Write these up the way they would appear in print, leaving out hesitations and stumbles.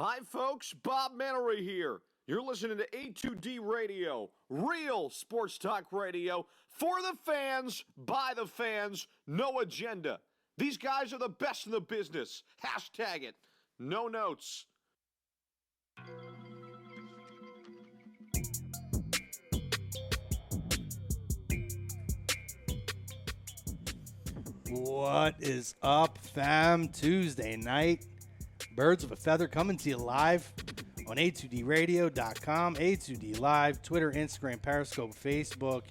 Hi, folks. Bob Mannery here. You're listening to A2D Radio, real sports talk radio for the fans, by the fans, no agenda. These guys are the best in the business. Hashtag it. No notes. What is up, fam? Tuesday night. Birds of a Feather coming to you live on a2dradio.com, A2D Live, Twitter, Instagram, Periscope, Facebook,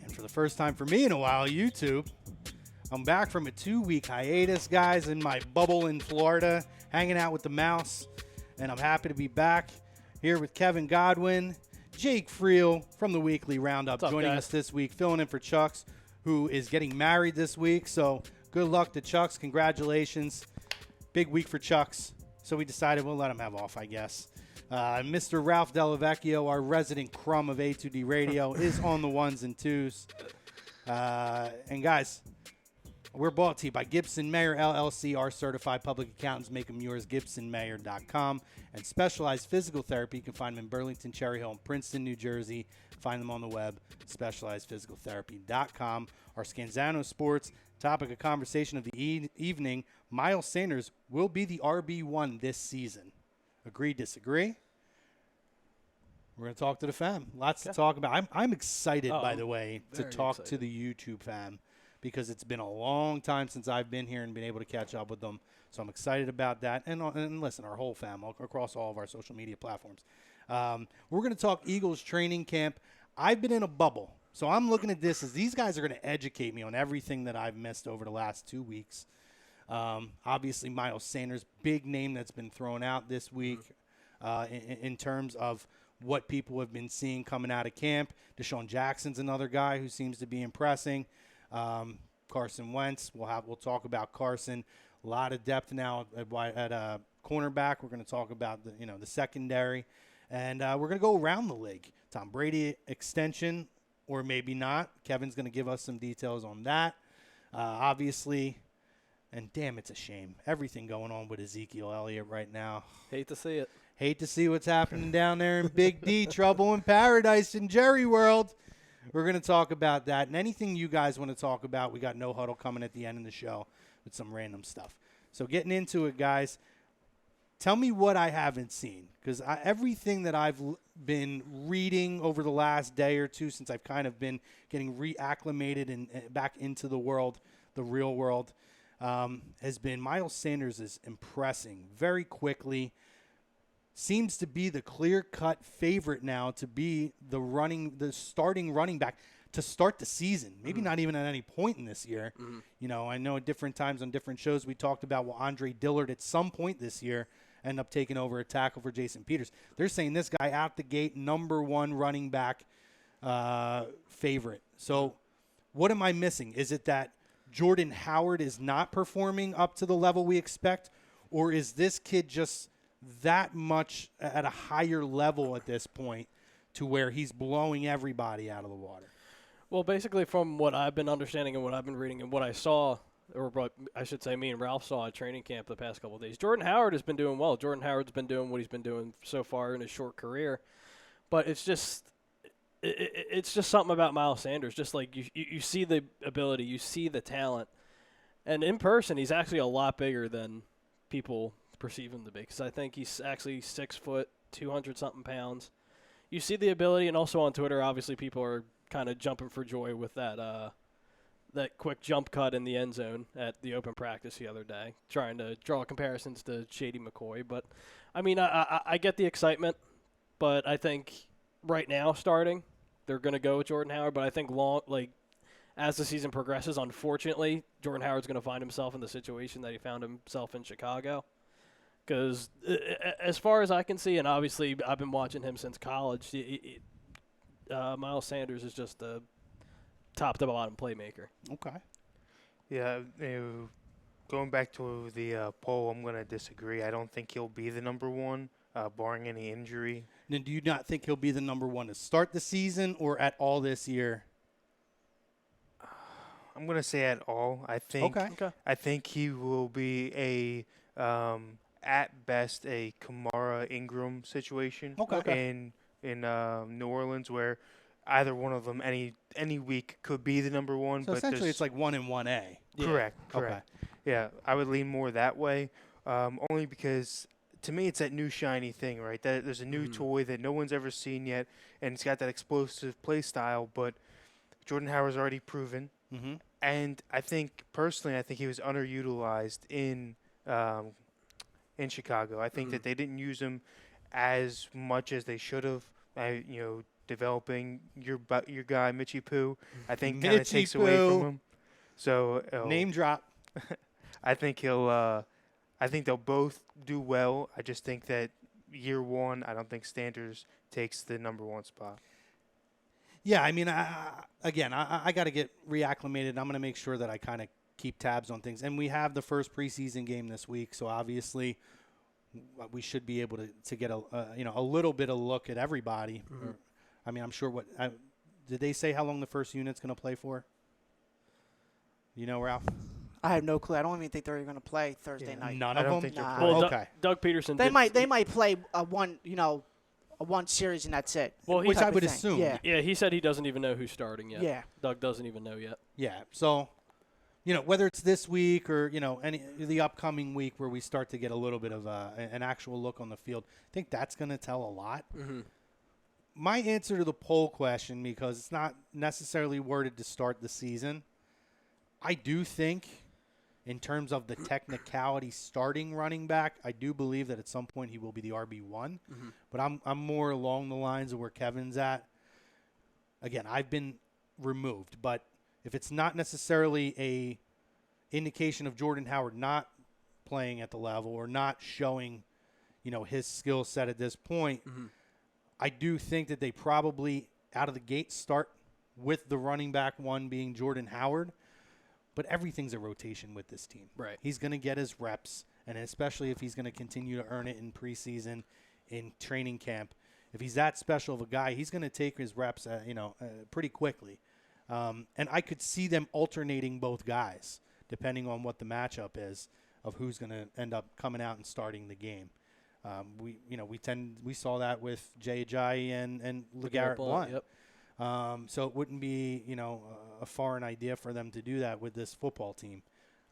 and for the first time for me in a while, YouTube. I'm back from a 2-week hiatus, guys, in my bubble in Florida, hanging out with the mouse, and I'm happy to be back here with Kevin Godwin, Jake Friel from the Weekly Roundup, joining us this week, filling in for Chucks, who is getting married this week. So good luck to Chucks. Congratulations. Big week for Chucks. So we decided we'll let him have off, I guess. Mr. Ralph Delavecchio, our resident crumb of A2D Radio, is on the ones and twos. And guys, we're brought to you by Gibson Mayer LLC. Our certified public accountants make them yours. GibsonMayer.com. And Specialized Physical Therapy. You can find them in Burlington, Cherry Hill, and Princeton, New Jersey. Find them on the web, SpecializedPhysicalTherapy.com. Our Scanzano Sports topic of conversation of the evening: Miles Sanders will be the RB1 this season. Agree, disagree? We're going to talk to the fam. Lots to talk about. I'm excited, by the way, to talk to the YouTube fam, because it's been a long time since I've been here and been able to catch up with them. So I'm excited about that. And listen, our whole fam across all of our social media platforms. We're going to talk Eagles training camp. I've been in a bubble. So I'm looking at this as these guys are going to educate me on everything that I've missed over the last 2 weeks. Obviously, Miles Sanders, big name that's been thrown out this week in terms of what people have been seeing coming out of camp. Deshaun Jackson's another guy who seems to be impressing. Carson Wentz, we'll talk about Carson. A lot of depth now at cornerback. We're going to talk about the secondary, and we're going to go around the league. Tom Brady extension, or maybe not. Kevin's going to give us some details on that. Obviously, and damn, it's a shame. Everything going on with Ezekiel Elliott right now. Hate to see it. Hate to see what's happening down there in Big D. Trouble in paradise in Jerry World. We're going to talk about that. And anything you guys want to talk about, we got No Huddle coming at the end of the show with some random stuff. So getting into it, guys, tell me what I haven't seen. Because everything that I've been reading over the last day or two, since I've kind of been getting reacclimated and back into the world, the real world, has been Miles Sanders is impressing very quickly. Seems to be the clear-cut favorite now to be the starting running back to start the season. Maybe not even at any point in this year. I know at different times on different shows we talked about Andre Dillard at some point this year end up taking over a tackle for Jason Peters. They're saying this guy out the gate, number one running back favorite. So what am I missing? Is it that Jordan Howard is not performing up to the level we expect, or is this kid just that much at a higher level at this point to where he's blowing everybody out of the water? Well, basically from what I've been understanding and what I've been reading and what I saw, or what I should say me and Ralph saw at training camp the past couple of days, Jordan Howard has been doing well. Jordan Howard's been doing what he's been doing so far in his short career. But it's just something about Miles Sanders. Just like you see the ability, you see the talent. And in person, he's actually a lot bigger than people perceive him to be, because I think he's actually 6 foot, 200-something pounds. You see the ability, and also on Twitter, obviously people are kind of jumping for joy with that quick jump cut in the end zone at the open practice the other day, trying to draw comparisons to Shady McCoy. But, I mean, I get the excitement, but I think right now starting, they're going to go with Jordan Howard. But I think as the season progresses, unfortunately, Jordan Howard's going to find himself in the situation that he found himself in Chicago. Because as far as I can see, and obviously I've been watching him since college, Miles Sanders is just a top-to-bottom playmaker. Okay. Yeah, going back to the poll, I'm going to disagree. I don't think he'll be the number one, barring any injury. Then do you not think he'll be the number one to start the season or at all this year? I'm going to say at all. I think he will be a at best a Kamara Ingram situation in New Orleans, where either one of them any week could be the number one. So but essentially, it's like 1 and 1A. Correct. Okay. Yeah, I would lean more that way, only because to me it's that new shiny thing, right? That there's a new toy that no one's ever seen yet, and it's got that explosive play style. But Jordan Howard's already proven, and I think he was underutilized in Chicago. I think that they didn't use him as much as they should have. Developing your guy Mitchie Poo, I think kind of takes away from him. So name drop. I think I think they'll both do well. I just think that year one, I don't think Standers takes the number one spot. Yeah, I mean, I got to get reacclimated. I'm going to make sure that I kind of keep tabs on things. And we have the first preseason game this week, so obviously we should be able to get a little bit of look at everybody. I mean, I'm sure did they say how long the first unit's going to play for? You know, Ralph? I have no clue. I don't even think they're going to play Thursday night. None of them? Think Nah. Well, okay. Doug Peterson. They might play a one series and that's it. Well, which I would thing. assume. Yeah. he said he doesn't even know who's starting yet. Yeah. Doug doesn't even know yet. Yeah. So, whether it's this week or, the upcoming week where we start to get a little bit of an actual look on the field, I think that's going to tell a lot. My answer to the poll question, because it's not necessarily worded to start the season, I do think in terms of the technicality starting running back, I do believe that at some point he will be the RB1. But I'm more along the lines of where Kevin's at. Again, I've been removed, but if it's not necessarily a indication of Jordan Howard not playing at the level or not showing, his skill set at this point, I do think that they probably out of the gate start with the running back one being Jordan Howard. But everything's a rotation with this team. Right. He's going to get his reps, and especially if he's going to continue to earn it in preseason, in training camp. If he's that special of a guy, he's going to take his reps, pretty quickly. And I could see them alternating both guys, depending on what the matchup is of who's going to end up coming out and starting the game. We saw that with Jay Ajayi and LeGarrette Blount. Yep. So it wouldn't be, a foreign idea for them to do that with this football team.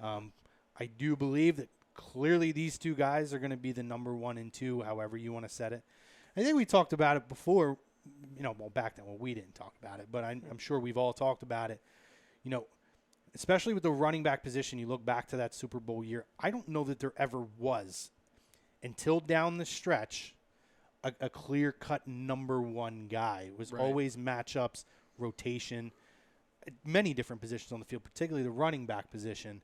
I do believe that clearly these two guys are going to be the number 1 and 2, however you want to set it. I think we talked about it before, back then. Well, we didn't talk about it, but I'm sure we've all talked about it. Especially with the running back position, you look back to that Super Bowl year, I don't know that there ever was, until down the stretch, a clear-cut number 1 guy. It was always matchups, rotation, many different positions on the field, particularly the running back position.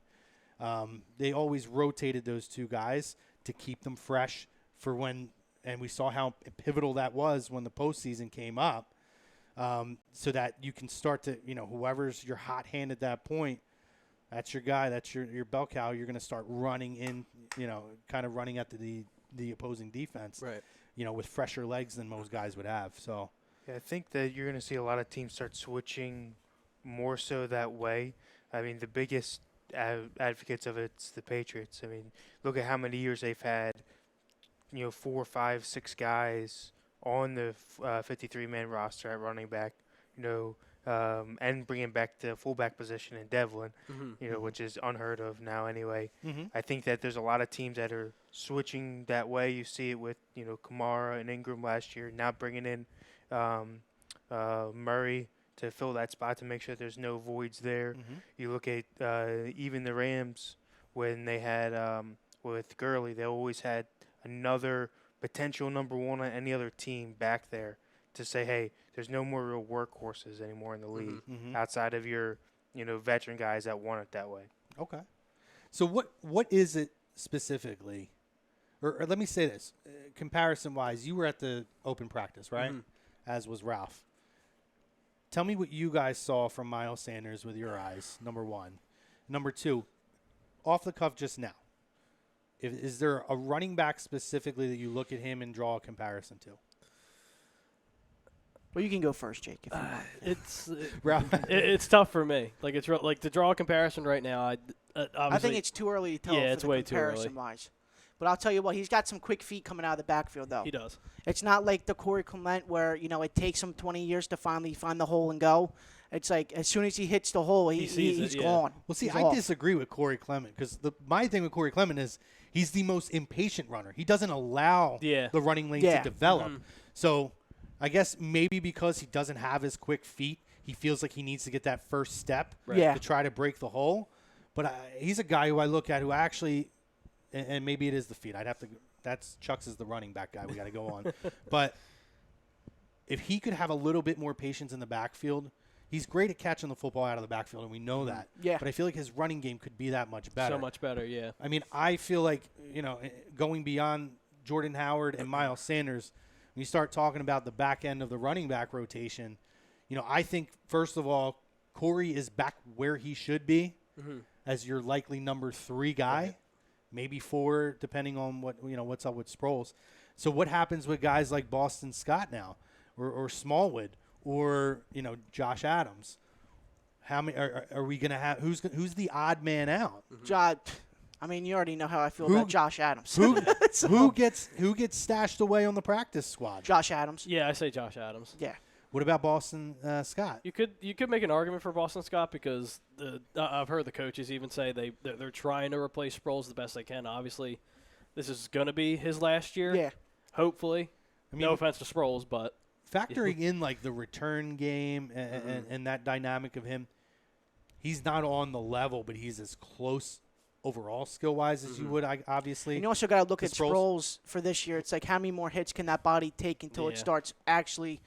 They always rotated those two guys to keep them fresh for when, and we saw how pivotal that was when the postseason came up, so that you can start to, whoever's your hot hand at that point, that's your guy, that's your bell cow. You're going to start running in, kind of running at the opposing defense. Right. With fresher legs than most guys would have. So, yeah, I think that you're going to see a lot of teams start switching more so that way. I mean, the biggest advocates of it's the Patriots. I mean, look at how many years they've had, 4, 5, 6 guys on the 53-man roster at running back, and bringing back the fullback position in Devlin, which is unheard of now anyway. I think that there's a lot of teams that are switching that way. You see it with, Kamara and Ingram last year, now bringing in Murray to fill that spot to make sure there's no voids there. You look at even the Rams when they had with Gurley, they always had another potential number 1 on any other team back there to say, hey, there's no more real workhorses anymore in the league outside of your, veteran guys that want it that way. Okay. So what is it specifically, or let me say this, comparison-wise, you were at the open practice, right? As was Ralph. Tell me what you guys saw from Miles Sanders with your eyes, number 1. Number 2, off the cuff just now, is there a running back specifically that you look at him and draw a comparison to? Well, you can go first, Jake. If you want. It's tough for me. Like like to draw a comparison right now. I think it's too early to tell. Yeah, it's way too early. Comparison-wise, But I'll tell you what, he's got some quick feet coming out of the backfield, though. He does. It's not like the Corey Clement where, it takes him 20 years to finally find the hole and go. It's like as soon as he hits the hole, He sees he's it, yeah. gone. Well, see, He's I off. disagree with Corey Clement because my thing with Corey Clement is he's the most impatient runner. He doesn't allow the running lane to develop. So I guess maybe because he doesn't have his quick feet, he feels like he needs to get that first step Yeah. to try to break the hole. But he's a guy who I look at who actually, and maybe it is the feet. I'd have to. That's Chuck's is the running back guy we got to go on. But if he could have a little bit more patience in the backfield, he's great at catching the football out of the backfield, and we know that. Yeah. But I feel like his running game could be that much better. So much better, yeah. I mean, I feel like, going beyond Jordan Howard and Miles Sanders, when you start talking about the back end of the running back rotation, I think, first of all, Corey is back where he should be as your likely number 3 guy, maybe 4, depending on what's up with Sproles. So what happens with guys like Boston Scott now or Smallwood or, Josh Adams? How many are we going to have? Who's the odd man out? You already know how I feel about Josh Adams. Who gets stashed away on the practice squad? Josh Adams. Yeah, I say Josh Adams. Yeah. What about Boston Scott? You could make an argument for Boston Scott because I've heard the coaches even say they're trying to replace Sproles the best they can. Obviously, this is going to be his last year. Yeah. Hopefully. No offense to Sproles, but factoring in like the return game and that dynamic of him, he's not on the level, but he's as close overall skill-wise as you would, obviously. And you also got to look at Sproles for this year. It's like how many more hits can that body take until it starts actually,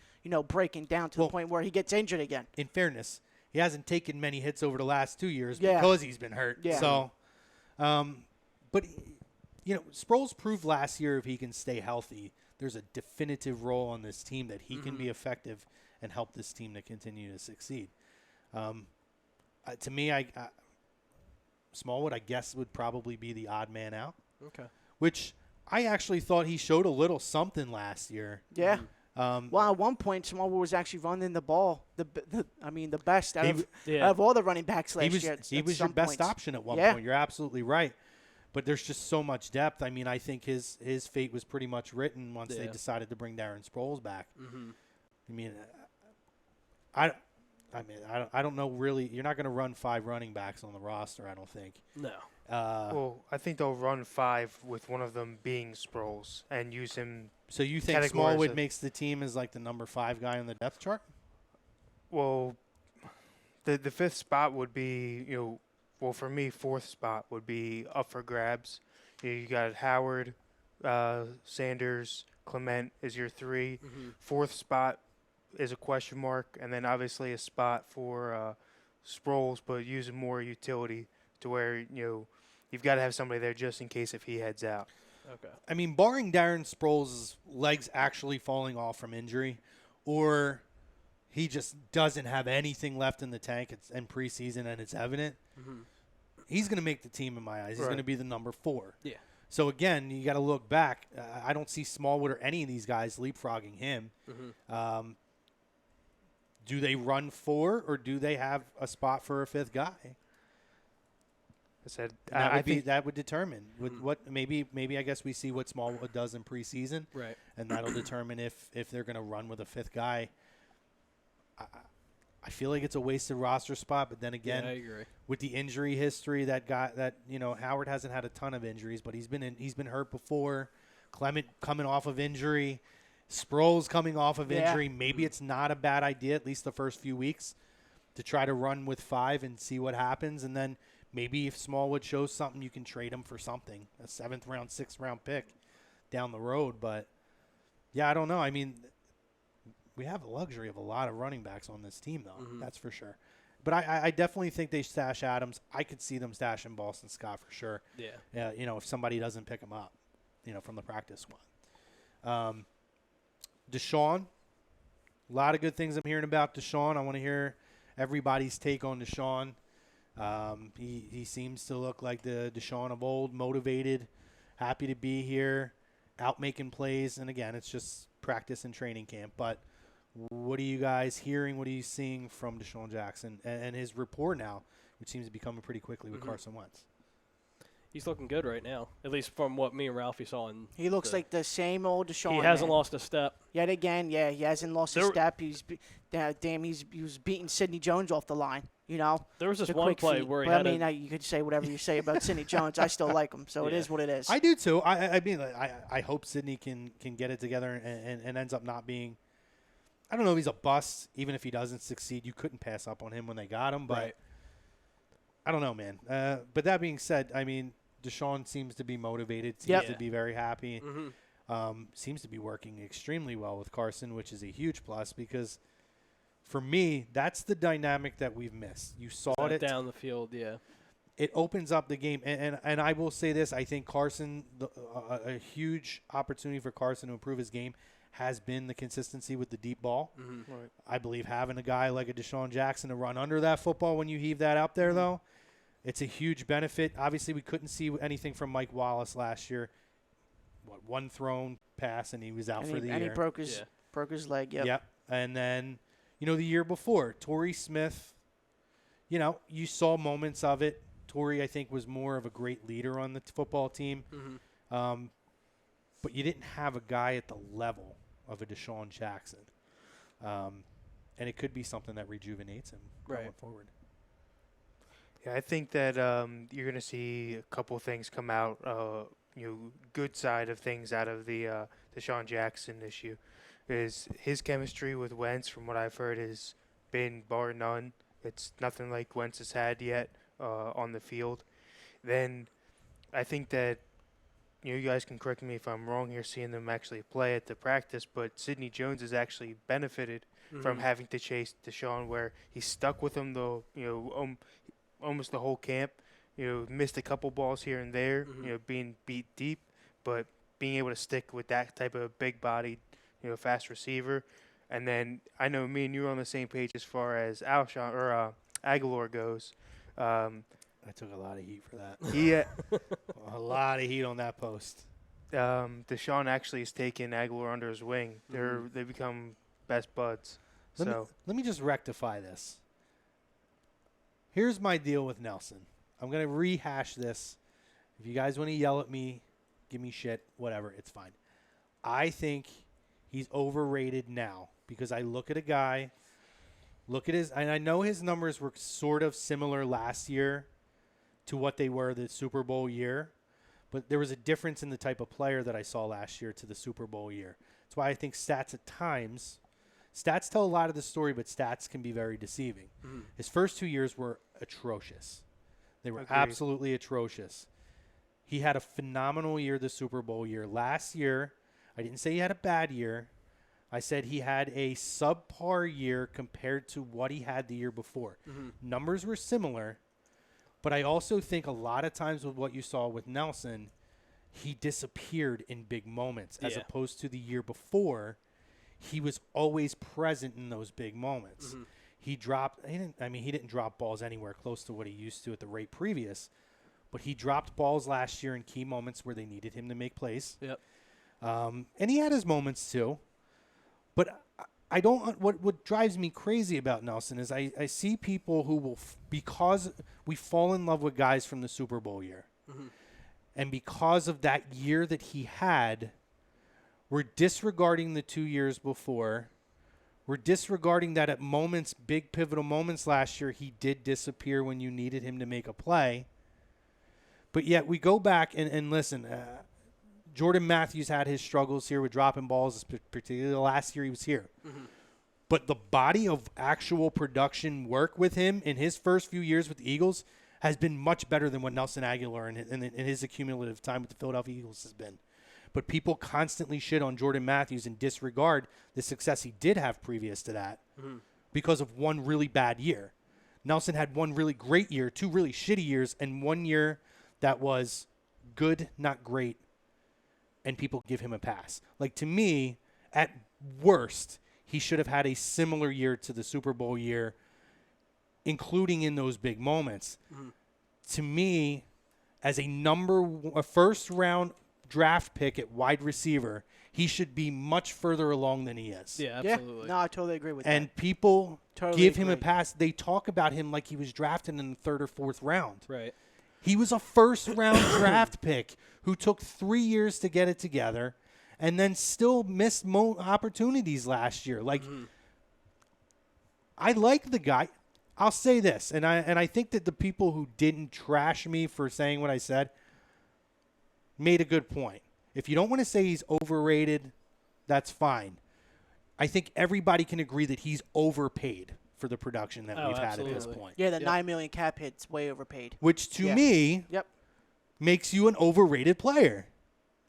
breaking down to the point where he gets injured again. In fairness, he hasn't taken many hits over the last 2 years because he's been hurt. Yeah. So, but, Sproles proved last year if he can stay healthy, there's a definitive role on this team that he can be effective and help this team to continue to succeed. To me, Smallwood, I guess, would probably be the odd man out. okay. Which I actually thought he showed a little something last year. Yeah. Well, at one point, Smallwood was actually running the ball. The best out of all the running backs last year. He was your best option at one point. You're absolutely right. But there's just so much depth. I mean, I think his fate was pretty much written once they decided to bring Darren Sproles back. I mean, I don't know really. You're not going to run 5 running backs on the roster, I don't think. No. Well, I think they'll run 5 with one of them being Sproles and use him. So you think Smallwood makes the team as like the number 5 guy on the depth chart? Well, the 5th spot would be, for me, 4th spot would be up for grabs. You got Howard, Sanders, Clement is your 3. 4th spot is a question mark, and then obviously a spot for Sproles, but using more utility to where, you've got to have somebody there just in case if he heads out. Okay. I mean, barring Darren Sproles' legs actually falling off from injury, or he just doesn't have anything left in the tank in preseason and it's evident, he's going to make the team in my eyes. He's going to be the number 4. Yeah. So, again, you got to look back. I don't see Smallwood or any of these guys leapfrogging him. Do they run 4, or do they have a spot for a 5th guy? I said that would determine what maybe I guess we see what Smallwood does in preseason, right? And that'll determine if they're going to run with a 5th guy. I feel like it's a wasted roster spot, but then again, I agree. With the injury history Howard hasn't had a ton of injuries, but he's been hurt before. Clement coming off of injury, Sproles coming off of injury. Maybe it's not a bad idea, at least the first few weeks, to try to run with 5 and see what happens, and then. Maybe if Smallwood shows something, you can trade him for something, a 7th round, 6th round pick down the road. But, yeah, I don't know. I mean, we have the luxury of a lot of running backs on this team, though. That's for sure. But I definitely think they stash Adams. I could see them stashing Boston Scott for sure. Yeah. If somebody doesn't pick him up, from the practice squad. Deshaun, a lot of good things I'm hearing about Deshaun. I want to hear everybody's take on Deshaun. He seems to look like the Deshaun of old, motivated, happy to be here, out making plays. And again, it's just practice and training camp. But what are you guys hearing? What are you seeing from Deshaun Jackson and his rapport now, which seems to be coming pretty quickly with Carson Wentz? He's looking good right now, at least from what me and Ralphie saw. He looks like the same old Deshaun. He hasn't man. lost a step. Yet again, yeah, he hasn't lost a step. He was beating Sidney Jones off the line. You know, There was this the one quick play feet. where he But had I mean, you could say whatever you say about Sidney Jones. I still like him, so it Yeah. is what it is. I do too. I mean, I hope Sidney can get it together and ends up not being. I don't know if he's a bust. Even if he doesn't succeed, you couldn't pass up on him when they got him. But Right. I don't know, man. But that being said, I mean, Deshaun seems to be motivated. Seems Yep. to be very happy. Mm-hmm. Seems to be working extremely well with Carson, which is a huge plus because for me, that's the dynamic that we've missed. You saw it Down the field, yeah. It opens up the game. And I will say this. I think Carson, a huge opportunity for Carson to improve his game has been the consistency with the deep ball. Mm-hmm. Right. I believe having a guy like a Deshaun Jackson to run under that football when you heave that out there, though, it's a huge benefit. Obviously, we couldn't see anything from Mike Wallace last year. One thrown pass, and he was out for the year. And he broke his leg. Yep. Yep. And then, the year before, Torrey Smith, you saw moments of it. Torrey, I think, was more of a great leader on the football team. Mm-hmm. But you didn't have a guy at the level of a Deshaun Jackson. And it could be something that rejuvenates him going forward. Yeah, I think that you're going to see a couple things come out, good side of things out of the Deshaun Jackson issue. Is his chemistry with Wentz, from what I've heard, has been bar none. It's nothing like Wentz has had yet on the field. Then I think that, you guys can correct me if I'm wrong here, seeing them actually play at the practice, but Sidney Jones has actually benefited from having to chase Deshaun, where he's stuck with him almost the whole camp. Missed a couple balls here and there, being beat deep, but being able to stick with that type of big-bodied, fast receiver. And then I know me and you are on the same page as far as Aguilar goes. I took a lot of heat for that. A lot of heat on that post. Deshaun actually has taken Aguilar under his wing. They become best buds. Let me just rectify this. Here's my deal with Nelson. I'm going to rehash this. If you guys want to yell at me, give me shit, whatever, it's fine. I think he's overrated now because I look at a guy, and I know his numbers were sort of similar last year to what they were the Super Bowl year, but there was a difference in the type of player that I saw last year to the Super Bowl year. That's why I think stats tell a lot of the story, but stats can be very deceiving. His first 2 years were atrocious. They were absolutely atrocious. He had a phenomenal year the Super Bowl year. Last year, I didn't say he had a bad year. I said he had a subpar year compared to what he had the year before. Numbers were similar, but I also think a lot of times with what you saw with Nelson, he disappeared in big moments as opposed to the year before. He was always present in those big moments. He didn't drop balls anywhere close to what he used to at the rate previous, but he dropped balls last year in key moments where they needed him to make plays. Yep. And he had his moments too. But I don't. What drives me crazy about Nelson is I see people who will because we fall in love with guys from the Super Bowl year, and because of that year that he had, we're disregarding the 2 years before. We're disregarding that at moments, big pivotal moments last year, he did disappear when you needed him to make a play. But yet we go back and listen. Jordan Matthews had his struggles here with dropping balls, particularly last year he was here. But the body of actual production work with him in his first few years with the Eagles has been much better than what Nelson Aguilar in his accumulative time with the Philadelphia Eagles has been. But people constantly shit on Jordan Matthews and disregard the success he did have previous to that because of one really bad year. Nelson had one really great year, 2 really shitty years, and 1 year that was good, not great, and people give him a pass. Like, to me, at worst, he should have had a similar year to the Super Bowl year, including in those big moments. To me, as a first-round draft pick at wide receiver, he should be much further along than he is. Yeah, absolutely. No, I totally agree with And that. people Totally give him a agree. pass. They talk about him like he was drafted in the 3rd or 4th round. Right. He was a first-round draft pick who took 3 years to get it together and then still missed opportunities last year. Like, I like the guy. I'll say this, and I think that the people who didn't trash me for saying what I said made a good point. If you don't want to say he's overrated, that's fine. I think everybody can agree that he's overpaid for the production that we've had at this point. Yeah, the $9 million cap hit's way overpaid. Which, to me, makes you an overrated player.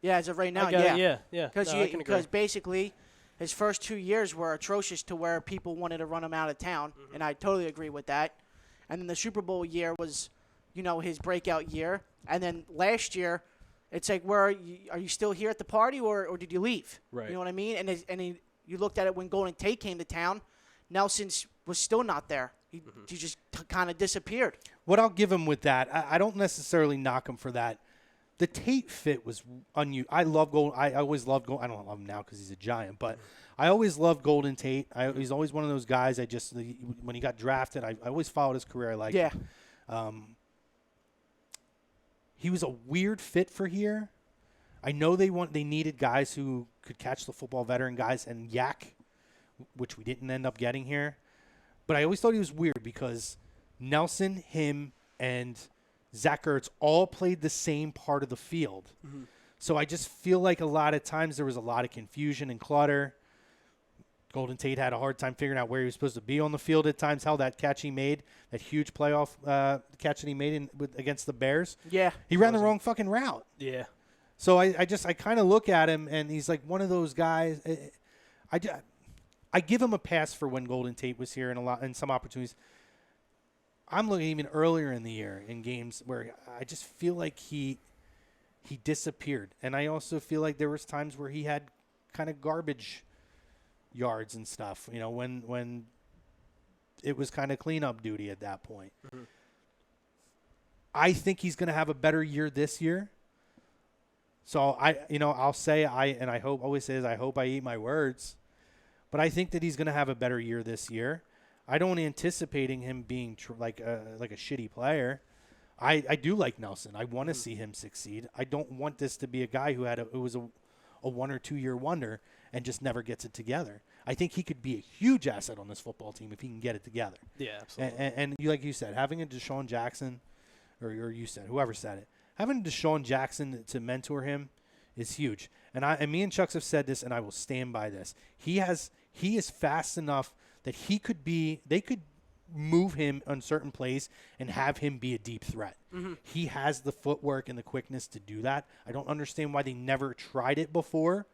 Yeah, as of right now, yeah. Because basically, his first 2 years were atrocious to where people wanted to run him out of town, and I totally agree with that. And then the Super Bowl year was, his breakout year. And then last year, it's like, are you still here at the party, or did you leave? Right. You know what I mean? And you looked at it when Golden Tate came to town. Nelson was still not there. He just kind of disappeared. What I'll give him with that, I don't necessarily knock him for that. The Tate fit was unusual. I love Golden. I always loved Golden. I don't love him now because he's a Giant, but I always loved Golden Tate. He's always one of those guys. When he got drafted, I always followed his career. I liked him. He was a weird fit for here. I know they needed guys who could catch the football, veteran guys, and yak, which we didn't end up getting here. But I always thought he was weird because Nelson, him, and Zach Ertz all played the same part of the field. So I just feel like a lot of times there was a lot of confusion and clutter. Golden Tate had a hard time figuring out where he was supposed to be on the field at times. How that catch he made, that huge playoff catch that he made against the Bears. Yeah. He ran the wrong fucking route. Yeah. So I kind of look at him, and he's like one of those guys. I give him a pass for when Golden Tate was here in some opportunities. I'm looking even earlier in the year in games where I just feel like he disappeared. And I also feel like there was times where he had kind of garbage yards and stuff, when it was kind of cleanup duty at that point. I think he's going to have a better year this year. So I'll say I hope I eat my words, but I think that he's going to have a better year this year. I don't anticipating him being like a shitty player. I do like Nelson. I want to see him succeed. I don't want this to be a guy who was a 1 or 2 year wonder and just never gets it together. I think he could be a huge asset on this football team if he can get it together. Yeah, absolutely. And like you said, having a Deshaun Jackson, or you said, whoever said it, having Deshaun Jackson to mentor him is huge. And me and Chucks have said this, and I will stand by this. He is fast enough that they could move him on certain plays and have him be a deep threat. He has the footwork and the quickness to do that. I don't understand why they never tried it before,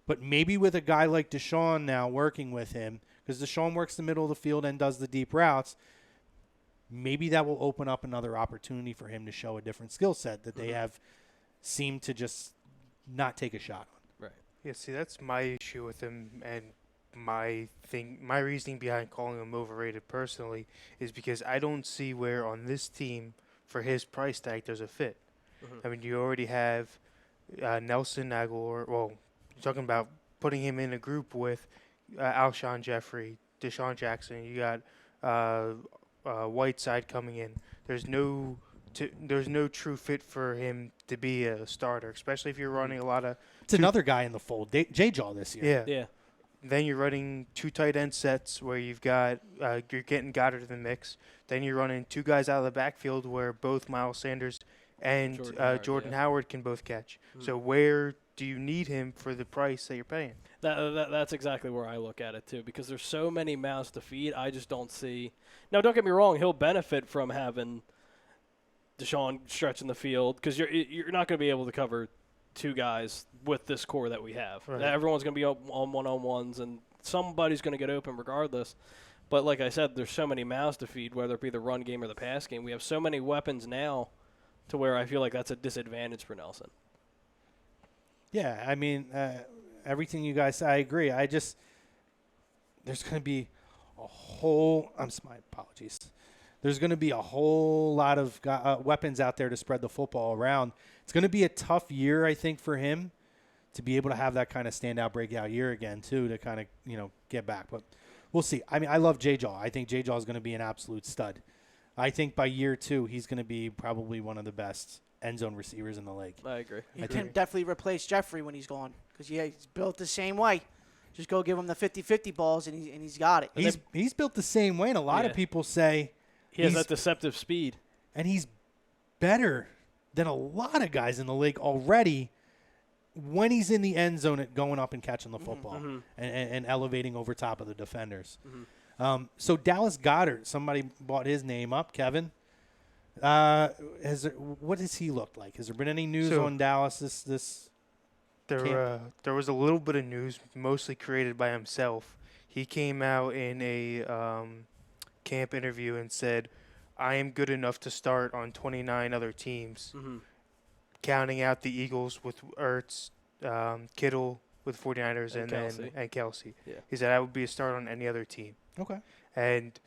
but maybe with a guy like Deshaun now working with him, because Deshaun works the middle of the field and does the deep routes, maybe that will open up another opportunity for him to show a different skill set that they have seemed to just not take a shot on. Right. Yeah, see, that's my issue with him, and my reasoning behind calling him overrated personally is because I don't see where on this team for his price tag there's a fit. I mean, you already have Nelson Aguilar. Well, you're talking about putting him in a group with Alshon Jeffrey, Deshaun Jackson. You got Whiteside coming in. There's no true fit for him to be a starter, especially if you're running a lot of. It's another guy in the fold, J-Jaw this year. Yeah. Then you're running 2 tight end sets where you've got you're getting Goddard in the mix. Then you're running 2 guys out of the backfield where both Miles Sanders and Jordan Howard can both catch. So where do you need him for the price that you're paying? That's exactly where I look at it too, because there's so many mouths to feed. I just don't see. Now, don't get me wrong; he'll benefit from having Deshaun stretching the field, because you're not going to be able to cover 2 guys with this core that we have. Right. Everyone's going to be on one-on-ones, and somebody's going to get open regardless. But like I said, there's so many mouths to feed, whether it be the run game or the pass game. We have so many weapons now to where I feel like that's a disadvantage for Nelson. Yeah, I mean, everything you guys say, I agree. There's going to be a whole, my apologies. There's going to be a whole lot of weapons out there to spread the football around. It's going to be a tough year, I think, for him to be able to have that kind of standout breakout year again, too, to kind of, get back. But we'll see. I mean, I love J-Jaw. I think J-Jaw is going to be an absolute stud. I think by year 2, he's going to be probably one of the best end zone receivers in the league. I agree. He can definitely replace Jeffrey when he's gone because he's built the same way. Just go give him the 50-50 balls, and he's got it. He's built the same way, and a lot of people say he has that deceptive speed. And he's better than a lot of guys in the league already when he's in the end zone at going up and catching the football and elevating over top of the defenders. So Dallas Goedert, somebody brought his name up, Kevin. What does he look like? Has there been any news on Dallas this There was a little bit of news, mostly created by himself. He came out in a camp interview and said, I am good enough to start on 29 other teams, counting out the Eagles with Ertz, Kittle with 49ers, and Kelsey. Yeah. He said, I would be a start on any other team. Okay. And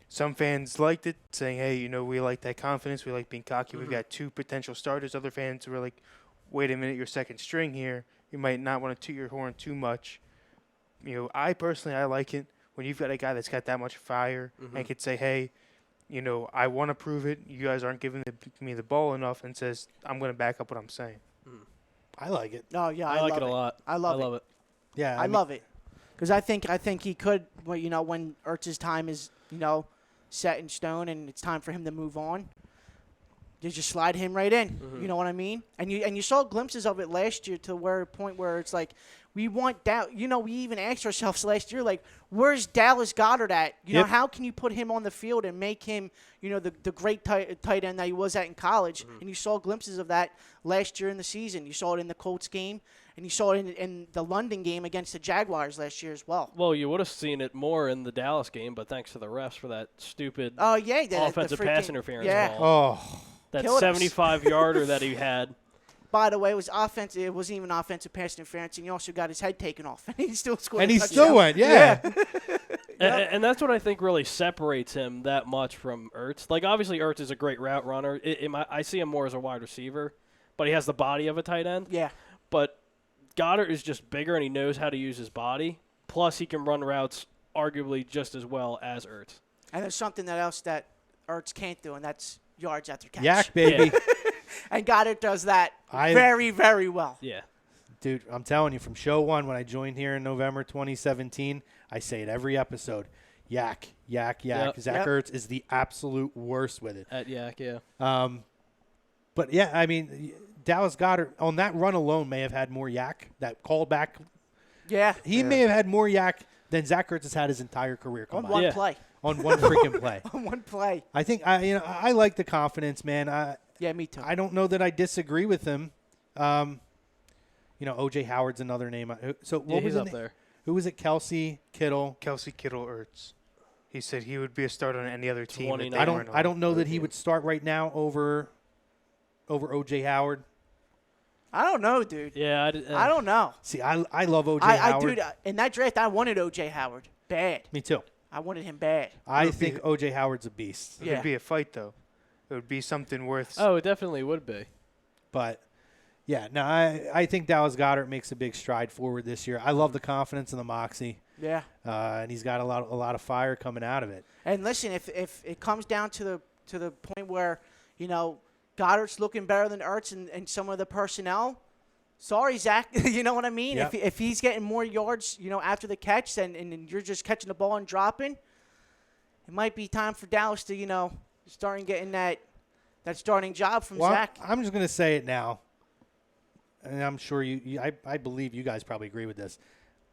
some fans liked it, saying, hey, we like that confidence. We like being cocky. We've got 2 potential starters. Other fans were like, wait a minute, you're second string here. You might not want to toot your horn too much. I personally, I like it when you've got a guy that's got that much fire and could say, hey, I want to prove it. You guys aren't giving me the ball enough, and says, I'm going to back up what I'm saying. I like it. Oh, yeah, I like it a lot. I love it. Yeah, I love it. Because I think he could, when Ertz's time is, set in stone and it's time for him to move on, you just slide him right in. You know what I mean? And you saw glimpses of it last year to a point where it's like, we want that. We even asked ourselves last year, like, where's Dallas Goedert at? You know, how can you put him on the field and make him, the great tight end that he was at in college? And you saw glimpses of that last year in the season. You saw it in the Colts game, and you saw it in the London game against the Jaguars last year as well. Well, you would have seen it more in the Dallas game, but thanks to the refs for that stupid offensive the pass interference call. Oh, that 75-yarder that he had. By the way, it was offensive. It wasn't even offensive pass interference, and he also got his head taken off, and he still scored. And a he touchdown. still went, And that's what I think really separates him that much from Ertz. Like, obviously, Ertz is a great route runner. I see him more as a wide receiver, but he has the body of a tight end. Yeah. But Goddard is just bigger, and he knows how to use his body. Plus, he can run routes arguably just as well as Ertz. And there's something else that Ertz can't do, and that's yards after catch. Yak, baby. And Goddard does that very, very well. Yeah. Dude, I'm telling you, from show 1 when I joined here in November 2017, I say it every episode. Yak. Zach Ertz is the absolute worst with it. At Yak, yeah. But, yeah, I mean, Dallas Goedert, on that run alone, may have had more yak. That callback. Yeah. He may have had more yak than Zach Ertz has had his entire career combined. On one play. On one freaking play. On one play. I think, I like the confidence, man. Yeah, me too. I don't know that I disagree with him. O.J. Howard's another name. So what was he's up there. Who was it? Kelsey, Kittle, Ertz. He said he would be a starter on any other team. I don't know that he would start right now over O.J. Howard. I don't know, dude. Yeah, I don't know. See, I love O.J. Howard. Dude, in that draft, I wanted O.J. Howard bad. Me too. I wanted him bad. I think O.J. Howard's a beast. It would be a fight, though. It would be something worth. Oh, it definitely would be. But, yeah, no, I think Dallas Goedert makes a big stride forward this year. I love the confidence and the moxie. Yeah. And he's got a lot of fire coming out of it. And listen, if it comes down to the point where, Goddard's looking better than Ertz and some of the personnel, sorry, Zach. You know what I mean? Yep. If he's getting more yards, after the catch, and you're just catching the ball and dropping, it might be time for Dallas to, starting getting that starting job from Zach. I'm just going to say it now, and I'm sure I believe you guys probably agree with this.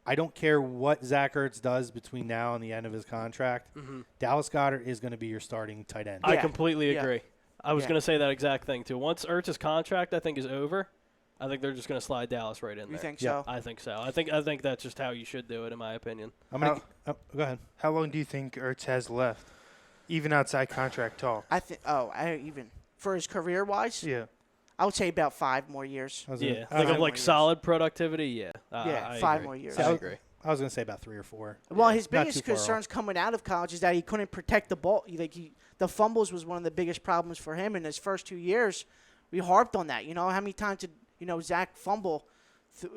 I don't care what Zach Ertz does between now and the end of his contract. Dallas Goedert is going to be your starting tight end. I completely agree. I was going to say that exact thing, too. Once Ertz's contract, I think, is over, I think they're just going to slide Dallas right in there. You think so? I think so. I think that's just how you should do it, in my opinion. Go ahead. How long do you think Ertz has left, even outside contract talk? Even for his career-wise? Yeah. I would say about 5 more years. Like solid productivity, yeah. 5 more years. I agree. I was going to say about 3 or 4. Well, his biggest concerns coming out of college is that he couldn't protect the ball. The fumbles was one of the biggest problems for him in his first 2 years. We harped on that. How many times did Zach fumble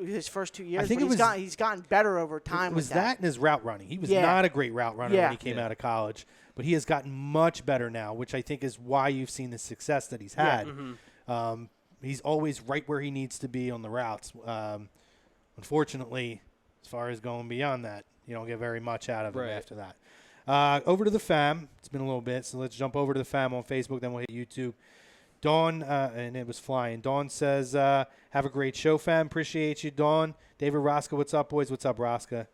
his first 2 years. think but he's gotten better over time. It was with that and his route running. He was Yeah. not a great route runner Yeah. when he came out of college, but he has gotten much better now, which I think is why you've seen the success that he's had. He's always right where he needs to be on the routes. Unfortunately, as far as going beyond that, you don't get very much out of him after that. Over to the fam. It's been a little bit, so let's jump over to the fam on Facebook, then we'll hit YouTube. Dawn, and it was flying. Dawn says, have a great show, fam. Appreciate you, Dawn. David Rosca, what's up, boys? What's up, Rosca?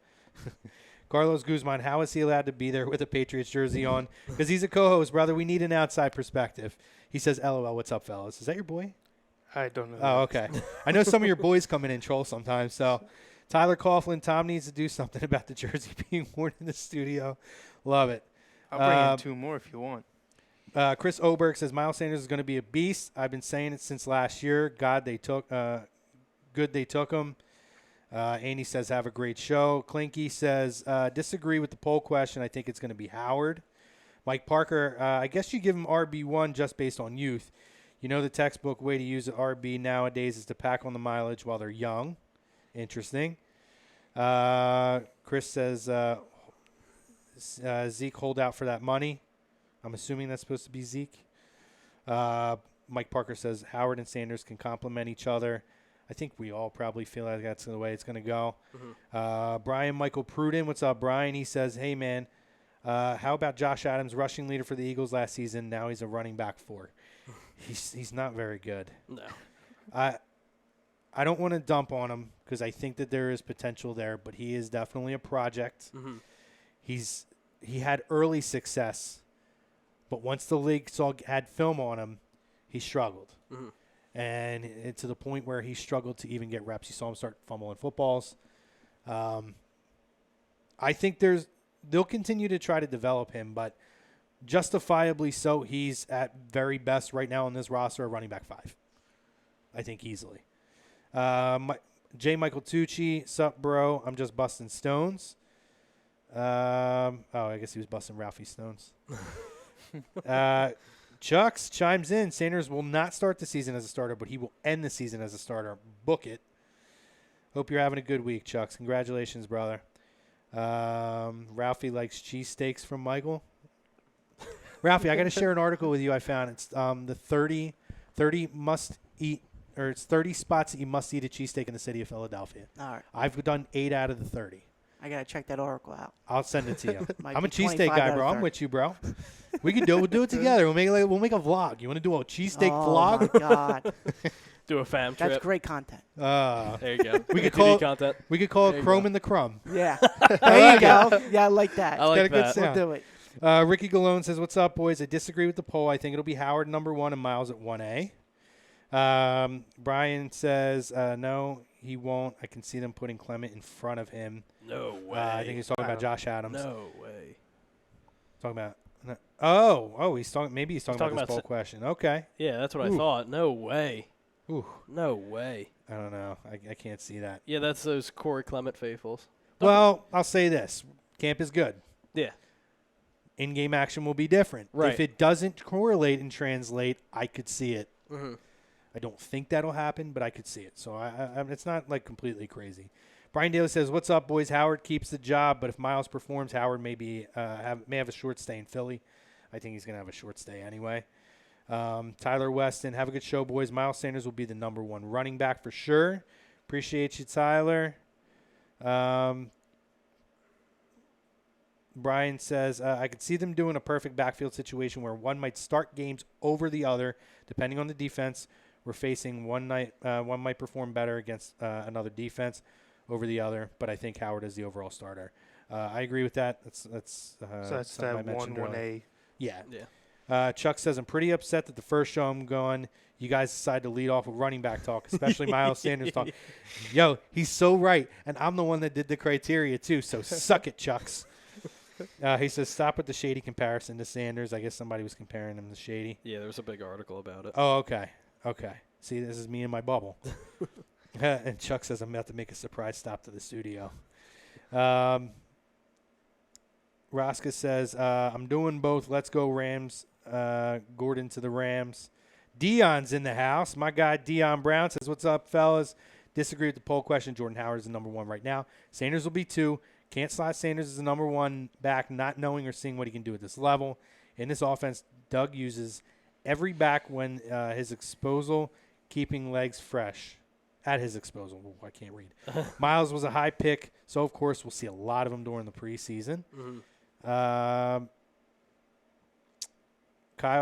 Carlos Guzman, how is he allowed to be there with a Patriots jersey on? Because he's a co-host, brother. We need an outside perspective. He says, LOL, what's up, fellas? Is that your boy? I don't know. Oh, okay. I know some of your boys come in and troll sometimes. So, Tyler Coughlin, Tom needs to do something about the jersey being worn in the studio. Love it. I'll bring in 2 more if you want. Chris Oberg says Miles Sanders is going to be a beast. I've been saying it since last year. Good they took him. Andy says have a great show. Clinky says disagree with the poll question. I think it's going to be Howard. Mike Parker, I guess you give him RB1 just based on youth. You know the textbook way to use an RB nowadays is to pack on the mileage while they're young. Interesting. Chris says Zeke hold out for that money. I'm assuming that's supposed to be Zeke. Mike Parker says Howard and Sanders can complement each other. I think we all probably feel like that's the way it's going to go. Brian Michael Pruden, what's up, Brian? He says, hey, man, how about Josh Adams, rushing leader for the Eagles last season? Now he's a running back 4. He's not very good. No. I don't want to dump on him because I think that there is potential there, but he is definitely a project. He had early success. But once the league had film on him, he struggled. And to the point where he struggled to even get reps. You saw him start fumbling footballs. I think they'll continue to try to develop him, but justifiably so, he's at very best right now on this roster, a running back 5. I think easily. J. Michael Tucci, sup, bro? I'm just busting stones. I guess he was busting Ralphie Stones. Chucks chimes in. Sanders will not start the season as a starter, but he will end the season as a starter. Book it. Hope you're having a good week, Chucks. Congratulations, brother. Ralphie likes cheesesteaks from Michael. Ralphie, I got to share an article with you I found. It's the 30 must eat, or it's 30 spots that you must eat a cheesesteak in the city of Philadelphia. All right. I've done 8 out of the 30. I got to check that article out. I'll send it to you. Might I'm a be cheesesteak 25 guy, out bro. of I'm 30. with you, bro. We'll do it together. We'll make a vlog. You want to do a cheesesteak vlog? Oh, my God. Do a fam trip. That's great content. There you go. We could TV call content. We could call There it you Chrome go. and the Crumb. Yeah. There you go. Yeah, I like that. I like got a good that. sound. We'll do it. Ricky Galone says, what's up, boys? I disagree with the poll. I think it'll be Howard number 1 and Miles at 1A. Brian says, no, he won't. I can see them putting Clement in front of him. No way. I think he's talking about Josh Adams. No way. Talking about he's talking about this poll question. Okay. Yeah, that's what Ooh. I thought. No way. Ooh. No way. I don't know. I can't see that. Yeah, that's those Corey Clement faithfuls. Well, I'll say this. Camp is good. Yeah. In-game action will be different. Right. If it doesn't correlate and translate, I could see it. Mm-hmm. I don't think that'll happen, but I could see it. So it's not like completely crazy. Brian Daly says, what's up, boys? Howard keeps the job, but if Miles performs, Howard may have a short stay in Philly. I think he's going to have a short stay anyway. Tyler Weston, have a good show, boys. Miles Sanders will be the number 1 running back for sure. Appreciate you, Tyler. Brian says, I could see them doing a perfect backfield situation where one might start games over the other, depending on the defense we're facing. One might perform better against another defense over the other, but I think Howard is the overall starter. I agree with that. That's So that's that 1-1A. Yeah. Yeah. Chuck says, I'm pretty upset that the first show I'm going, you guys decided to lead off with running back talk, especially Miles Sanders talk. Yo, he's so right, and I'm the one that did the criteria too, so suck it, Chucks. He says, stop with the Shady comparison to Sanders. I guess somebody was comparing him to Shady. Yeah, there was a big article about it. Oh, okay. See, this is me in my bubble. And Chuck says, I'm about to make a surprise stop to the studio. Rosca says, I'm doing both. Let's go Rams. Gordon to the Rams. Dion's in the house. My guy Dion Brown says, what's up, fellas? disagree with the poll question. Jordan Howard is the number 1 right now. Sanders will be 2. Can't slot Sanders as the number 1 back, not knowing or seeing what he can do at this level. In this offense, Doug uses every back when his disposal, keeping legs fresh. At his disposal. I can't read. Miles was a high pick, so of course we'll see a lot of him during the preseason. Kyle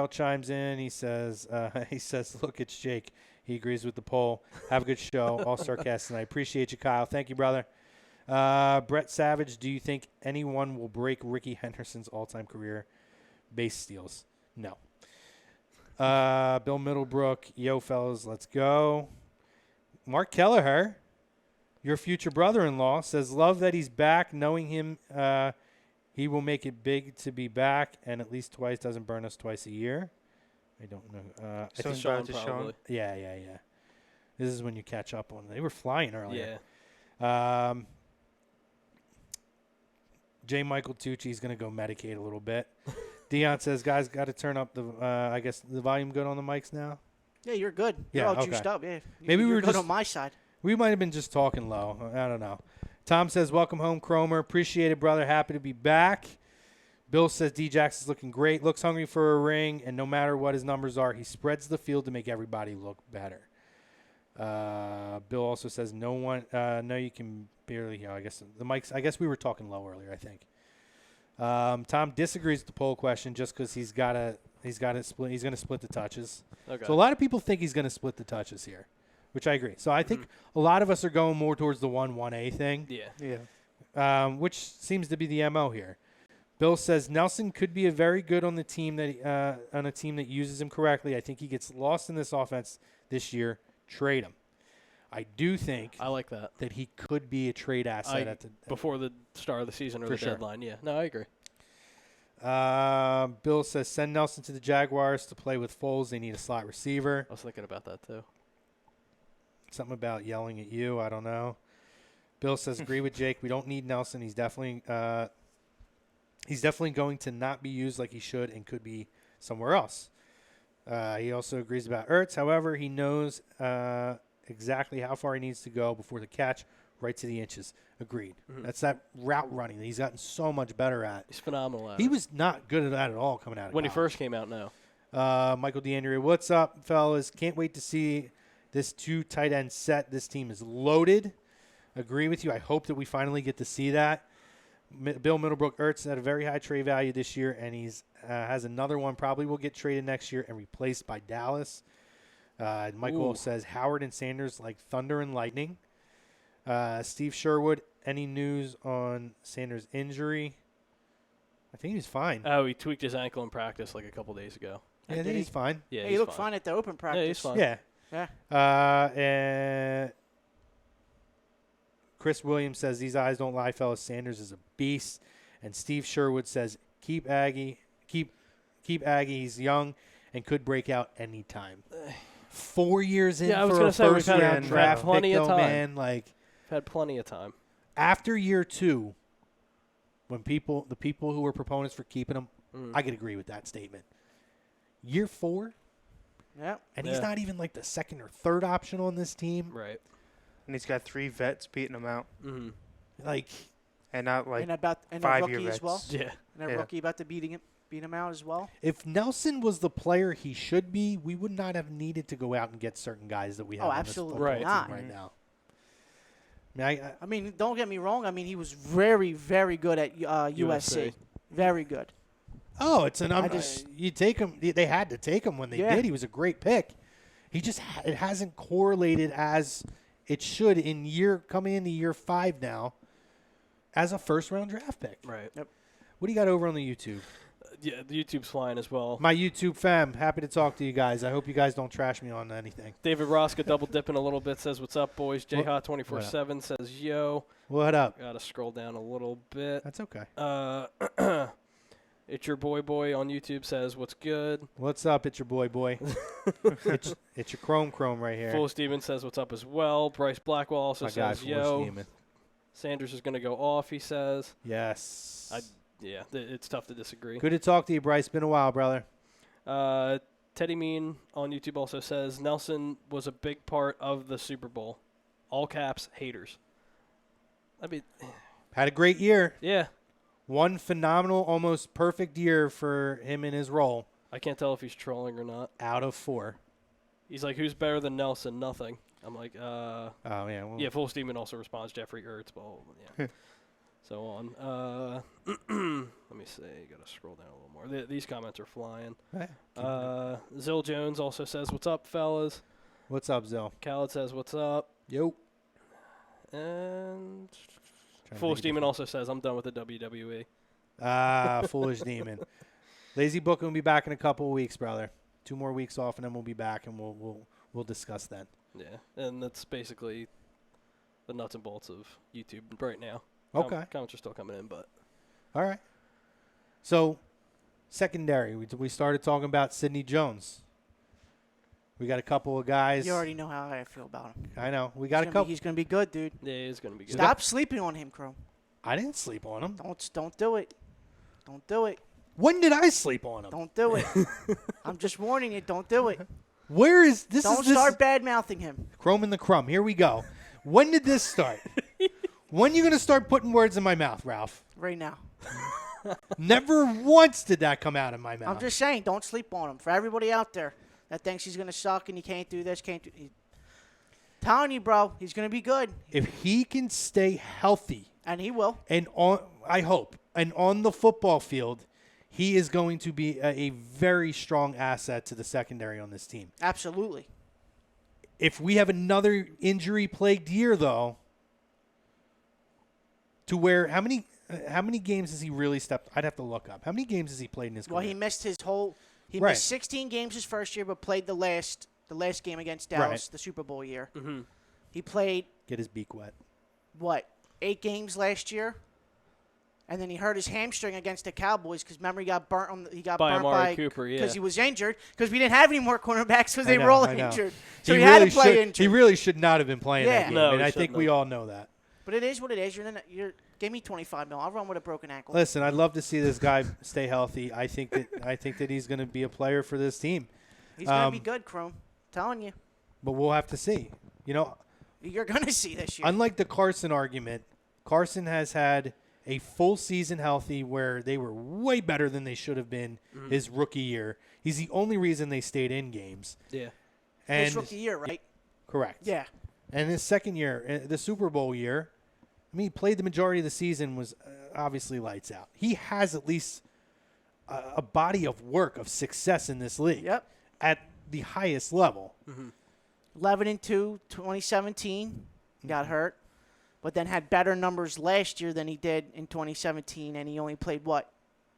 chimes in. He says, look, it's Jake. He agrees with the poll. Have a good show. All sarcastic. I appreciate you, Kyle. Thank you, brother. Brett Savage, do you think anyone will break Ricky Henderson's all-time career base steals? No. Bill Middlebrook, yo, fellas, let's go. Mark Kelleher, your future brother-in-law, says, love that he's back. Knowing him, he will make it big to be back, and at least twice doesn't burn us twice a year. I don't know. I think Sean, probably. Yeah. This is when you catch up on them. They were flying earlier. Yeah. J. Michael Tucci's going to go medicate a little bit. Dion says, guys, got to turn up the, I guess, the volume good on the mics now? Yeah, you're good. Yeah, You're all okay. juiced up. Yeah. Maybe we You're were good just on my side. We might have been just talking low. I don't know. Tom says, welcome home, Cromer. Appreciate it, brother. Happy to be back. Bill says, D-Jax is looking great. Looks hungry for a ring, and no matter what his numbers are, he spreads the field to make everybody look better. Bill also says, no, you can barely hear. I guess the mics. I guess we were talking low earlier, I think. Tom disagrees with the poll question just because he's got to split. He's going to split the touches. Okay. So a lot of people think he's going to split the touches here, which I agree. So I think a lot of us are going more towards the 1-1A thing. Yeah. Which seems to be the MO here. Bill says Nelson could be a very good on the team on a team that uses him correctly. I think he gets lost in this offense this year. Trade him. I do think I like that. that he could be a trade asset Before the start of the season or For the sure. deadline. Yeah. No, I agree. Bill says send Nelson to the Jaguars to play with Foles. They need a slot receiver. I was thinking about that too. Something about yelling at you. I don't know. Bill says agree with Jake. We don't need Nelson. He's definitely going to not be used like he should and could be somewhere else. He also agrees about Ertz. However, he knows exactly how far he needs to go before the catch, right to the inches. Agreed. That's that route running that he's gotten so much better at. He's phenomenal at He it. was not good at that at all coming out of When he college. first came out, no. Michael DeAndre, what's up, fellas? Can't wait to see this 2 tight end set. This team is loaded. Agree with you. I hope that we finally get to see that. Bill Middlebrook, Ertz had a very high trade value this year, and he's has another one. Probably will get traded next year and replaced by Dallas. Michael says Howard and Sanders like thunder and lightning. Steve Sherwood, any news on Sanders' injury? I think he's fine. Oh, he tweaked his ankle in practice like a couple days ago. I think he's fine. Yeah, Hey, he's he looked fine at the open practice. Yeah, he's fine. Yeah. Yeah. And Chris Williams says, these eyes don't lie, fellas. Sanders is a beast. And Steve Sherwood says, keep Aggie. He's young and could break out anytime. 4 years in Yeah, I was for gonna a say, we've first had round draft plenty pick, of though, time. man. Like, Had plenty of time. after year 2, when the people who were proponents for keeping him, I could agree with that statement. Year 4, Yeah. and he's not even like the second or third option on this team. Right. And he's got 3 vets beating him out. Mm-hmm. Like, And not like And a 5-year rookie vets. as well. Yeah. And a Yeah. rookie about to beat him out as well. if Nelson was the player he should be, we would not have needed to go out and get certain guys that we have Oh, on this absolutely football team not. right now. I I mean, don't get me wrong. I mean, he was very, very good at USC. Very good. it's an I just- you take him. They had to take him when they Yeah. did. He was a great pick. He just it hasn't correlated as it should coming into year 5 now as a first round draft pick. Right. What do you got over on the YouTube? Yeah, the YouTube's flying as well. My YouTube fam, happy to talk to you guys. I hope you guys don't trash me on anything. David Roska double dipping a little bit says, what's up, boys? What- Jhot 24/7 says, yo. What up? Got to scroll down a little bit. That's okay. It's your boy on YouTube says, what's good? What's up? It's your boy. it's your Chrome right here. Full Steven says, what's up as well. Bryce Blackwell also My guy, says, Full yo. Steven. Sanders is going to go off, he says. Yes. Yeah, it's tough to disagree. Good to talk to you, Bryce. Been a while, brother. Teddy Mean on YouTube also says, Nelson was a big part of the Super Bowl. all caps, haters. I mean, Had a great year. yeah. One phenomenal, almost perfect year for him in his role. I can't tell if he's trolling or not. Out of 4. He's like, who's better than Nelson? Nothing. I'm like, Oh, yeah. Well, yeah, Full Steeman also responds Jeffrey Ertz, blah, blah, blah, yeah. So on. Let me see. Got to scroll down a little more. These comments are flying. Zill Jones also says, what's up, fellas? What's up, Zill? Khaled says, what's up? Yo. And Trying to Full think of Steeman also says, I'm done with the WWE. Foolish demon. Lazy Book will be back in a couple of weeks, brother. 2 more weeks off, and then we'll be back, and we'll discuss then. Yeah, and that's basically the nuts and bolts of YouTube right now. Okay. Comments are still coming in, but All right. So, secondary. We started talking about Sidney Jones. We got a couple of guys. You already know how I feel about him. I know. We got a He's couple. going to be good, dude. yeah, it's going to be good. Stop sleeping on him, Chrome. I didn't sleep on him. Don't do it. Don't do it. When did I sleep on him? Don't do it. I'm just warning you. Don't do it. Where is this? Don't start bad mouthing him. Chrome and the Crumb. Here we go. When did this start? When you going to start putting words in my mouth, Ralph? Right now. Never once did that come out of my mouth. I'm just saying, don't sleep on him. For everybody out there that thinks he's going to suck and he can't do this, telling you, bro, he's going to be good. If he can stay healthy, And he will. and I hope, and on the football field, he is going to be a very strong asset to the secondary on this team. Absolutely. If we have another injury-plagued year, though, to where how many games has he really stepped? I'd have to look up. How many games has he played in his career? Well, he missed his whole. He Right. missed 16 games his first year, but played the last game against Dallas, Right. the Super Bowl year. Mm-hmm. He played Get his beak wet. 8 games last year, and then he hurt his hamstring against the Cowboys because remember he got burnt By Amari Cooper, yeah. because he was injured because we didn't have any more cornerbacks because they I were all know. injured, so he, He had really to play should- injured. He really should not have been playing Yeah. that game, No, and he I think shouldn't we have. all know that. But it is what it is. Give me $25 million. I'll run with a broken ankle. Listen, I'd love to see this guy stay healthy. I think that he's going to be a player for this team, He's gonna be good, Chrome. Telling you, but we'll have to see. You know, you're gonna see this year. unlike the Carson argument, Carson has had a full season healthy where they were way better than they should have been his rookie year. He's the only reason they stayed in games. Yeah. And His rookie year, right? correct. Yeah. And his second year, the Super Bowl year, I mean, he played the majority of the season, was obviously lights out. He has at least a body of work of success in this league. Yep. At the highest level. 11-2, 2017. Got hurt, but then had better numbers last year than he did in 2017, and he only played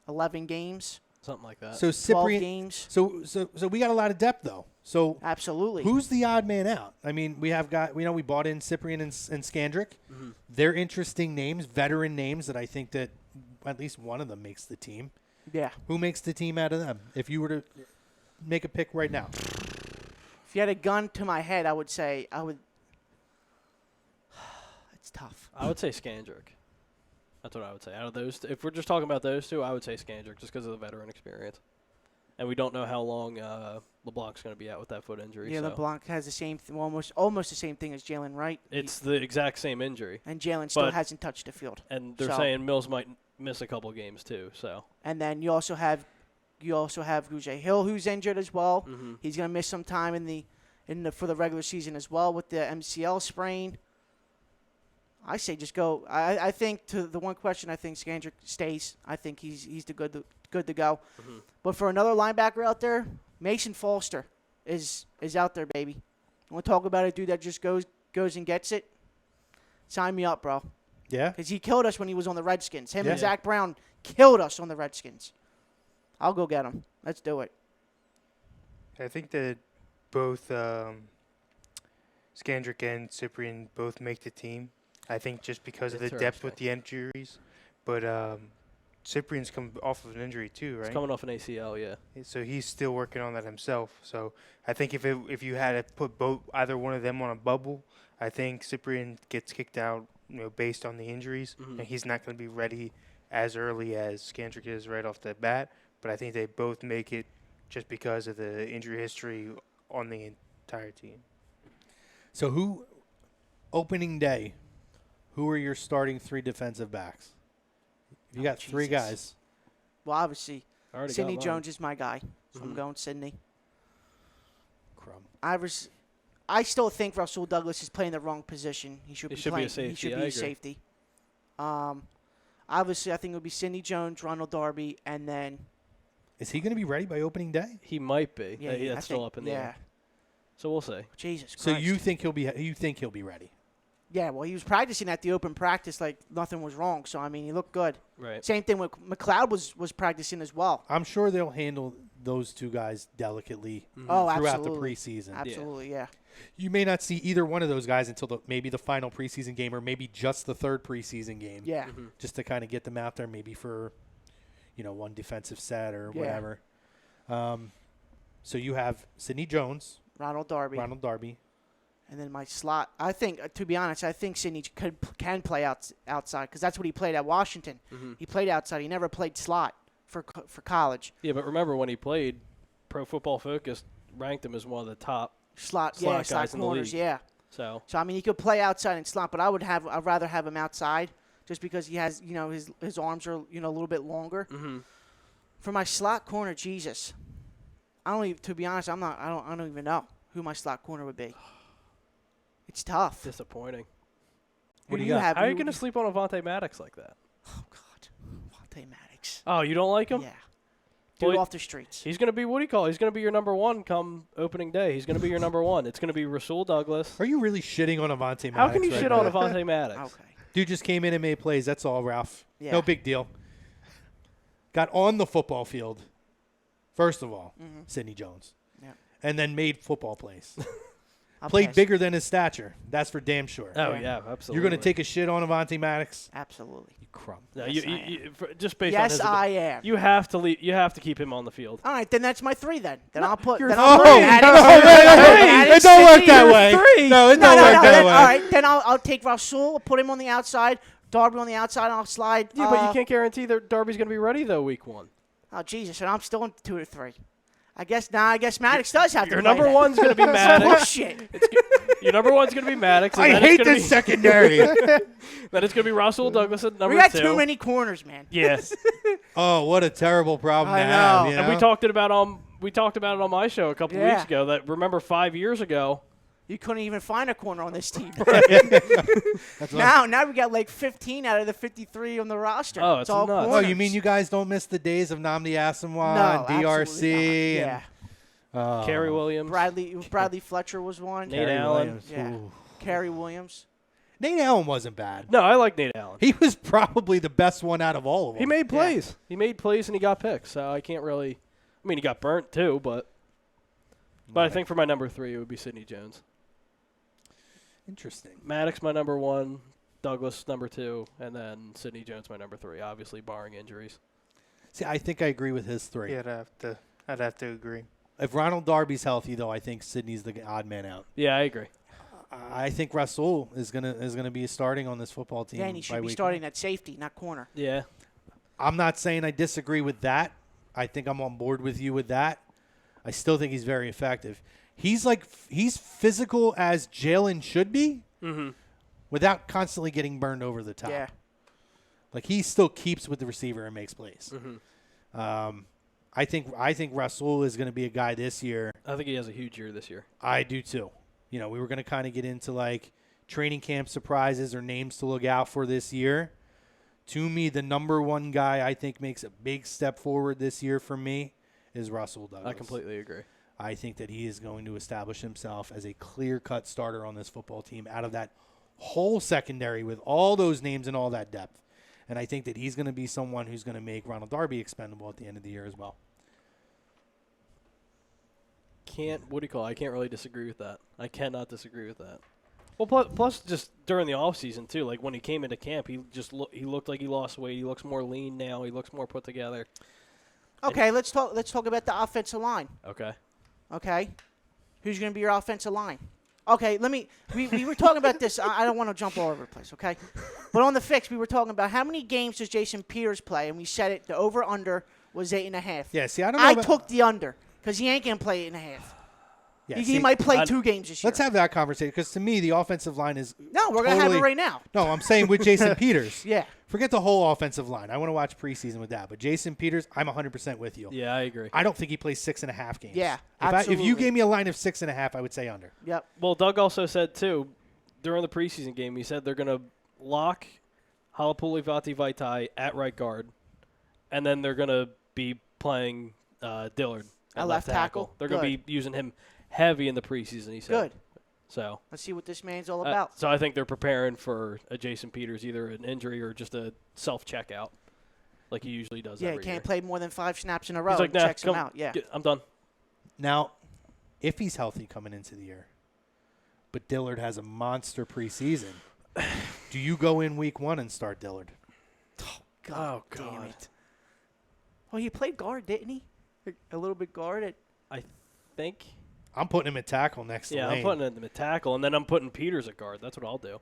11 games, Something like that. So 12 Cyprian, games. so we got a lot of depth though. So Absolutely. who's the odd man out? I mean, we bought in Cyprian and Skandrick. They're interesting names, veteran names that I think that at least one of them makes the team. Yeah. Who makes the team out of them? If you were to make a pick right now. If you had a gun to my head, I would say it's tough. I would say Skandrick. That's what I would say. Out of those, if we're just talking about those two, I would say Skandrick just because of the veteran experience. And we don't know how long LeBlanc's going to be out with that foot injury. Yeah, so. LeBlanc has the same, almost the same thing as Jalen Wright. It's the exact same injury. And Jalen still but- hasn't touched the field. And they're So- saying Mills might miss a couple games too. So And then you also have Gujay Hill, who's injured as well. Mhm. He's going to miss some time for the regular season as well with the MCL sprain. I say just go. I think to the one question, I think Skandrick stays. I think he's good to go. Mhm. But for another linebacker out there, Mason Foster is out there, baby. I want to talk about a dude that just goes and gets it. Sign me up, bro. Yeah. Because he killed us when he was on the Redskins. Him Yeah. and Zach Brown killed us on the Redskins. I'll go get him. Let's do it. I think that both Skandrick and Cyprian both make the team. I think just because of the depth with the injuries. But Cyprian's come off of an injury too, right? He's coming off an ACL, yeah. So he's still working on that himself. So I think if you had to put either one of them on a bubble, I think Cyprian gets kicked out, based on the injuries, Mhm. and he's not going to be ready as early as Skandrick is right off the bat. But I think they both make it just because of the injury history on the entire team. So Opening day, who are your starting 3 defensive backs? You got 3 Jesus. guys. Well, obviously, I already Sidney got mine. Jones is my guy, so I'm going Sidney. Crumb. I still think Russell Douglas is playing the wrong position. He should He be should be a playing. safety, He should I be a agree. safety. Obviously, I think it would be Sidney Jones, Ronald Darby, and then Is he going to be ready by opening day? He might be. yeah, That's I still think- up in the yeah. air. So we'll see. Jesus So Christ. you think he'll be ready? Yeah, well, he was practicing at the open practice like nothing was wrong. So I mean, he looked good. Right. Same thing with McLeod was practicing as well. I'm sure they'll handle those 2 guys delicately Oh, throughout absolutely. the preseason. Absolutely, yeah. You may not see either one of those guys until maybe the final preseason game or maybe just the 3rd preseason game. Yeah. Just to kind of get them out there, maybe for, one defensive set or Yeah. whatever. So you have Sidney Jones, Ronald Darby. Ronald Darby. And then my slot, I think, to be honest, I think Sidney can play outside because that's what he played at Washington. He played outside. He never played slot for college. Yeah, but remember when he played, Pro Football Focus ranked him as one of the top. Slot guys in the corners, league. yeah. So So I mean, he could play outside and slot, but I'd rather have him outside just because he has, his arms are, a little bit longer. For my slot corner, Jesus, to be honest, I don't even know who my slot corner would be. It's tough. disappointing. Who do you have? How are you going to sleep on Avonte Maddox like that? Oh God, Vontae Maddox. Oh, you don't like him? Yeah, dude Well, off the streets. He's going to be, what do you call it? He's going to be your number 1 come opening day. He's going to be your number 1. It's going to be Rasul Douglas. Are you really shitting on Avonte Maddox? How can you right shit now? on Avonte Maddox? Okay. Dude just came in and made plays. That's all, Ralph. Yeah. No big deal. Got on the football field, first of all, Sidney Jones. Yeah. And then made football plays. I'll Played pass. bigger than his stature. That's for damn sure. Oh, Yeah. yeah, absolutely. You're going to take a shit on Avonte Maddox? Absolutely. You crumb. No, Yes, just based on Yes, his I am. You have to leave. You have to keep him on the field. All right, then that's my 3 then. Then I'll put. you're Then I'll put three. Maddox. It don't work that way. three. No, it No, don't no, work no. that Then, way. all right, then I'll take Rasul, put him on the outside, Darby on the outside, and I'll slide. Yeah, but you can't guarantee that Darby's going to be ready though week 1. Oh Jesus, and I'm still in 2 or 3. I guess Maddox does have to. Your play number then. 1's going to be Maddox. Bullshit. Your number 1's going to be Maddox. And I then it's hate gonna this secondary. Then it's going to be Russell Douglas at number We got 2. too many corners, man. Yes. Oh, what a terrible problem I to have. know. You And we talked about it on my show a couple Yeah. weeks ago. That remember 5 years ago. You couldn't even find a corner on this team. That's what- now we got like 15 out of the 53 on the roster. Oh, it's all nuts. Oh, corners. you mean you guys don't miss the days of Namdi Asamoah No, and DRC? absolutely not. Yeah. And, Kerry Williams. Bradley Fletcher was one. Nate Kerry Allen. Williams. Yeah. Ooh. Kerry Williams. Nate Allen wasn't bad. No, I like Nate Allen. He was probably the best one out of all of them. He made plays. He made plays and he got picks. So I can't really. I mean, he got burnt too, but I think for my number 3 it would be Sidney Jones. Interesting. Maddox my number 1, Douglas number 2, and then Sidney Jones my number 3. Obviously, barring injuries. See, I think I agree with his 3. Yeah, I'd have to agree. If Ronald Darby's healthy, though, I think Sidney's the odd man out. Yeah, I agree. I think Rasul is gonna be starting on this football team. Yeah, and he by should be week starting one. at safety, not corner. Yeah. I'm not saying I disagree with that. I think I'm on board with you with that. I still think he's very effective. He's physical as Jalen should be, without constantly getting burned over the top. Yeah. Like he still keeps with the receiver and makes plays. I think Rasul is going to be a guy this year. I think he has a huge year this year. I do too. We were going to kind of get into like training camp surprises or names to look out for this year. To me, the number 1 guy I think makes a big step forward this year for me is Russell Douglas. I completely agree. I think that he is going to establish himself as a clear-cut starter on this football team out of that whole secondary with all those names and all that depth. And I think that he's going to be someone who's going to make Ronald Darby expendable at the end of the year as well. I can't really disagree with that. I cannot disagree with that. Well, plus just during the off season too, like when he came into camp, he looked like he lost weight. He looks more lean now. He looks more put together. Okay, let's talk about the offensive line. Okay. Okay, who's going to be your offensive line? Okay, we were talking about this. I don't want to jump all over the place, okay? But on the fix, we were talking about how many games does Jason Peters play, and we said it. The over/under was 8.5. Yeah, see, I don't know. I took the under because he ain't going to play 8.5. Yeah, he see, might play 2 games this year. let's have that conversation because to me the offensive line is No, we're going to have it right now. No, I'm saying with Jason Peters. Yeah. Forget the whole offensive line. I want to watch preseason with that. But Jason Peters, I'm 100% with you. Yeah, I agree. I don't think he plays 6.5 games. Yeah, If you absolutely. gave me a line of 6.5, I would say under. Yep. Well, Doug also said, too, during the preseason game, he said they're going to lock Halapuli Vati at right guard, and then they're going to be playing Dillard at left tackle. They're going to Good. be using him heavy in the preseason, he said. Good. So Let's see what this man's all about. so I think they're preparing for a Jason Peters, either an injury or just a self-checkout like he usually does Yeah, he every can't year. play more than 5 snaps in a row. He's like, and nah, checks him come, out. Yeah. I'm done. Now, if he's healthy coming into the year, but Dillard has a monster preseason, do you go in week 1 and start Dillard? God, Oh, damn God. it. Well, he played guard, didn't he? A little bit guard at I think. I'm putting him at tackle next to Yeah, Lane. I'm putting him at tackle, and then I'm putting Peters at guard. That's what I'll do.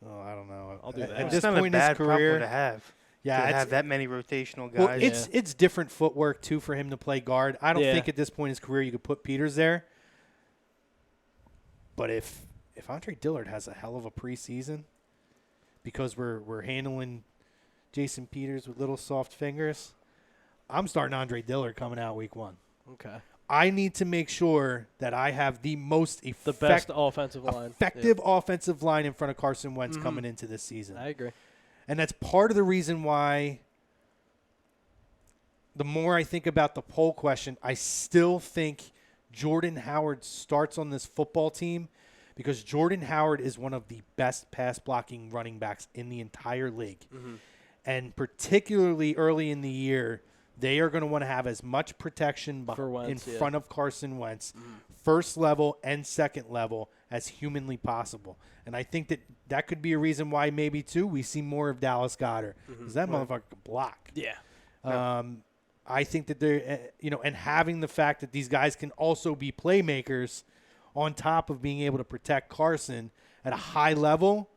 Oh, I don't know. I'll do that. At It's this not point a in his bad problem career, to have. yeah, to it's, have that many rotational guys. well, it's different footwork too for him to play guard. I don't Yeah. think at this point in his career you could put Peters there. But if Andre Dillard has a hell of a preseason, because we're handling Jason Peters with little soft fingers, I'm starting Andre Dillard coming out week 1. Okay. I need to make sure that I have the most The best offensive line. effective offensive line in front of Carson Wentz coming into this season. Yeah, I agree. And that's part of the reason why the more I think about the poll question, I still think Jordan Howard starts on this football team because Jordan Howard is one of the best pass blocking running backs in the entire league. And particularly early in the year, they are going to want to have as much protection For Wentz, in yeah. front of Carson Wentz, first level and second level, as humanly possible. And I think that could be a reason why maybe, too, we see more of Dallas Goedert. Because that motherfucker can block. Yeah. I think that they're, and having the fact that these guys can also be playmakers on top of being able to protect Carson at a high level,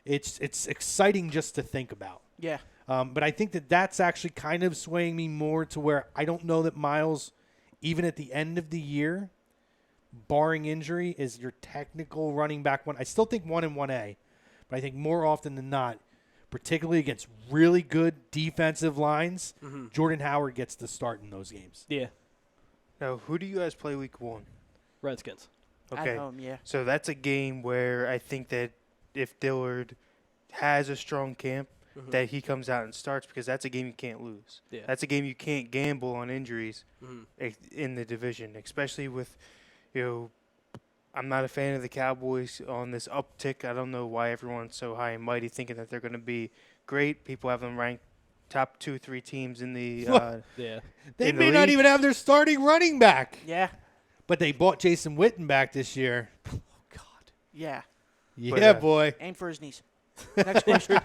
it's exciting just to think about. yeah. But I think that's actually kind of swaying me more to where I don't know that Miles, even at the end of the year, barring injury, is your technical running back one. I still think 1 and 1A, but I think more often than not, particularly against really good defensive lines, Jordan Howard gets the start in those games. Yeah. Now, who do you guys play week 1? Redskins. Okay. At home, yeah. So that's a game where I think that if Dillard has a strong camp, that he comes out and starts because that's a game you can't lose. Yeah. That's a game you can't gamble on injuries in the division, especially with, I'm not a fan of the Cowboys on this uptick. I don't know why everyone's so high and mighty thinking that they're going to be great. People have them ranked top 2-3 teams in the Yeah. They in the may not league. even have their starting running back, Yeah. but they bought Jason Witten back this year. God. Yeah. Yeah, boy. Aim for his knees. Next question.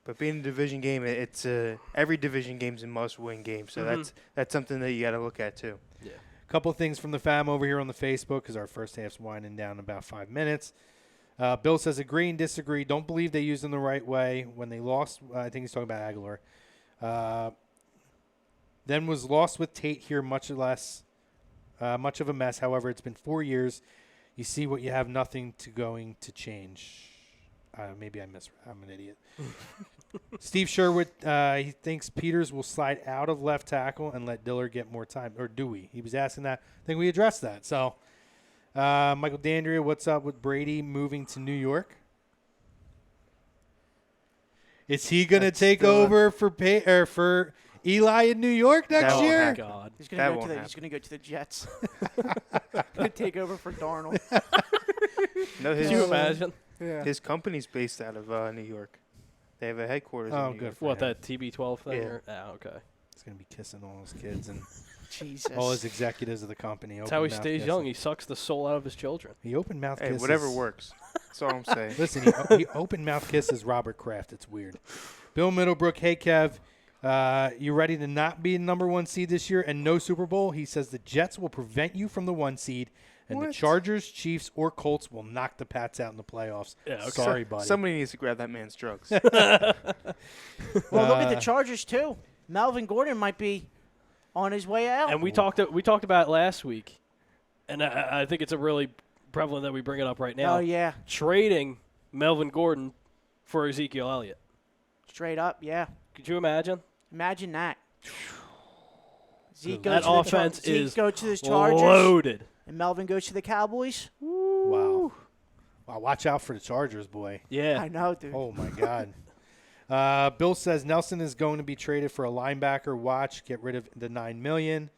But being a division game, it's every division game's a must-win game. So that's something that you got to look at too. Yeah. Couple of things from the fam over here on the Facebook because our first half's winding down in about 5 minutes. Bill says, agree and disagree. Don't believe they used them the right way when they lost. I think he's talking about Aguilar. Then was lost with Tate here, much of a mess. However, it's been 4 years. You see what you have, nothing to going to change. Maybe I'm an idiot. Steve Sherwood, he thinks Peters will slide out of left tackle and let Dillard get more time. Or do we? He was asking that. I think we addressed that. So, Michael Dandria, what's up with Brady moving to New York? Is he going to take over for Eli in New York next won't year? happen. God. He's That gonna won't he's happen. gonna go to the Jets. Gonna take over for Darnold. No, Can you imagine? his company's based out of New York. They have a headquarters Oh, in New good York. for What, him. that TB12 thing? Yeah. Or? Oh, okay. He's going to be kissing all his kids and Jesus. all his executives of the company. That's how he open-mouth stays kissing. young. He sucks the soul out of his children. He open mouth Hey, kisses. whatever works. That's all I'm saying. Listen, he open mouth kisses Robert Kraft. It's weird. Bill Middlebrook, hey Kev, you ready to not be number 1 seed this year and no Super Bowl? He says the Jets will prevent you from the 1 seed, and the What? Chargers, Chiefs, or Colts will knock the Pats out in the playoffs. Yeah, okay. Sorry, buddy. Somebody needs to grab that man's drugs. Well, look at the Chargers too. Melvin Gordon might be on his way out. And we talked about it last week. And I think it's a really prevalent that we bring it up right now. Oh, yeah. Trading Melvin Gordon for Ezekiel Elliott. Straight up, yeah. Could you imagine? Imagine that. Zeke That goes to offense Zeke is goes to the Chargers, loaded. and Melvin goes to the Cowboys. Wow. Wow, watch out for the Chargers, boy. Yeah. I know, dude. Oh, my God. Bill says Nelson is going to be traded for a linebacker. Watch, get rid of the $9 million.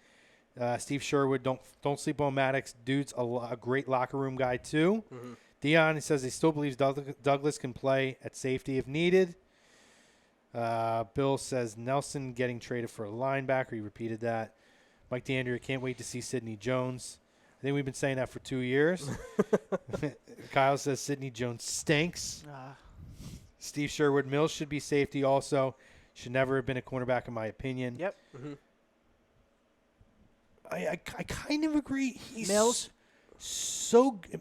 Steve Sherwood, don't sleep on Maddox. Dude's a great locker room guy, too. Mm-hmm. Dion, he says he still believes Douglas can play at safety if needed. Bill says Nelson getting traded for a linebacker. He repeated that. Mike DeAndrea, can't wait to see Sidney Jones. I think we've been saying that for 2 years. Kyle says Sidney Jones stinks. Steve Sherwood, Mills should be safety also. Should never have been a cornerback in my opinion. Yep. Mm-hmm. I kind of agree. He's Mills? so good.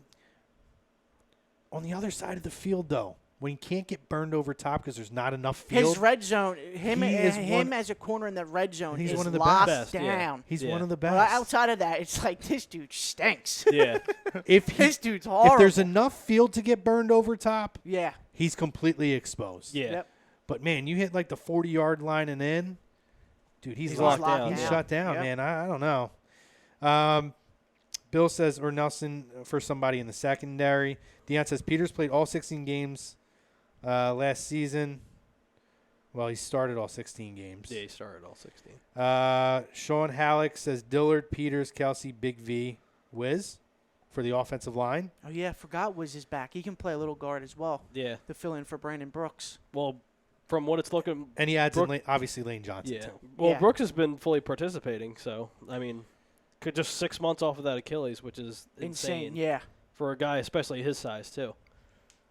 On the other side of the field, though, when he can't get burned over top because there's not enough field. His red zone, him He is as a corner in the red zone He's is one of the locked best. down. He's Yeah. one of the Well, best. outside of that, it's like this dude stinks. Yeah. This dude's horrible. If there's enough field to get burned over top, yeah. he's completely exposed. Yeah. Yep. But, man, you hit like the 40-yard line and in, dude, he's locked locked down. He's Yeah. shut down, Yep. man. I don't know. Bill says, or Nelson for somebody in the secondary. Deion says Peters played all 16 games last season. Well, he started all 16 games. Yeah, he started all 16. Sean Halleck says Dillard, Peters, Kelsey, Big V, Wiz for the offensive line. Oh, yeah, forgot Wiz is back. He can play a little guard as well Yeah. to fill in for Brandon Brooks. Well, from what it's looking, And he adds in Brook- obviously Lane Johnson, yeah. too. Well, Yeah. Brooks has been fully participating, so I mean, could just 6 months off of that Achilles, which is insane Yeah. for a guy, especially his size too.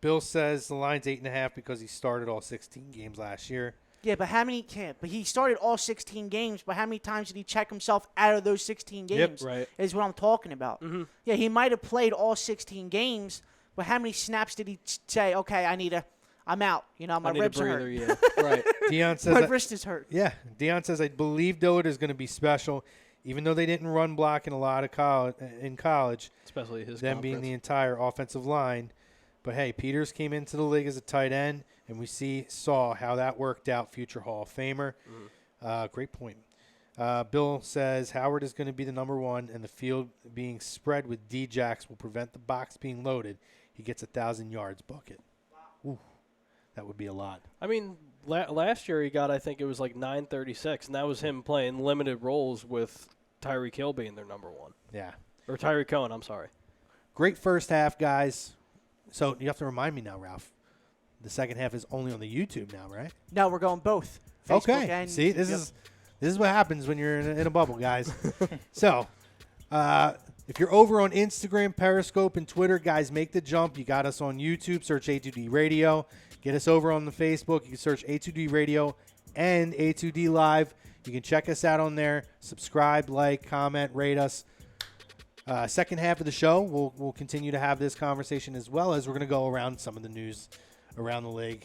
Bill says the line's 8.5 because he started all 16 games last year. Yeah, but how many But he started all 16 games, but how many times did he check himself out of those 16 Yep. games? Right. Is what I'm talking about. Mm-hmm. Yeah, he might have played all 16 games, but how many snaps did he say, okay, I'm out. You know, my I need ribs a are breather. hurt. Yeah. Right. Deion says My that- wrist is hurt. Yeah, Deion says I believe Dillard is going to be special, even though they didn't run block in a lot of college. Especially his. Them being the conference. entire offensive line. But hey, Peters came into the league as a tight end, and we saw how that worked out. Future Hall of Famer. Great point. Bill says Howard is going to be the number one, and the field being spread with D-Jacks will prevent the box being loaded. He gets 1,000 yards bucket. Ooh, that would be a lot. I mean, last year he got, I think it was like 936, and that was him playing limited roles with Tyreek Hill being their number one. Yeah. Or Tyreek Cohen, I'm sorry. Great first half, guys. So you have to remind me now, Ralph. The second half is only on the YouTube now, right? No, we're going both. Facebook Okay. and See, this Yep. is what happens when you're in a bubble, guys. So, if you're over on Instagram, Periscope, and Twitter, guys, make the jump. You got us on YouTube. Search A2D Radio. Get us over on the Facebook. You can search A2D Radio and A2D Live. You can check us out on there. Subscribe, like, comment, rate us. Second half of the show, we'll continue to have this conversation as well as we're going to go around some of the news around the league.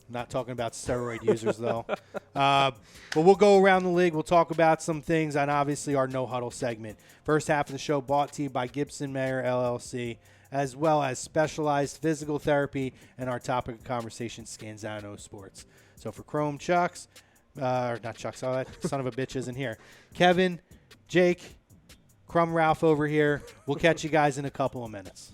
Not talking about steroid users, though. But we'll go around the league. We'll talk about some things and obviously our No Huddle segment. First half of the show brought to you by Gibson Mayer LLC, as well as Specialized Physical Therapy and our topic of conversation, Scanzano Sports. So for Chrome Chucks, or not Chucks, oh, that son of a bitch isn't here. Kevin, Jake, Crumb Ralph over here. We'll catch you guys in a couple of minutes.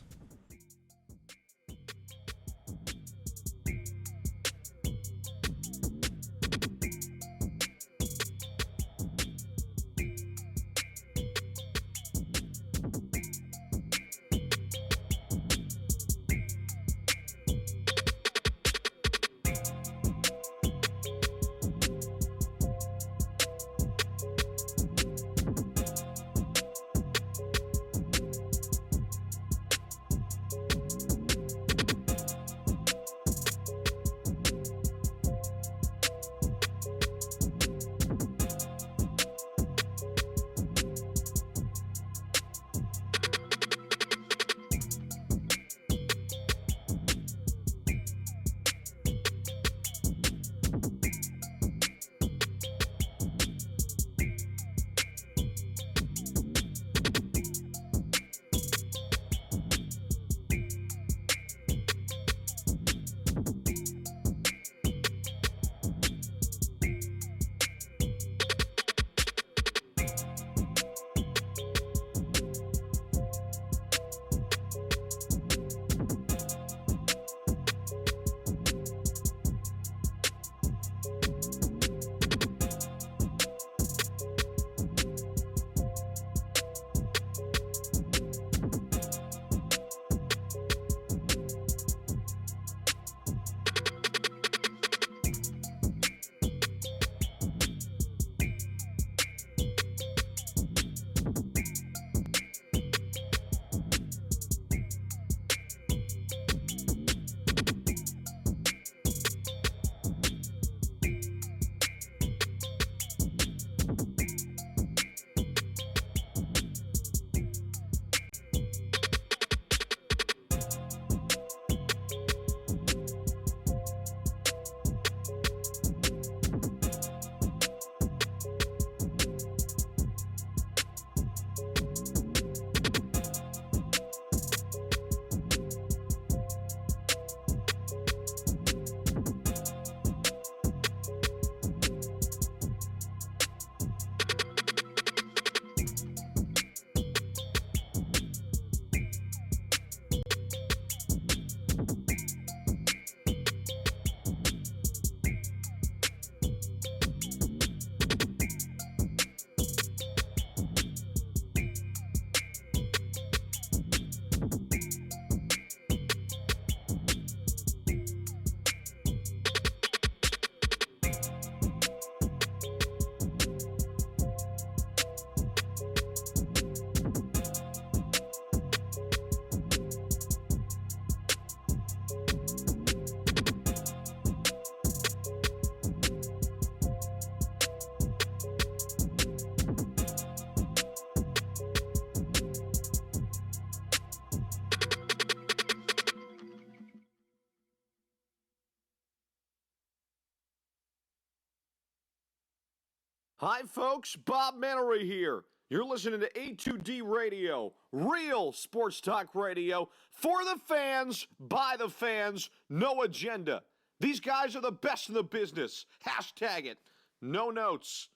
Hi, folks. Bob Mannery here. You're listening to A2D Radio, real sports talk radio for the fans, by the fans, no agenda. These guys are the best in the business. Hashtag it. No notes.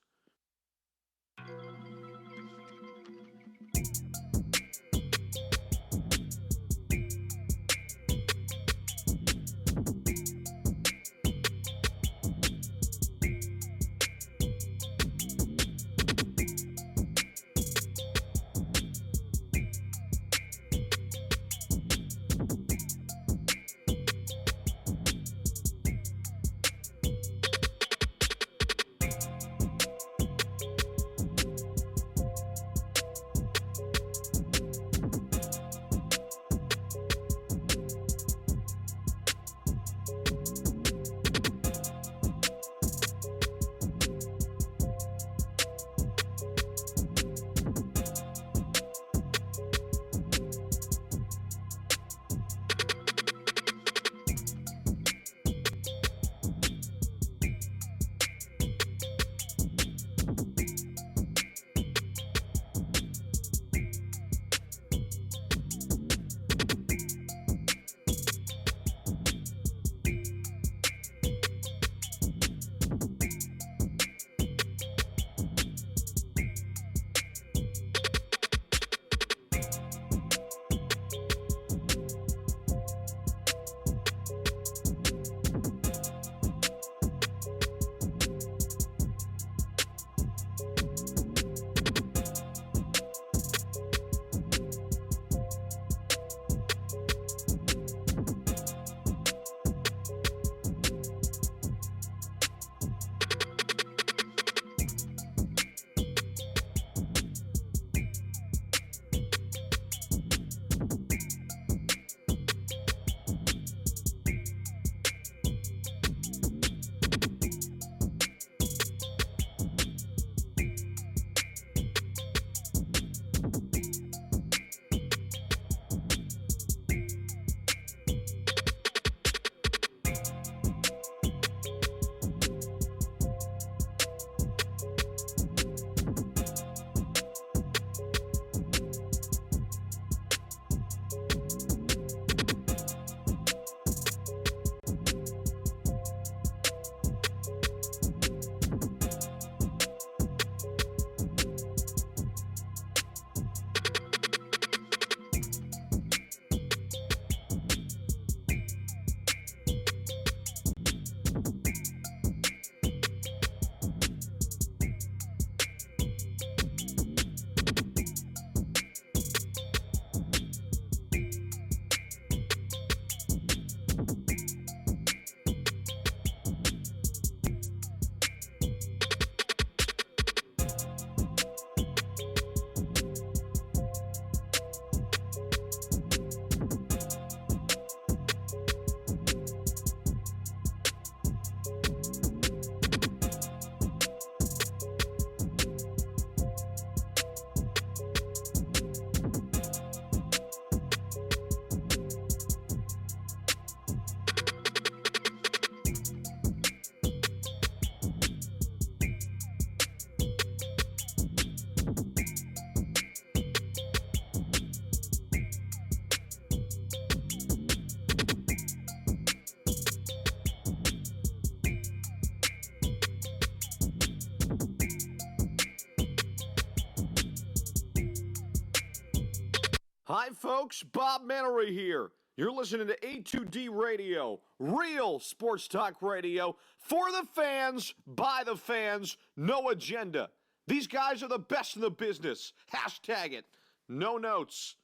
Hi, folks. Bob Mannery here. You're listening to A2D Radio, real sports talk radio for the fans, by the fans, no agenda. These guys are the best in the business. Hashtag it. No notes.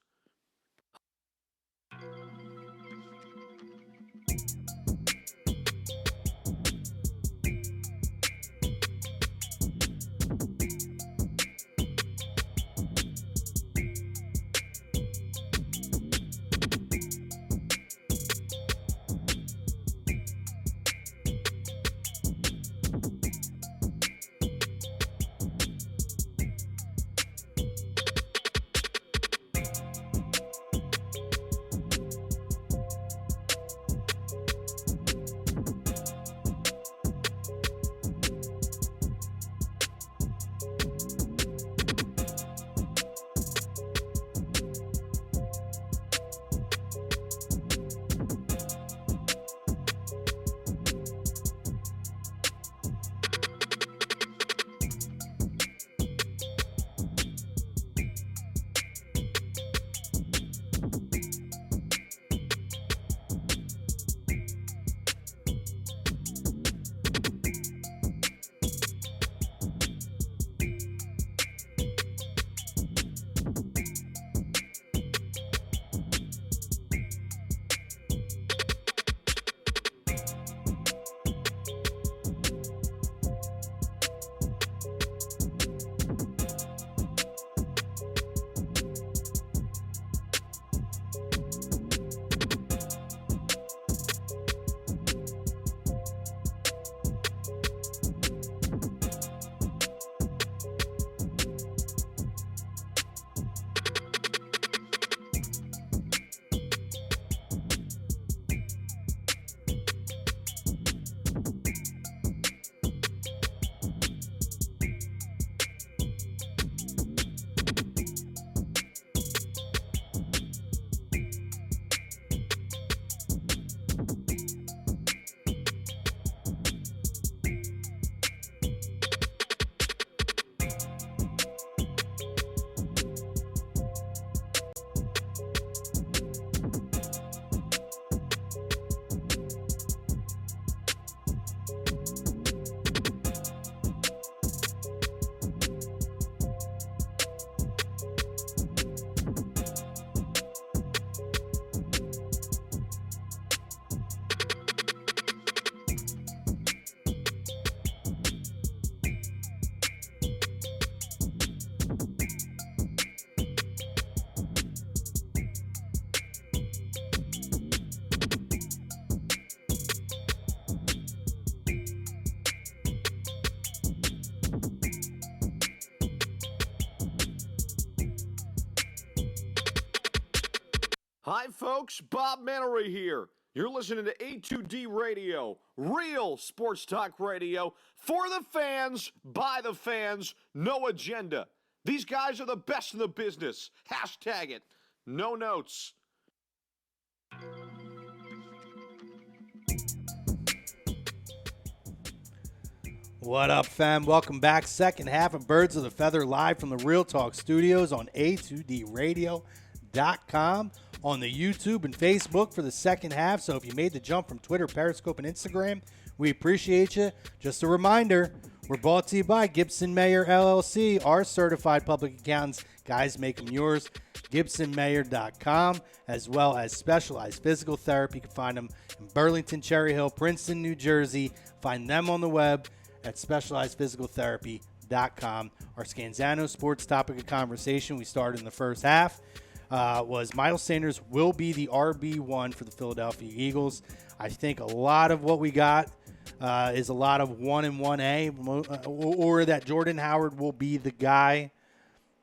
Hi, folks. Bob Mannery here. You're listening to A2D Radio, real sports talk radio for the fans, by the fans, no agenda. These guys are the best in the business. Hashtag it. No notes. What up, fam? Welcome back. Second half of Birds of the Feather live from the Real Talk Studios on A2DRadio.com, on the YouTube and Facebook for the second half. So if you made the jump from Twitter, Periscope, and Instagram, we appreciate you. Just a reminder, we're brought to you by Gibson Mayer LLC, our certified public accountants. Guys, make them yours. GibsonMayer.com, as well as Specialized Physical Therapy. You can find them in Burlington, Cherry Hill, Princeton, New Jersey. Find them on the web at specializedphysicaltherapy.com. Our Scanzano sports topic of conversation we started in the first half was Miles Sanders will be the RB1 for the Philadelphia Eagles. I think a lot of what we got is a lot of 1 and 1A, or that Jordan Howard will be the guy,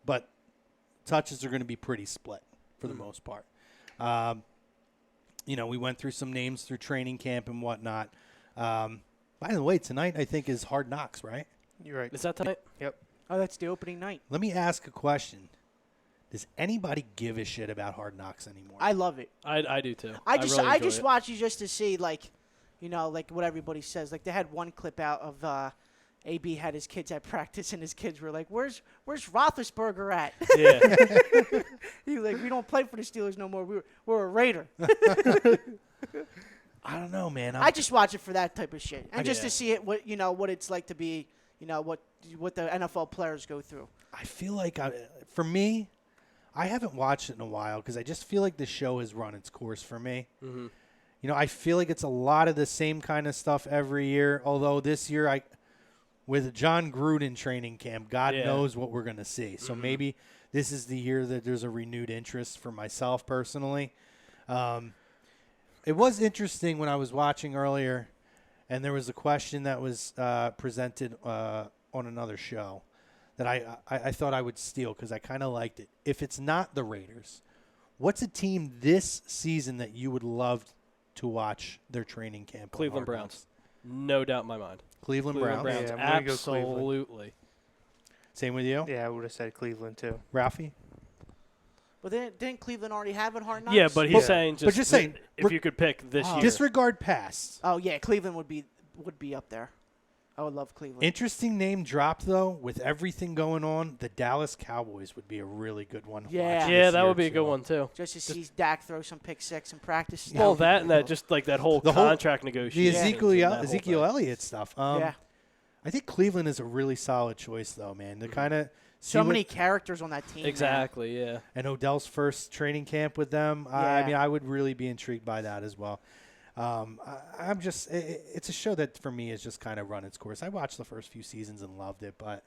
but touches are going to be pretty split for the most part. We went through some names through training camp and whatnot. By the way, tonight I think is Hard Knocks, right? You're right. Is that tonight? Yep. Oh, that's the opening night. Let me ask a question. Does anybody give a shit about Hard Knocks anymore? I love it. I do too. I just really enjoy it. watch it just to see like what everybody says. Like they had one clip out of AB had his kids at practice and his kids were like, "Where's Roethlisberger at?" Yeah. He was like, "We don't play for the Steelers no more. We're a Raider." I don't know, man. I just watch it for that type of shit, and just Yeah. to see it what it's like to be what the NFL players go through. I feel like for me, I haven't watched it in a while because I just feel like the show has run its course for me. Mm-hmm. I feel like it's a lot of the same kind of stuff every year. Although this year, with John Gruden training camp, God knows what we're going to see. So maybe this is the year that there's a renewed interest for myself personally. It was interesting when I was watching earlier, and there was a question that was presented on another show that I thought I would steal because I kind of liked it. If it's not the Raiders, what's a team this season that you would love to watch their training camp on? Cleveland Hard Browns. Knocks? No doubt in my mind. Cleveland Browns. Browns. Yeah, I'm gonna go Cleveland. Absolutely. Same with you? Yeah, I would have said Cleveland too. Ralphie? But didn't Cleveland already have it Hard Knocks? Yeah, but he's saying but just saying, if you could pick this year. Disregard past. Oh yeah, Cleveland would be up there. I would love Cleveland. Interesting name drop, though. With everything going on, the Dallas Cowboys would be a really good one to Yeah. watch Yeah, this that year, would be a good too. one too. Just to see Dak throw some pick six in practice. Well, that and that just like that whole The whole- contract The negotiation. Ezekiel Elliott stuff. Yeah. I think Cleveland is a really solid choice, though, man. To kind of So many characters on that team. man. Exactly, yeah. and Odell's first training camp with them. I mean, I would really be intrigued by that as well. I'm just, it's a show that for me has just kind of run its course. I watched the first few seasons and loved it, but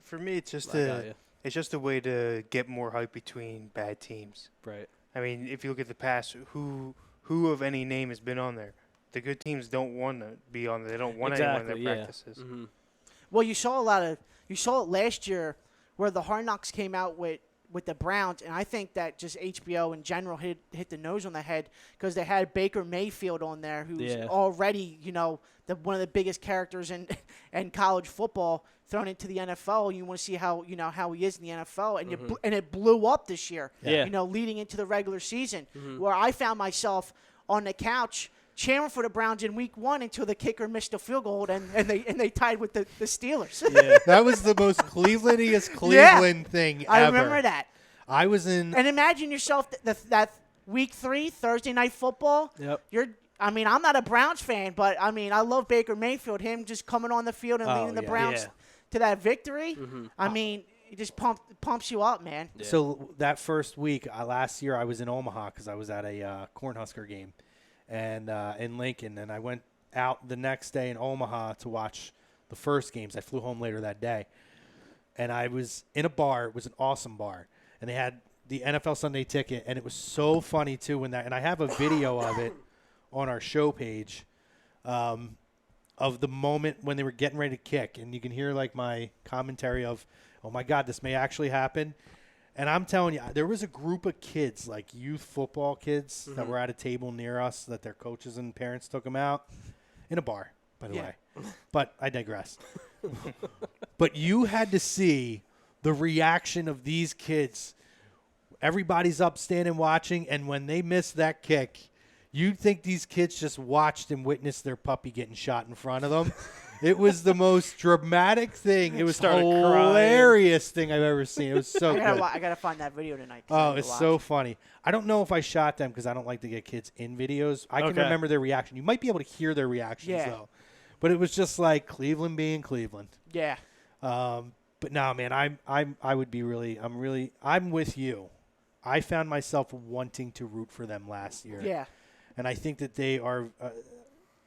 For me, it's just I got you. it's just a way to get more hype between bad teams. Right. I mean, if you look at the past, who of any name has been on there? The good teams don't want to be on there. They don't want anyone in their practices. Mm-hmm. Well, you saw it last year where the Hard Knocks came out with the Browns, and I think that just HBO in general hit the nose on the head because they had Baker Mayfield on there, who's already one of the biggest characters in college football thrown into the NFL. You want to see how he is in the NFL, and it blew up this year. Yeah. Leading into the regular season, where I found myself on the couch cheering for the Browns in week 1 until the kicker missed a field goal and they tied with the Steelers. Yeah. that was the most Clevelandiest Cleveland thing ever. I remember that. I was in. And imagine yourself that week 3 Thursday night football. Yep. I'm not a Browns fan, but I love Baker Mayfield. Him just coming on the field and leading the Browns to that victory. Mm-hmm. It just pumps you up, man. Yeah. So that first week last year, I was in Omaha because I was at a Cornhusker game, and in Lincoln, and I went out the next day in Omaha to watch the first games. I flew home later that day, and I was in a bar. It was an awesome bar, and they had the NFL Sunday Ticket, and it was so funny too when that. And I have a video of it on our show page, of the moment when they were getting ready to kick, and you can hear like my commentary of, "Oh my God, this may actually happen." And I'm telling you, there was a group of kids, like youth football kids, that were at a table near us that their coaches and parents took them out in a bar, by the way. But I digress. But you had to see the reaction of these kids. Everybody's up standing watching, and when they missed that kick, you'd think these kids just watched and witnessed their puppy getting shot in front of them. It was the most dramatic thing. It was the hilarious thing I've ever seen. It was so good. I gotta find that video tonight. Oh, it's so funny. I don't know if I shot them because I don't like to get kids in videos. I can remember their reaction. You might be able to hear their reactions though. But it was just like Cleveland being Cleveland. Yeah. But no, man, I'm with you. I found myself wanting to root for them last year. Yeah. And I think that they are,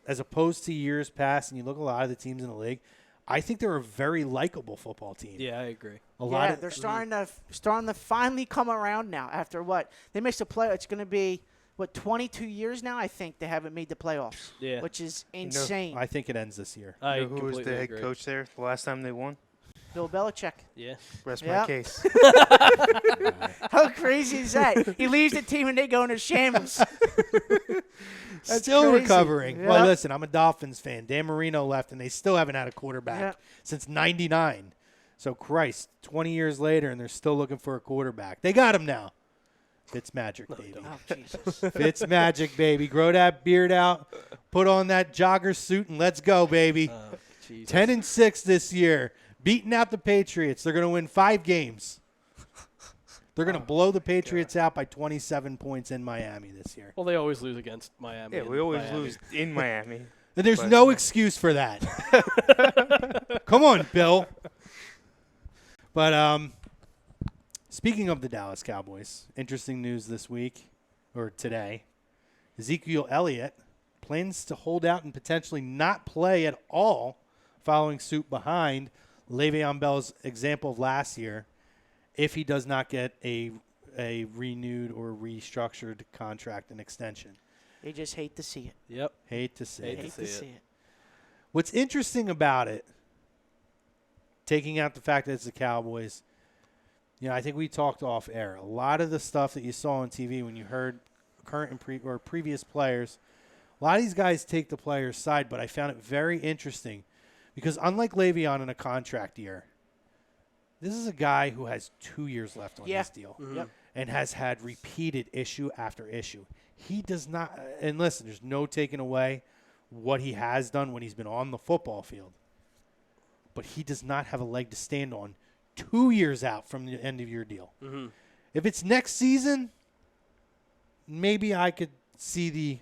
as opposed to years past, and you look at a lot of the teams in the league, I think they're a very likable football team. Yeah, I agree. They're starting to finally come around now. After what they missed the play, it's going to be 22 years now. I think they haven't made the playoffs. Yeah, which is insane. I think it ends this year. I who was the head coach there the last time they won? Bill Belichick. Yeah, Rest my case. How crazy is that? He leaves the team and they go into shambles. Still crazy. recovering. Yep. Well, listen, I'm a Dolphins fan. Dan Marino left, and they still haven't had a quarterback since '99. So, Christ, 20 years later, and they're still looking for a quarterback. They got him now. Fitzmagic, baby. Oh, Jesus. Fitzmagic, baby. Grow that beard out, put on that jogger suit, and let's go, baby. 10-6 this year. Beating out the Patriots. They're going to win 5 games. They're going to blow the Patriots out by 27 points in Miami this year. Well, they always lose against Miami. Yeah, we always lose in Miami. And there's no excuse for that. Come on, Bill. But speaking of the Dallas Cowboys, interesting news this week, or today. Ezekiel Elliott plans to hold out and potentially not play at all following suit behind Le'Veon Bell's example of last year if he does not get a renewed or restructured contract and extension. They just hate to see it. Yep. Hate to see it. Hate to see it. What's interesting about it, taking out the fact that it's the Cowboys, I think we talked off air. A lot of the stuff that you saw on TV when you heard current and previous players, a lot of these guys take the player's side, but I found it very interesting because unlike Le'Veon in a contract year, this is a guy who has 2 years left on his deal and has had repeated issue after issue. He does not – and listen, there's no taking away what he has done when he's been on the football field. But he does not have a leg to stand on 2 years out from the end of your deal. Mm-hmm. If it's next season, maybe I could see the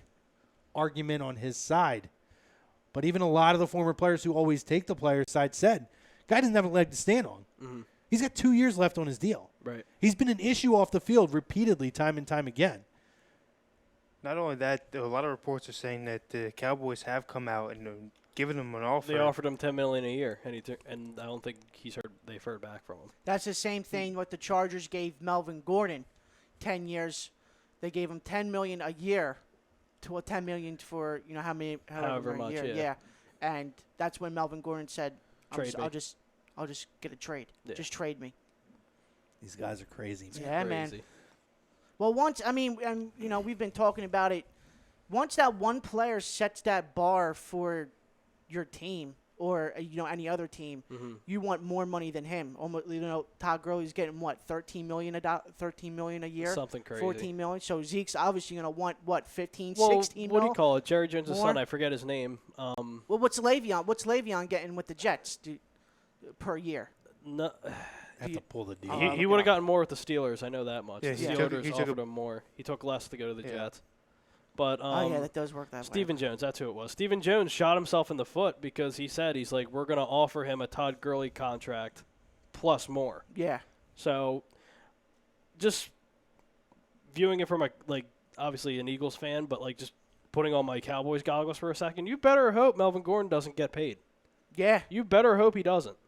argument on his side. But even a lot of the former players who always take the player's side said, guy doesn't have a leg to stand on. Mm-hmm. He's got 2 years left on his deal. Right. He's been an issue off the field repeatedly, time and time again. Not only that, a lot of reports are saying that the Cowboys have come out and given him an offer. They offered him $10 million a year, and I don't think they've heard back from him. That's the same thing what the Chargers gave Melvin Gordon, 10 years. They gave him $10 million a year, to $10 million for however much. Yeah, and that's when Melvin Gordon said, "I'll just get a trade. Yeah. Just trade me." These guys are crazy, man. Yeah, man. Crazy. Well, we've been talking about it. Once that one player sets that bar for your team or any other team, you want more money than him. Almost, Todd Gurley's getting what, $13 million a year, something crazy, $14 million. So Zeke's obviously gonna want what, 15, well, 16 what do mil? you call it? Jerry Jones' More? son. I forget his name. Well, what's Le'Veon getting with the Jets per year? No. Have to pull the deal. He would have gotten more with the Steelers. I know that much. Yeah, The he Steelers took offered him more. He took less to go to the Jets. But that does work that way. Stephen Jones, that's who it was. Stephen Jones shot himself in the foot because he said he's like, we're going to offer him a Todd Gurley contract plus more. Yeah. So just viewing it from obviously an Eagles fan, but just putting on my Cowboys goggles for a second, you better hope Melvin Gordon doesn't get paid. Yeah. You better hope he doesn't.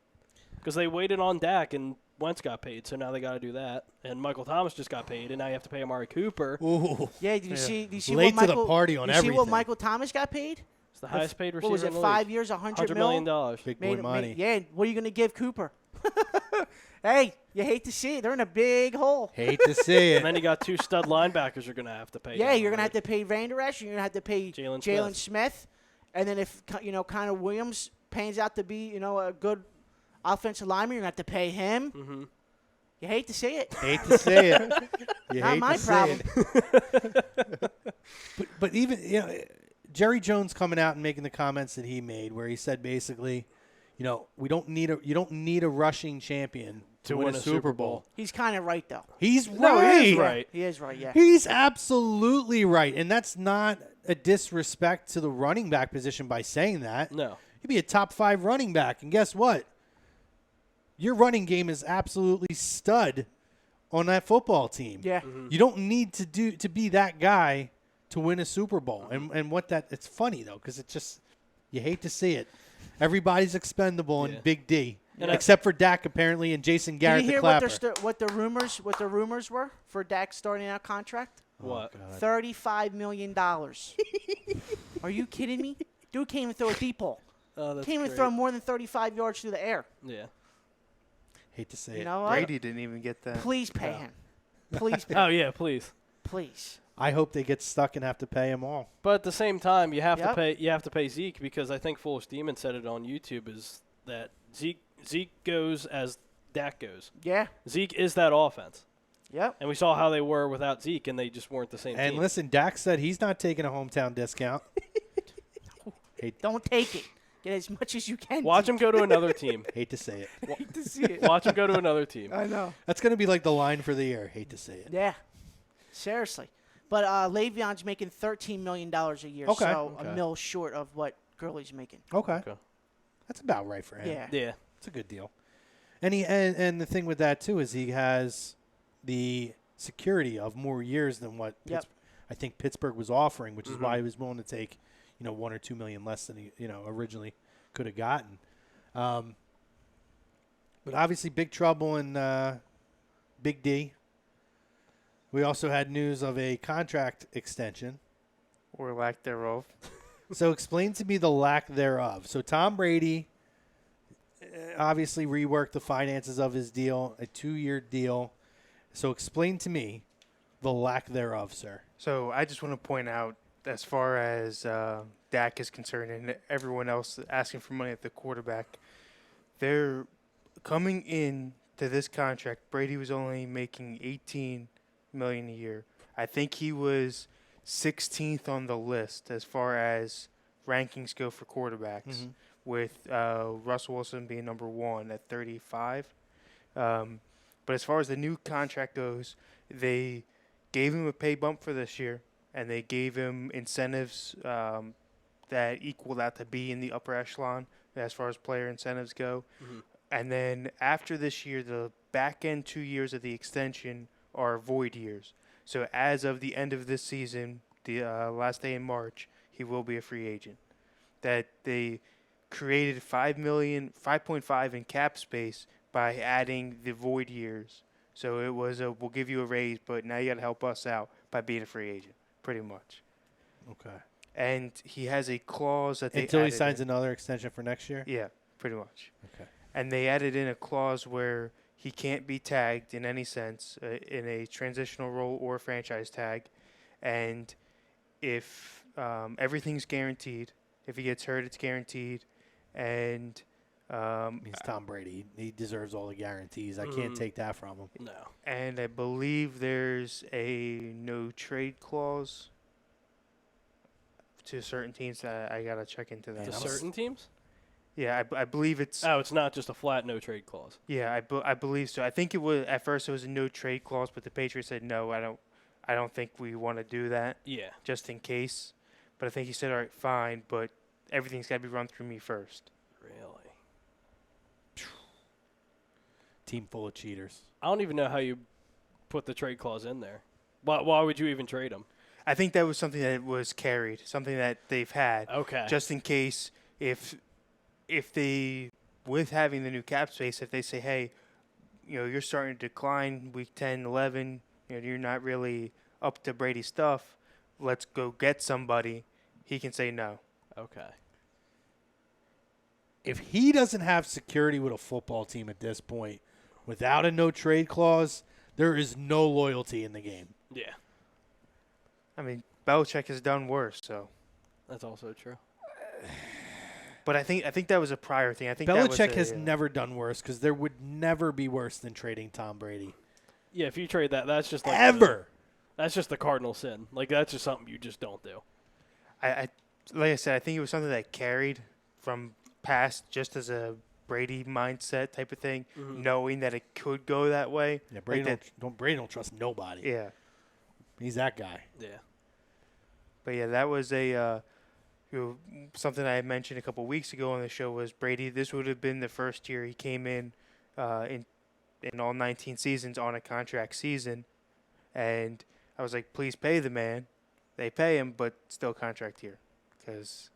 Because they waited on Dak and Wentz got paid, so now they got to do that. And Michael Thomas just got paid, and now you have to pay Amari Cooper. Ooh. Yeah, did you see Late what to the party on you see everything. what Michael Thomas got paid? It's the highest paid receiver What was it, in the 5 league. years, $100 $100 million. Big boy money. Yeah, what are you going to give Cooper? Hey, you hate to see it. They're in a big hole. Hate to see And it. then you got 2 stud linebackers you're going to have to pay. Yeah, down, you're gonna right? have to pay Van Der Esch. You're gonna have to pay Jalen Jalen Smith. And then if Connor Williams pans out to be a good offensive lineman, you're gonna have to pay him. Mm-hmm. You hate to see it. Hate to see it. You Not hate my to see problem. it. But even Jerry Jones coming out and making the comments that he made, where he said basically, you don't need a rushing champion to win a Super Bowl. He's kind of right though. He's No, right. he is right. He is right. Yeah. He's absolutely right, and that's not a disrespect to the running back position by saying that. No. He'd be a top 5 running back, and guess what? Your running game is absolutely stud on that football team. Yeah. You don't need to be that guy to win a Super Bowl. And it's funny though, because it's just you hate to see it. Everybody's expendable in Big D, And except for Dak apparently and Jason Garrett Did you hear the clapper. what the rumors were for Dak starting out contract? What? God. $35 million. Are you kidding me? Dude can't even throw a deep ball. Oh, that's Can't even great. throw more than 35 yards through the air. Yeah. Hate to say You it. know what? Brady didn't even get that. Please pay him. Please pay Oh, him. yeah, please. Please. I hope they get stuck and have to pay him all. But at the same time, you have Yep. to pay. You have to pay Zeke because I think Foolish Demon said it on YouTube. Is that Zeke goes as Dak goes. Yeah. Zeke is that offense, Yep. and we saw how they were without Zeke, and they just weren't the same And team. listen, Dak said he's not taking a hometown discount. Don't take it. Get as much as you can. Watch him go to another team. Hate to say it. Hate to see it. Watch him go to another team. I know. That's going to be like the line for the year. Hate to say it. Yeah. Seriously. But Le'Veon's making $13 million a year, Okay. so Okay. a mil short of what Gurley's making. Okay. Okay. That's about right for him. Yeah. Yeah. It's a good deal. And the thing with that too is he has the security of more years than what Yep. I think Pittsburgh was offering, which is Mhm. why he was willing to take, 1 or 2 million less than he, originally could have gotten. But obviously big trouble in Big D. We also had news of a contract extension. Or lack thereof. So explain to me the lack thereof. So Tom Brady obviously reworked the finances of his deal, a 2-year deal. So explain to me the lack thereof, sir. So I just want to point out, as far as Dak is concerned and everyone else asking for money at the quarterback, they're coming in to this contract. Brady was only making $18 million a year. I think he was 16th on the list as far as rankings go for quarterbacks, with Russell Wilson being number 1 at 35. But as far as the new contract goes, they gave him a pay bump for this year, and they gave him incentives that equaled out to be in the upper echelon as far as player incentives go. Mhm. And then after this year, the back end 2 years of the extension are void years. So as of the end of this season, the last day in March, he will be a free agent. That they created $5.5 in cap space by adding the void years. So it was we'll give you a raise, but now you got to help us out by being a free agent, pretty much. Okay. And he has a clause that they Until he added signs in. another extension for next year? Yeah, pretty much. Okay. And they added in a clause where he can't be tagged in any sense in a transitional role or franchise tag. And if everything's guaranteed, if he gets hurt, it's guaranteed. And He's Tom Brady. He deserves all the guarantees. I can't Mhm. take that from him. No. I believe there's a no trade clause to certain teams. I gotta check into that. To I'm certain teams? Yeah, I believe it's. Oh, it's not just a flat no trade clause. Yeah, I believe so. I think it was at first it was a no trade clause, but the Patriots said no. I don't think we want to do that, Yeah. just in case. But I think he said, all right, fine, but everything's got to be run through me first. Really? Team full of cheaters. I don't even know how you put the trade clause in there. Why would you even trade him? I think that was something that was carried, something that they've had, Okay. just in case if they, with having the new cap space, if they say, hey, you're starting to decline week 10, 11, you're not really up to Brady stuff, let's go get somebody, he can say no. Okay. If he doesn't have security with a football team at this point, without a no trade clause, there is no loyalty in the game. Yeah, I mean, Belichick has done worse, so. that's also true. But I think that was a prior thing. I think that was Belichick has never done worse because there would never be worse than trading Tom Brady. Yeah, if you trade that, that's just like Ever. that's just the cardinal sin. Like that's just something you just don't do. I like I said, I think it was something that carried from past, just as a Brady mindset type of thing, knowing that it could go that way. Yeah, Brady Like Brady don't trust nobody. Yeah, He's that guy. Yeah. but yeah, that was a something I had mentioned a couple weeks ago on the show was Brady. This would have been the first year he came in all 19 seasons on a contract season, and I was like, please pay the man. They pay him, but still contract here, because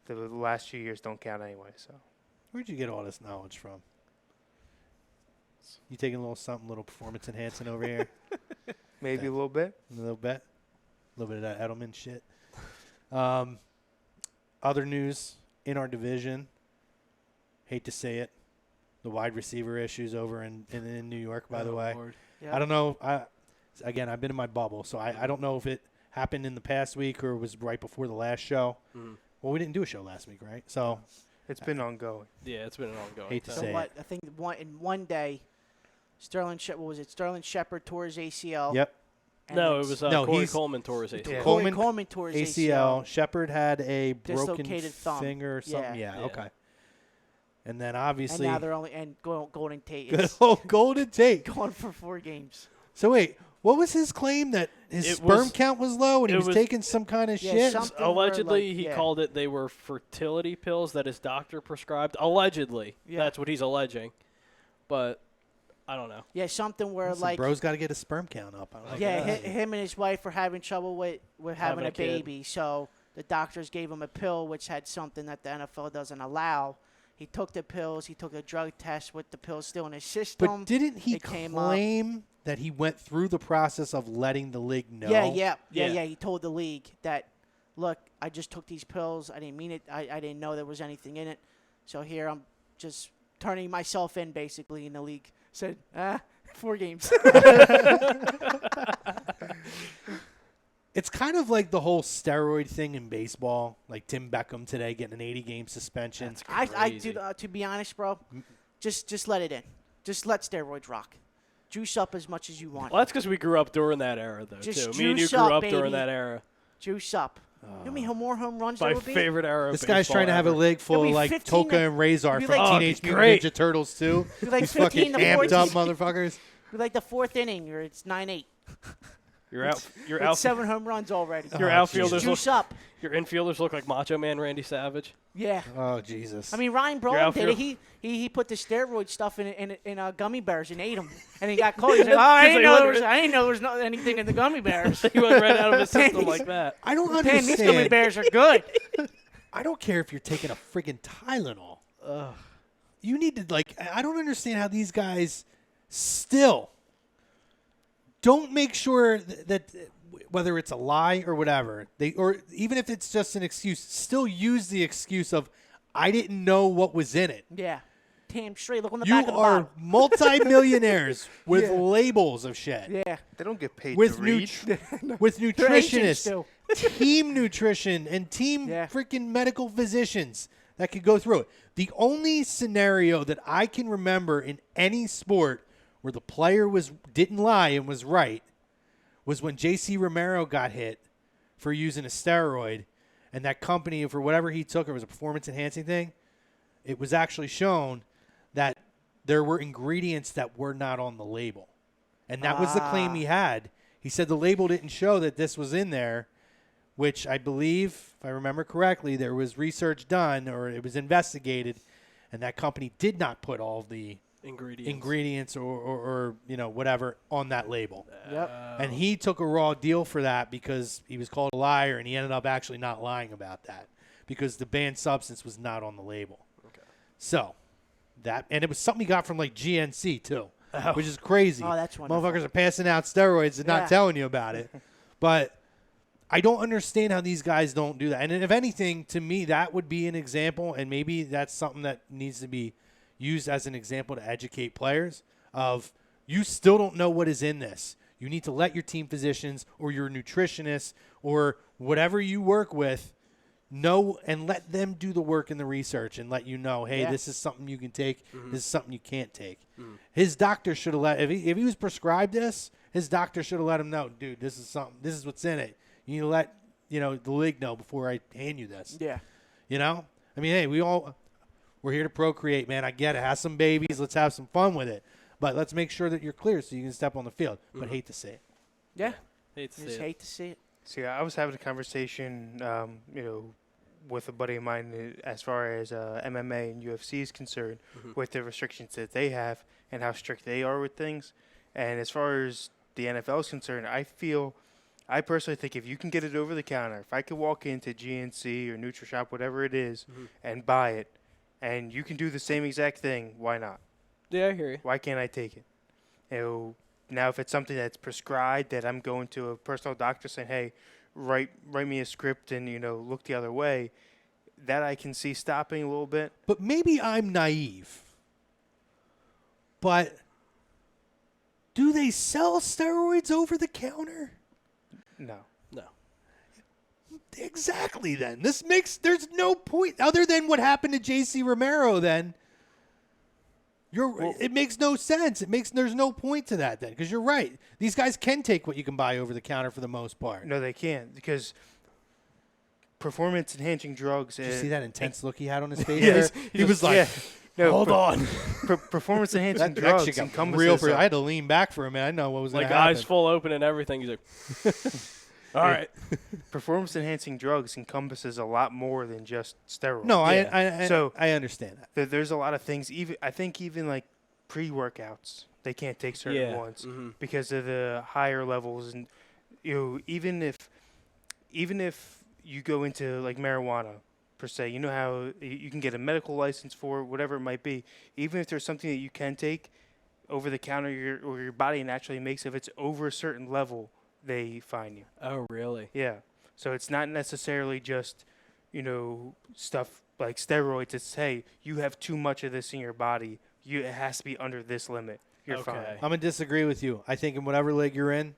the last few years don't count anyway. So Where'd you get all this knowledge from? You taking a little something, little performance enhancing over here? maybe a little bit. A little bit of that Edelman shit. Other news in our division. Hate to say it, the wide receiver issues over in New York. By the way, Lord. Yeah. I don't know. Again, I've been in my bubble, so I don't know if it happened in the past week or was right before the last show. Well, we didn't do a show last week, right? So It's been ongoing. Yeah, it's been an ongoing Hate to thing. say So what? I think in one day, Sterling Shepard tore his ACL. yep. and No, it it's was No, Corey he's- Coleman tore his ACL. Yeah. Coleman tore his ACL. Shepard had a broken Dislocated thumb. finger or something. Yeah. Yeah, Yeah. okay. And then And obviously, now they're only Golden Tate good is old Golden Tate. going for 4 games. So wait, what was his claim that his It sperm was- count was low and he it was was- taking some kind of Yeah, shit? something where, Allegedly, like, he yeah. called it they were fertility pills that his doctor prescribed. Allegedly, Yeah. that's what he's alleging. But I don't know. Yeah, something where Listen, like bro's got to get his sperm count up. I don't yeah, know. him and his wife were having trouble with having a kid. baby, so the doctors gave him a pill which had something that the NFL doesn't allow. He took the pills. He took a drug test with the pills still in his system. But didn't he It came up. claim that he went through the process of letting the league know? Yeah. Yeah. He told the league that, look, I just took these pills. I didn't mean it. I didn't know there was anything in it. So here I'm just turning myself in, basically, in the league. Said, 4 games. It's kind of like the whole steroid thing in baseball, like Tim Beckham today getting an 80-game suspension. That's I crazy. to be honest, bro, just let it in. Just let steroids rock. Juice up as much as you want. Well, that's because we grew up during that era, though, Just too. Me and you juice grew up, up baby. during that era. Juice up. You know how many more home runs My there would be? favorite era. This of guy's baseball trying to have a ever. league full It'll of be like 15 Toka and Razor it'll be from like- Oh, Teenage Mutant great. Ninja Turtles too. It'd be like These fucking 15 to amped 14. up motherfuckers. Be like the 4th inning, or it's 9-8. Your With out, 7 home runs already. your Oh, outfielders look, Juice up. your infielders look like Macho Man Randy Savage. Yeah. Oh Jesus! I mean, Ryan Your Braun did it. outfield- He put the steroid stuff in gummy bears and ate them, and he got caught. He's like, oh, I Because didn't they know there wouldn't- was. I didn't know there was not anything in the gummy bears. He went right out of his system like that. I don't Man, these gummy understand. bears are good. I don't care if you're taking a friggin' Tylenol. You need to I don't understand how these guys still don't make sure that whether it's a lie or whatever, or even if it's just an excuse, still use the excuse of I didn't know what was in it. Yeah. Damn straight. Look on the You back of the are bottle. multimillionaires with Yeah. labels of shit. Yeah. They don't get paid With to read. with They're agents, nutritionists, too. team nutrition, and team Yeah. freaking medical physicians that could go through it. The only scenario that I can remember in any sport where the player didn't lie and was right was when J.C. Romero got hit for using a steroid, and that company, for whatever he took, it was a performance-enhancing thing, it was actually shown that there were ingredients that were not on the label. And that was the claim he had. He said the label didn't show that this was in there, which I believe, if I remember correctly, there was research done or it was investigated, and that company did not put all the ingredients or whatever on that label. Yep. And he took a raw deal for that because he was called a liar, and he ended up actually not lying about that because the banned substance was not on the label. Okay. So and it was something he got from like GNC too, which is crazy. Oh, that's wonderful. Motherfuckers are passing out steroids and Yeah. not telling you about it. But I don't understand how these guys don't do that. And if anything, to me, that would be an example, and maybe that's something that needs to be, used as an example to educate players of you still don't know what is in this. You need to let your team physicians or your nutritionists or whatever you work with know and let them do the work and the research and let you know, hey, this is something you can take. This is something you can't take. His doctor should have let, if he was prescribed this, his doctor should have let him know, dude, this is what's in it. You need to let, the league know before I hand you this. Yeah. I mean, hey, we're here to procreate, man. I get it. Have some babies. Let's have some fun with it. But let's make sure that you're clear so you can step on the field. But hate to say it. Yeah. Hate to see Just it. hate to see it. See, I was having a conversation, with a buddy of mine as far as MMA and UFC is concerned, with the restrictions that they have and how strict they are with things. And as far as the NFL is concerned, I personally think if you can get it over the counter, if I could walk into GNC or NutriShop, whatever it is, and buy it, and you can do the same exact thing, why not? Yeah, I hear you. Why can't I take it? Now, if it's something that's prescribed, that I'm going to a personal doctor saying, hey, write me a script and, look the other way, that I can see stopping a little bit. But maybe I'm naive. But do they sell steroids over the counter? No. Exactly then. There's no point other than what happened to JC Romero then. It makes no sense. There's no point to that then because you're right. These guys can take what you can buy over the counter for the most part. No, they can't because performance-enhancing drugs. Did you see that intense look he had on his face? Yes. There? He was like, hold on. Performance-enhancing That drugs shit got encompasses. real. I had to lean back for a minute. I know what was going Like to happen. eyes full open and everything. He's like, all right. Performance-enhancing drugs encompasses a lot more than just steroids. No, So I understand that. there's a lot of things. I think even like pre-workouts, they can't take certain ones because of the higher levels. And even if you go into like marijuana per se, you know how you can get a medical license for it, whatever it might be. Even if there's something that you can take over the counter, or your body naturally makes, if it's over a certain level, they fine you. Oh, really? Yeah. So it's not necessarily just, stuff like steroids. It's, hey, you have too much of this in your body. It has to be under this limit. You're fine. I'm going to disagree with you. I think in whatever league you're in,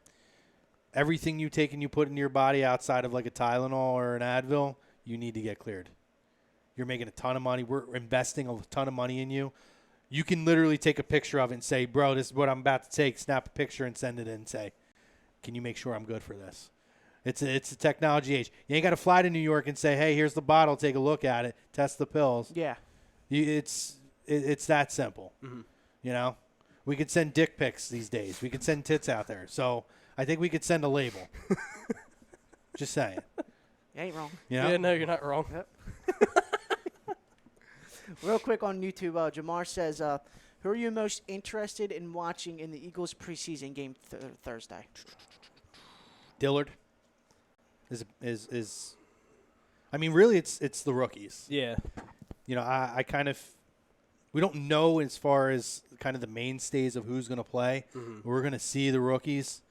everything you take and you put in your body outside of like a Tylenol or an Advil, you need to get cleared. You're making a ton of money. We're investing a ton of money in you. You can literally take a picture of it and say, bro, this is what I'm about to take. Snap a picture and send it in and say, can you make sure I'm good for this? It's a technology age. You ain't got to fly to New York and say, hey, here's the bottle. Take a look at it. Test the pills. Yeah. It's that simple. We could send dick pics these days. We could send tits out there. So I think we could send a label. Just saying. You ain't wrong. Yeah, no, you're not wrong. Yep. Real quick on YouTube, Jamar says, who are you most interested in watching in the Eagles preseason game Thursday? Dillard is I mean, really it's the rookies. Yeah. I kind of we don't know as far as kind of the mainstays of who's going to play. We're going to see the rookies.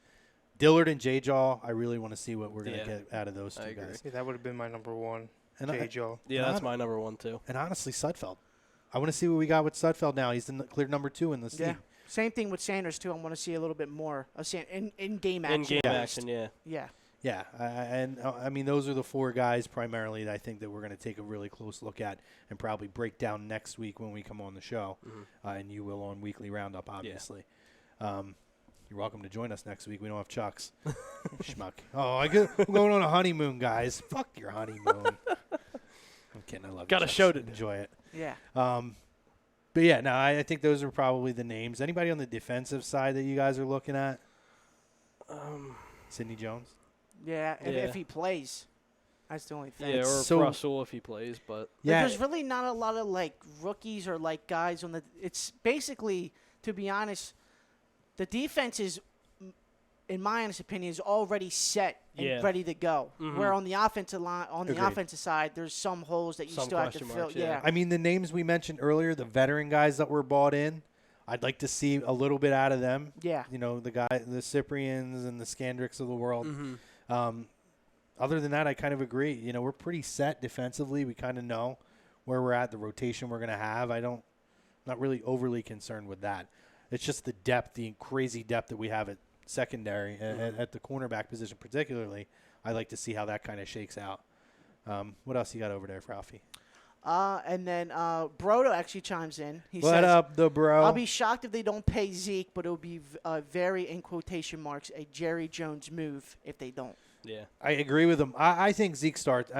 Dillard and J-Jaw, I really want to see what we're going to get out of those two guys. Yeah, that would have been my number one, And J-Jaw. Yeah, that's my number one, too. And honestly, Sudfeld. I want to see what we got with Sudfeld now. He's the clear number 2 in this team. Same thing with Sanders, too. I want to see a little bit more of in-game action. In-game action, yeah. Yeah. Yeah, I mean, those are the 4 guys primarily that I think that we're going to take a really close look at and probably break down next week when we come on the show. And you will on Weekly Roundup, obviously. Yeah. You're welcome to join us next week. We don't have Chucks. Schmuck. Oh, we're going on a honeymoon, guys. Fuck your honeymoon. I'm kidding. I love Got you, a Chucks. show to do. Enjoy it. Yeah. But, yeah, no, I think those are probably the names. Anybody on the defensive side that you guys are looking at? Sidney Jones? Yeah, if he plays. That's the only thing. Yeah, or So- Russell if he plays, but Yeah. There's really not a lot of, rookies or, guys on the – it's basically, to be honest, the defense is, in my honest opinion, is already set and ready to go. Where on the offensive line, Agreed. offensive side, there's some holes that you Some still have to question fill. marks, yeah. I mean, the names we mentioned earlier, the veteran guys that were bought in, I'd like to see a little bit out of them. Yeah. The Cyprians and the Scandricks of the world. Other than that, I kind of agree. We're pretty set defensively. We kind of know where we're at, the rotation we're going to have. I'm not really overly concerned with that. It's just the depth, the crazy depth that we have at secondary, at the cornerback position particularly. I like to see how that kind of shakes out. What else you got over there, Ralphie? And then Brodo actually chimes in. He What says, up, the bro? I'll be shocked if they don't pay Zeke, but it'll be very, in quotation marks, a Jerry Jones move if they don't. Yeah. I agree with him. I think Zeke starts.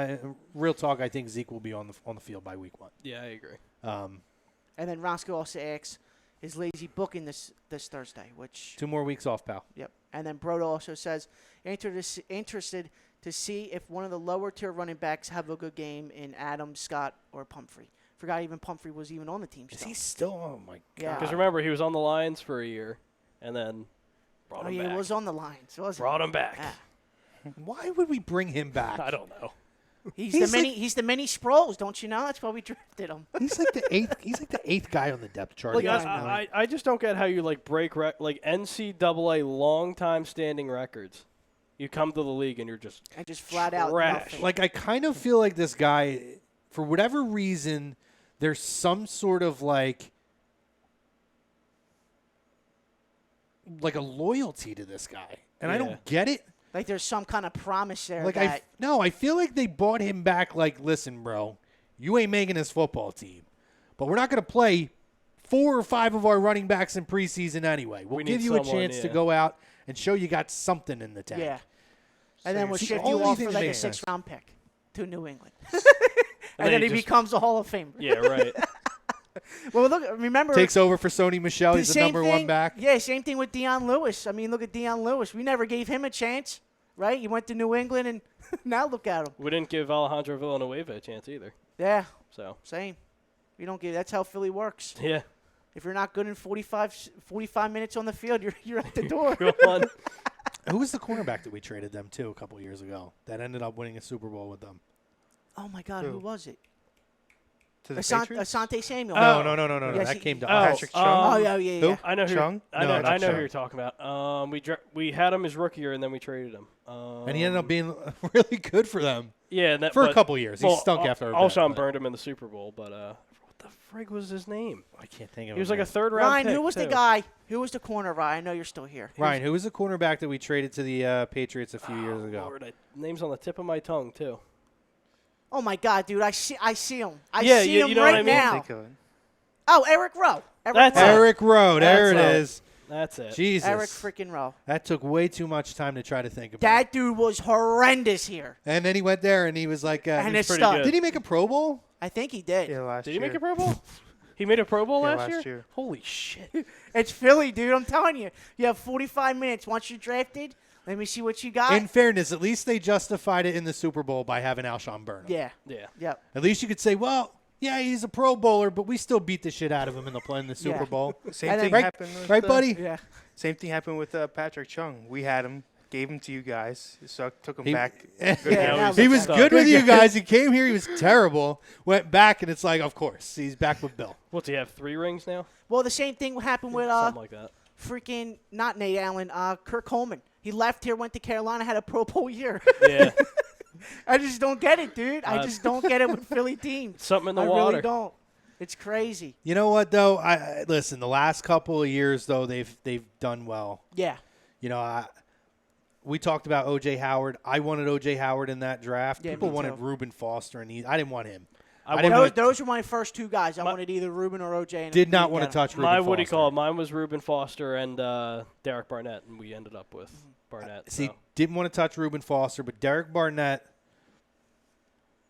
Real talk, I think Zeke will be on the field by week 1. Yeah, I agree. And then Roscoe also asks, is Lazy booking this Thursday? Which 2 more weeks off, pal. Yep. And then Brodo also says, interested to see if one of the lower tier running backs have a good game in Adams, Scott, or Pumphrey. Forgot even Pumphrey was even on the team Is still. he still? Oh my Yeah. god! Because remember, he was on the Lions for a year, and then brought him yeah, back. it was on the Lions, wasn't Brought him back. Yeah. Why would we bring him back? I don't know. He's He's the mini Sproles, don't you know? That's why we drafted him. He's like the eighth. He's like the 8th guy on the depth chart. Like, Yeah, I just don't get how you break NCAA long-time standing records. You come to the league and you're just And just flat out trash. nothing. Like, I kind of feel like this guy, for whatever reason, there's some sort of like a loyalty to this guy, and I Yeah. don't get it. Like there's some kind of promise there. Like that, I feel like they bought him back. Like, listen, bro, you ain't making this football team, but we're not going to play 4 or 5 of our running backs in preseason anyway. We'll We give need you a someone, chance to yeah. go out and show you got something in the tank. yeah. And then we'll See, shift all you these off things for like a make sense. 6th-round pick to New England. And and then he just- becomes a Hall of Famer. Yeah, right. Well, look, remember Takes over for Sony Michel. the He's the same number thing, 1 back. Yeah, same thing with Deion Lewis. I mean, look at Deion Lewis. We never gave him a chance, right? He went to New England, and now look at him. We didn't give Alejandro Villanueva a chance either. Yeah, So, same. We don't give. That's how Philly works. yeah. If you're not good in 45 minutes on the field, you're at the door. Go on. Who was the cornerback that we traded them to a couple of years ago that ended up winning a Super Bowl with them? Oh my God, who Who? was it? To the Patriots? Asante Samuel. No. Yes, That he- came to Oh, us. Patrick Oh Chung? yeah, yeah, Who? yeah. I know who. Chung? I No, know. not I know who Chung. you're talking about. We had him his rookie year, and then we traded him. And he ended up being really good for them Yeah, and that, for a but- couple years. He well, stunk after a bit, Alshon but burned him in the Super Bowl, but what the frig was his name? I can't think of He was him like a now. 3rd round Ryan, pick, who was the too. guy? Who was the corner? Ryan, I know you're still here. Ryan, who was the cornerback that we traded to the Patriots a few years ago? Lord, name's on the tip of my tongue too. Oh my God, dude! I see him. I Yeah, see you him know what right I mean? now. Think of it. Oh, Eric Rowe. That's Rowe. it. Eric Rowe. There That's it it. is. That's it. Jesus. Eric freaking Rowe. That took way too much time to try to think about. That dude was horrendous here. And then he went there and he was like, And was it's pretty stuck. good. did he make a Pro Bowl? I think he did. Yeah, last Did year. he make a Pro Bowl? He made a Pro Bowl Yeah, last last year? year. Holy shit. It's Philly, dude. I'm telling you. You have 45 minutes. Once you're drafted, let me see what you got. In fairness, at least they justified it in the Super Bowl by having Alshon Burnham. Yeah. Yeah. Yep. At least you could say, well, yeah, he's a Pro Bowler, but we still beat the shit out of him in the Super Yeah. Bowl. Same And thing then- happened with Right, buddy? Yeah. Same thing happened with Patrick Chung. We had him, gave him to you guys, so took him He- back. Yeah, now He look was at him. good with you guys. He came here. He was terrible. Went back, and it's like, of course, he's back with Bill. What's he have? 3 rings now? Well, the same thing happened with Something like that. freaking not Nate Allen, Kirk Coleman. He left here, went to Carolina, had a Pro Bowl year. Yeah. I just don't get it, dude. I just don't get it with Philly teams. Something in the I water. really don't. It's crazy. You know what, though? I listen. The last couple of years, though, they've done well. Yeah. You know, we talked about O.J. Howard. I wanted O.J. Howard in that draft. Yeah, People me wanted too. Reuben Foster, and I didn't want him. I didn't Those, want, those were my first 2 guys. I My- wanted either Ruben or OJ. And did we not didn't want to get 'em. touch Reuben My Foster. what do you call it? Mine was Reuben Foster and Derek Barnett, and we ended up with Barnett. See, so. didn't want to touch Reuben Foster, but Derek Barnett,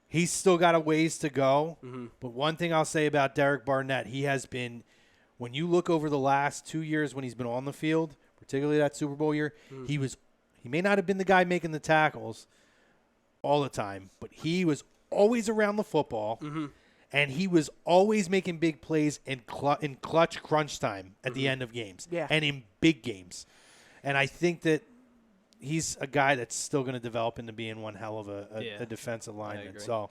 he's still got a ways to go. Mm-hmm. But one thing I'll say about Derek Barnett, he has been, when you look over the last 2 years when he's been on the field, particularly that Super Bowl year, he may not have been the guy making the tackles all the time, but he was always around the football, and he was always making big plays in clutch crunch time at the end of games Yeah. and in big games. And I think that he's a guy that's still going to develop into being one hell of a defensive lineman. agree. So,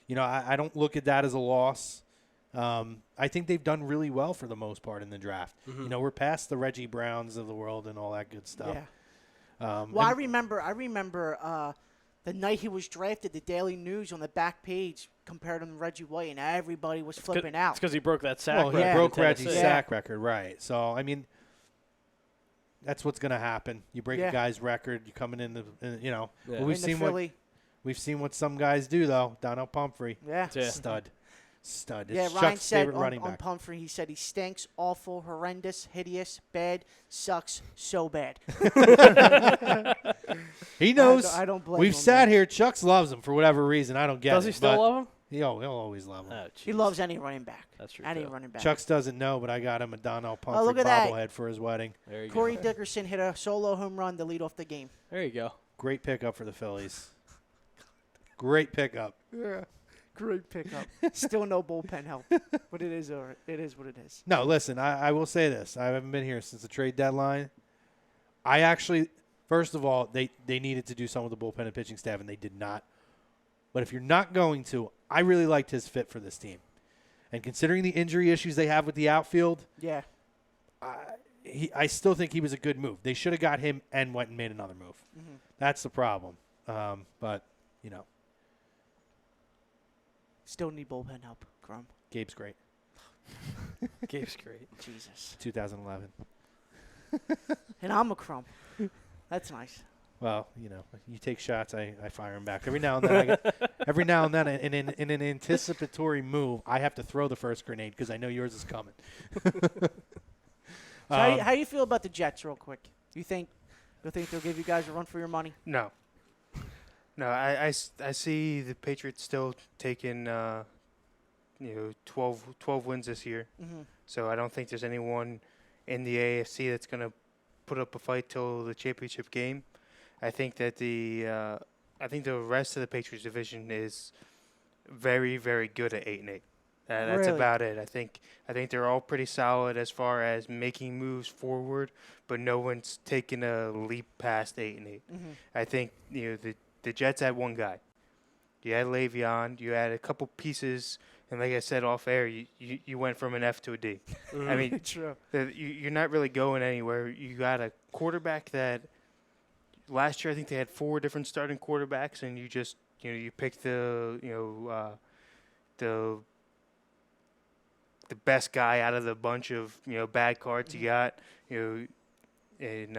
you know, I don't look at that as a loss. I think they've done really well for the most part in the draft. You know, we're past the Reggie Browns of the world and all that good stuff. Yeah. Well, I remember the night he was drafted, the Daily News on the back page compared him to Reggie White, and everybody was flipping out. It's because he broke that sack Well, record. he Yeah. broke in Reggie's Tennessee. sack record, right? So I mean, that's what's going to happen. You break Yeah. a guy's record, you coming in, you know. Yeah. Well, we've In the seen Philly, we've seen what some guys do though. Donnell Pumphrey, yeah. Yeah. stud. It's Yeah, Ryan Chuck's said favorite running on back. Pumphrey, he said he stinks, awful, horrendous, hideous, bad, sucks, so bad. He knows. I don't blame We've him, sat man. here. Chucks loves him for whatever reason. I don't get Does it. he still but love him? He'll always love him. Oh, He jeez. loves any running back. That's true. Any too. running back. Chucks doesn't know, but I got him a Donnell Pumphrey look at that. bobblehead for his wedding. There you Corey go. Dickerson hit a solo home run to lead off the game. There you go. Great pickup for the Phillies. Great pickup. Yeah, great pickup. Still no bullpen help, but it is what it is. No, listen, I will say this. I haven't been here since the trade deadline. I actually, first of all, they needed to do some of the bullpen and pitching staff, and they did not. But if you're not going to, I really liked his fit for this team. And considering the injury issues they have with the outfield, Yeah, I still think he was a good move. They should have got him and went and made another move. Mm-hmm. That's the problem. But, you know, still need bullpen help. Crum. Gabe's great. Gabe's great. Jesus. 2011. And I'm a Crum. That's nice. Well, you know, you take shots, I fire them back. Every now and then, every now and then, in an anticipatory move, I have to throw the first grenade because I know yours is coming. So how do you feel about the Jets, real quick? You think they'll give you guys a run for your money? No. No, I see the Patriots still taking 12 wins this year. Mm-hmm. So I don't think there's anyone in the AFC that's going to put up a fight till the championship game. I think that the rest of the Patriots division is very, very good at 8-8. That's Really? about it. I think they're all pretty solid as far as making moves forward, but no one's taken a leap past 8-8. Mm-hmm. I think the Jets had one guy. You had Le'Veon. You had a couple pieces, and like I said off air, you went from an F to a D. I mean, True. you're not really going anywhere. You got a quarterback that last year I think they had 4 different starting quarterbacks, and you just you picked the best guy out of the bunch of bad cards you got. And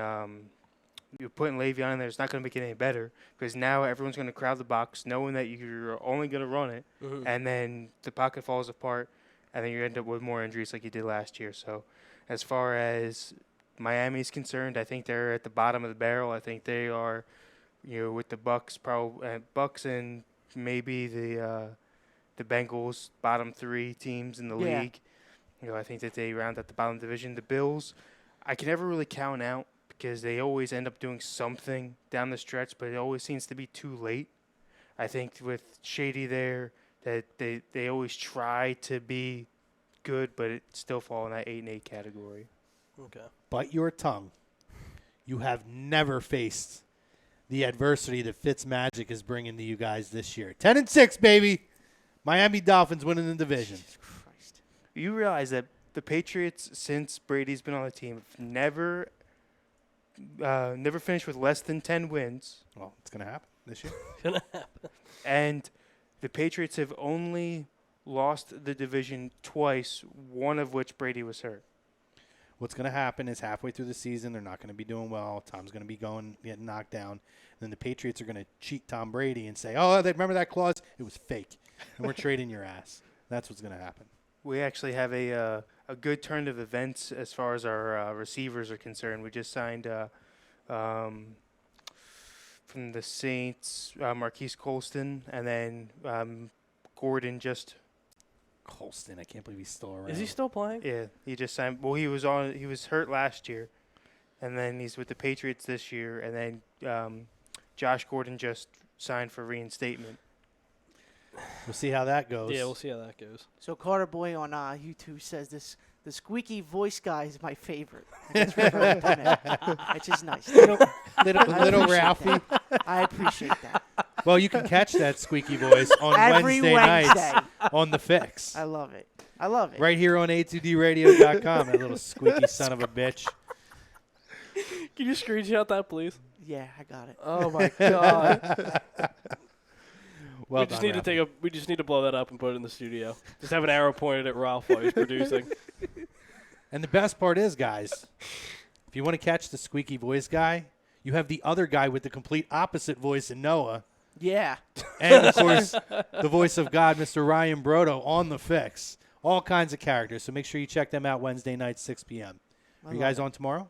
you're putting Le'Veon in there. It's not going to make it any better because now everyone's going to crowd the box, knowing that you're only going to run it, and then the pocket falls apart, and then you end up with more injuries like you did last year. So, as far as Miami's concerned, I think they're at the bottom of the barrel. I think they are, with the Bucks, Bucks and maybe the Bengals, bottom 3 teams in the Yeah. league. I think that they round at the bottom of the division. The Bills, I can never really count out because they always end up doing something down the stretch, but it always seems to be too late. I think with Shady there, that they always try to be good, but it still fall in that 8-8 category. Okay. Bite your tongue. You have never faced the adversity that Fitzmagic is bringing to you guys this year. 10-6, baby. Miami Dolphins winning the division. Jesus Christ. You realize that the Patriots, since Brady's been on the team, have never finished with less than 10 wins, Well, it's going to happen this year. and the Patriots have only lost the division twice, one of which Brady was hurt. What's going to happen is halfway through the season, they're not going to be doing well. Tom's going to be getting knocked down. And then the Patriots are going to cheat Tom Brady and say, oh, remember that clause? It was fake. And we're trading your ass. That's what's going to happen. We actually have a good turn of events as far as our receivers are concerned. We just signed from the Saints, Marquise Colston, and then Gordon just. Colston, I can't believe he's still around. Is he still playing? Yeah, he just signed. Well, he was hurt last year, and then he's with the Patriots this year, and then Josh Gordon just signed for reinstatement. We'll see how that goes. Yeah, we'll see how that goes. So Carter Boy on YouTube says the squeaky voice guy is my favorite. That's referring to him. It's just nice. little I appreciate Ralphie. that. I appreciate that. Well, you can catch that squeaky voice on Every Wednesday Wednesday. nights on The Fix. I love it. I love it. Right here on A2DRadio.com. That little squeaky son of a bitch. Can you screenshot that, please? Yeah, I got it. Oh my God. Well we just done, need to Ralphie. we just need to blow that up and put it in the studio. Just have an arrow pointed at Ralph while he's producing. And the best part is, guys, if you want to catch the squeaky voice guy, you have the other guy with the complete opposite voice in Noah. Yeah. And, of course, the voice of God, Mr. Ryan Brodo, on the fix. All kinds of characters. So make sure you check them out Wednesday night, 6 p.m. Are you guys on tomorrow?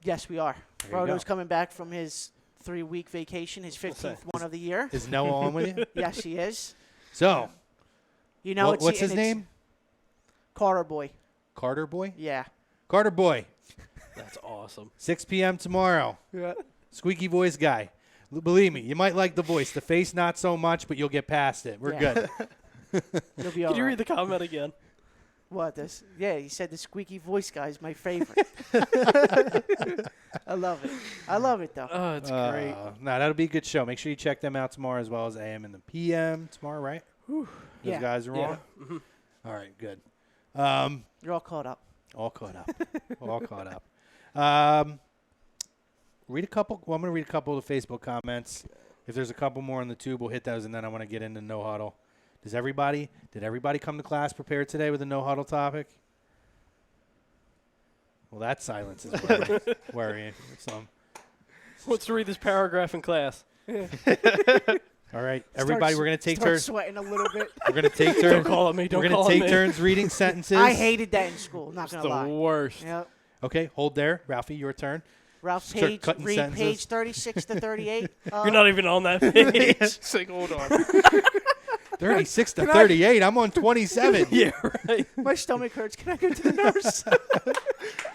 Yes, we are. There you Brodo's go. coming back from his 3-week vacation, his 15th one of the year. Is Noah on with you? Yes, he is. So, You know, what's his it's name? Carter Boy. Carter Boy? Yeah. Carter Boy, That's awesome. 6 p.m. tomorrow. Yeah. Squeaky voice guy. Believe me, you might like the voice. The face, not so much, but you'll get past it. We're Yeah. good. You'll be all Can you right. read the comment again? What this? Yeah, he said the squeaky voice guy is my favorite. I love it. I love it though. Oh, it's great. No, that'll be a good show. Make sure you check them out tomorrow as well as AM and the PM tomorrow, right? Those Yeah. guys are Yeah. on? Mhm. All right, good. You're all caught up. All caught up. All caught up. Read a couple. Well, I'm going to read a couple of the Facebook comments. If there's a couple more on the tube, we'll hit those, and then I want to get into No Huddle. Did everybody come to class prepared today with a No Huddle topic? Well, that silence is worrying. Some. Let's read this paragraph in class. All right, everybody, we're going to take Start turns. sweating a little bit. We're going to take Don't turns. call it me. Don't We're call going it to me. take turns reading sentences. I hated that in school. Not It's gonna the lie. worst. Yep. Okay, hold there. Ralphie, your turn. Ralph, Start cutting read sentences. page 36 to 38. You're not even on that page. It's like, hold on. 36 to 38. I'm on 27. Yeah, right. My stomach hurts. Can I go to the nurse?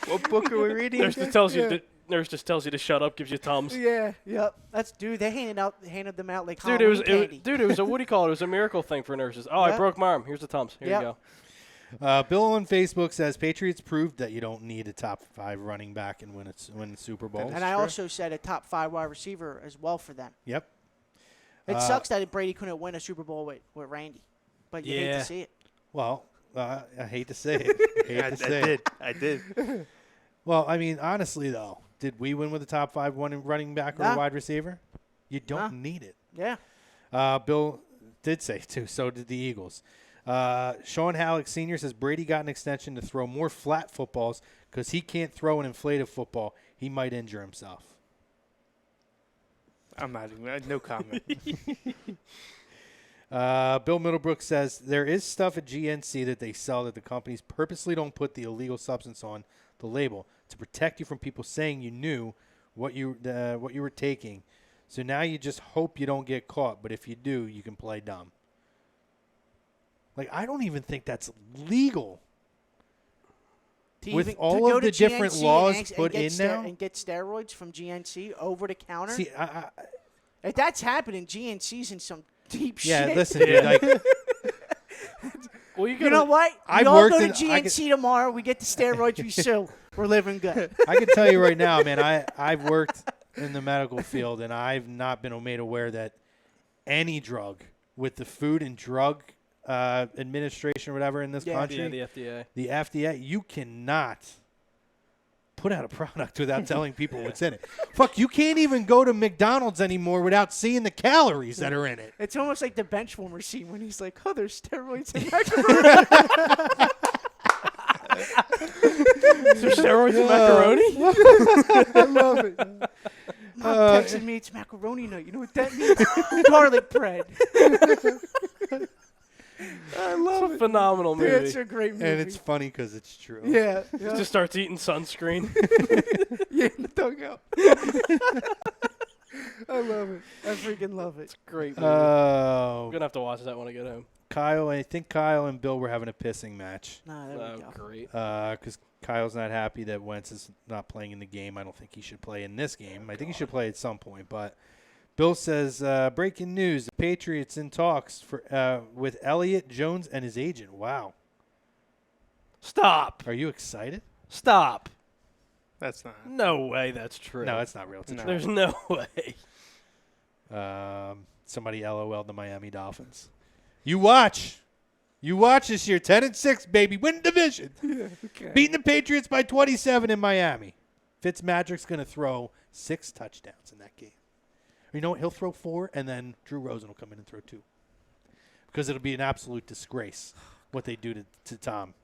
What book are we reading? Nurse just tells you. Nurse just tells you to shut up. Gives you thumbs. Yeah. Yep. That's dude. They handed them out like Dude, Halloween candy. it was a what do you call it? It was a miracle thing for nurses. Oh, I Yeah. broke my arm. Here's the thumbs. Here Yep. you go. Bill on Facebook says Patriots proved that you don't need a top 5 running back and win the Super Bowl. And I also said a top 5 wide receiver as well for them. Yep. It sucks that Brady couldn't win a Super Bowl with Randy, but you hate Yeah. to see it. Well, I hate to say it. I did. Well, I mean, honestly, though, did we win with a top 5 running back or a Nah. wide receiver? You don't Nah. need it. Yeah. Bill did say, too. So did the Eagles. Sean Halleck Sr. says Brady got an extension to throw more flat footballs because he can't throw an inflated football. He might injure himself. I'm not even. No comment. Bill Middlebrook says there is stuff at GNC that they sell that the companies purposely don't put the illegal substance on the label to protect you from people saying you knew what you were taking. So now you just hope you don't get caught, but if you do, you can play dumb. Like, I don't even think that's legal. With all to go of to the different GNC laws and put get in now? and get steroids from GNC over the counter. See, If that's happening, GNC's in some deep yeah, shit. listen, dude, like, Well, You know what? I've We all worked go to in- I GNC tomorrow. We get the steroids. We sue. We're living good. I can tell you right now, man, I've worked in the medical field, and I've not been made aware that any drug with the Food and Drug Administration or whatever in this Yeah. country, Yeah, the FDA. the FDA, you cannot put out a product without telling people what's in it. Fuck, you can't even go to McDonald's anymore without seeing the calories that are in it. It's almost like the bench warmer scene when he's like, "Oh, there's steroids in macaroni." Is there steroids in macaroni? I love it. Mom texted me it's macaroni night. You know what that means? Garlic bread. I love It's a phenomenal Dude, movie. it's a great movie. And it's funny because it's true. yeah, He yeah, just starts eating sunscreen. yeah, in the dugout. I love it. I freaking love it. Great movie. Oh, I'm gonna have to watch that when I get home. I think Kyle and Bill were having a pissing match. Nah, there we Oh, go. great. Because Kyle's not happy that Wentz is not playing in the game. I don't think he should play in this game. I think he should play at some point. But Bill says, breaking news, the Patriots in talks with Elliott Jones and his agent. Wow. Stop. Are you excited? Stop. That's not. No way that's true. No, it's not real. It's a No. There's no way. somebody LOL'd the Miami Dolphins. You watch. You watch this year. 10-6, baby. Win division. Okay. Beating the Patriots by 27 in Miami. Fitzmagic's going to throw 6 touchdowns in that game. You know what? He'll throw 4, and then Drew Rosen will come in and throw 2. Because it'll be an absolute disgrace what they do to Tom.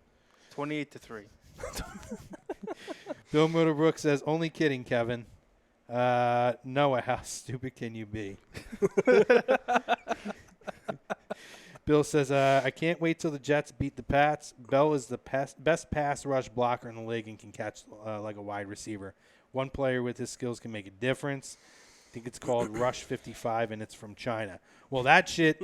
28-3. Bill Middlebrook says, only kidding, Kevin. Noah, how stupid can you be? Bill says, I can't wait till the Jets beat the Pats. Bell is the best pass rush blocker in the league and can catch like a wide receiver. One player with his skills can make a difference. I think it's called Rush 55, and it's from China. Well, that shit,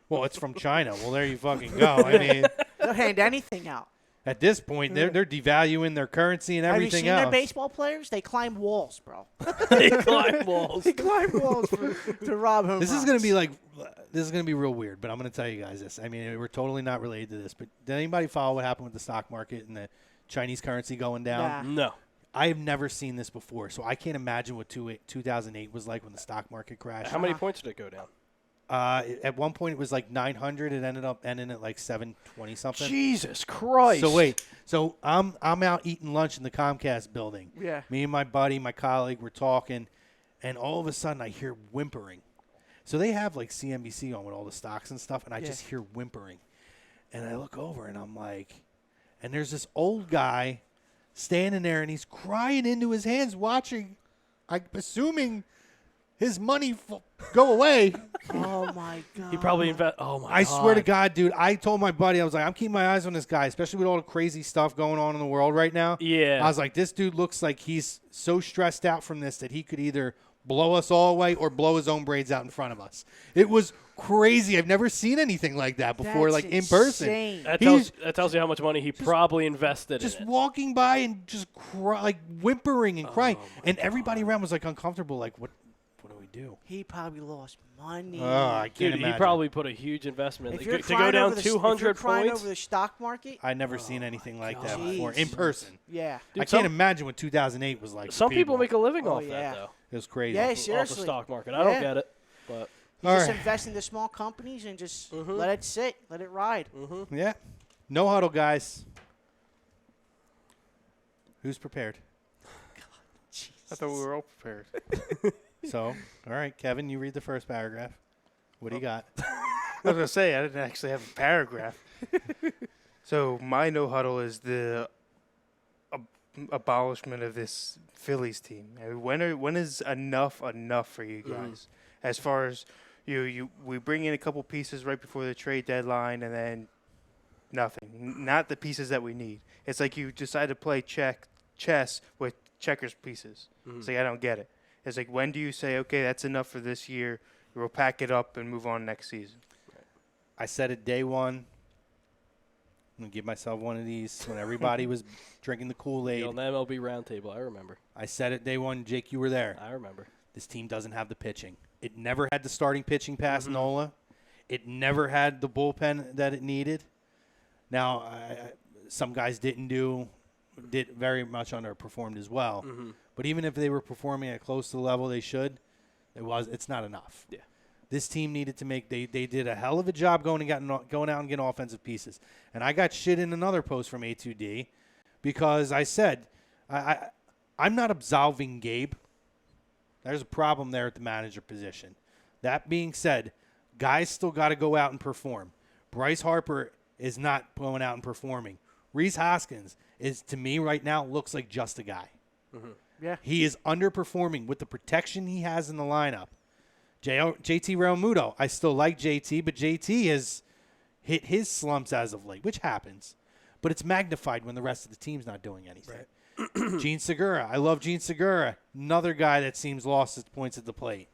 it's from China. Well, there you fucking go. I mean, They'll hand anything out. at this point, they're devaluing their currency and Have you everything seen else. their baseball players? They climb walls, bro. They climb walls. They climb walls to rob home This is runs. going to be real weird, but I'm going to tell you guys this. I mean, we're totally not related to this, but did anybody follow what happened with the stock market and the Chinese currency going down? Nah. No. I have never seen this before, so I can't imagine what 2008 was like when the stock market crashed. How many points did it go down? At one point, it was like 900. It ended up ending at like 720 something. Jesus Christ. So wait, I'm out eating lunch in the Comcast building. Yeah. Me and my buddy, my colleague, we're talking, and all of a sudden I hear whimpering. So they have like CNBC on with all the stocks and stuff, and I just hear whimpering. And I look over and I'm like, and there's this old guy standing there and he's crying into his hands watching, I'm assuming his money go away. Oh, my God. He probably Oh, my God. I swear to God, dude, I told my buddy, I was like, I'm keeping my eyes on this guy, especially with all the crazy stuff going on in the world right now. Yeah. I was like, this dude looks like he's so stressed out from this that he could either blow us all away or blow his own braids out in front of us. It was crazy. I've never seen anything like that before, That's like in person. insane. That tells you how much money he probably invested Just in it. walking by and just like whimpering and crying. my And everybody around was like uncomfortable, like, what do we do? He probably lost money. Oh, I can't Dude, imagine. he probably put a huge investment If to you're go crying down over the, if you're 200 crying points. over the stock market, I'd never seen anything like that God. before in Jeez. person. yeah. Dude, I can't imagine what 2008 was like. for Some people make a living Oh, off yeah. that, though. It was crazy. Yeah, Off the seriously. stock market. I don't Yeah. get it. But You All just right. invest into small companies and just Mm-hmm. let it sit, let it ride. Yeah. No huddle, guys. Who's prepared? I thought we were all prepared. So, all right, Kevin, you read the first paragraph. What do you got? I was going to say, I didn't actually have a paragraph. So my no huddle is the abolishment of this Phillies team. I mean, when is enough for you guys? As far as we bring in a couple pieces right before the trade deadline, and then nothing. Not the pieces that we need. It's like you decide to play chess with checkers pieces. It's like I don't get it. It's like, when do you say, okay, that's enough for this year, we'll pack it up and move on next season? I said it day one. I'm going to give myself one of these when everybody was drinking the Kool-Aid. on the MLB roundtable, I remember. I said it day one. Jake, you were there. I remember. This team doesn't have the pitching. It never had the starting pitching past Nola. It never had the bullpen that it needed. Now, some guys did very much underperformed as well. But even if they were performing at close to the level they should, it's not enough. Yeah. This team needed to make they did a hell of a job going out and getting offensive pieces. And I got shit in another post from A2D because I said I'm not absolving Gabe. There's a problem there at the manager position. That being said, guys still got to go out and perform. Bryce Harper is not going out and performing. Reese Hoskins is, to me right now, looks like just a guy. Yeah. He is underperforming with the protection he has in the lineup. JT Realmuto, I still like JT, but JT has hit his slumps as of late, which happens. But it's magnified when the rest of the team's not doing anything. Right. Gene Segura, I love Gene Segura. Another guy that seems lost his points at the plate.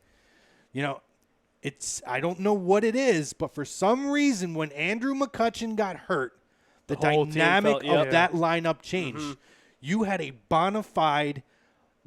I don't know what it is, but for some reason when Andrew McCutchen got hurt, the whole team dynamic felt- of that lineup changed. You had a bona fide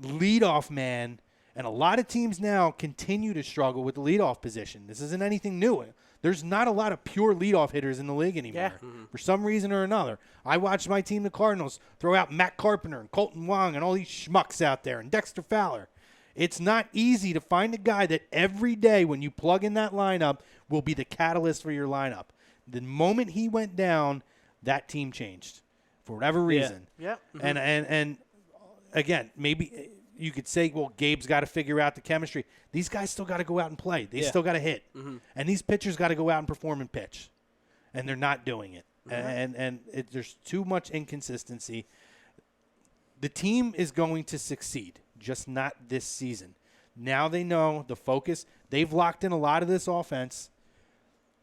leadoff man, and a lot of teams now continue to struggle with the leadoff position. This isn't anything new. There's not a lot of pure leadoff hitters in the league anymore. Yeah. For some reason or another. I watched my team, the Cardinals, throw out Matt Carpenter and Colton Wong and all these schmucks out there and Dexter Fowler. It's not easy to find a guy that every day when you plug in that lineup will be the catalyst for your lineup. The moment he went down, that team changed for whatever reason. Yep. And again, maybe you could say, well, Gabe's got to figure out the chemistry. These guys still got to go out and play. They still got to hit. And these pitchers got to go out and perform and pitch. And they're not doing it. And there's too much inconsistency. The team is going to succeed, just not this season. Now they know the focus. They've locked in a lot of this offense.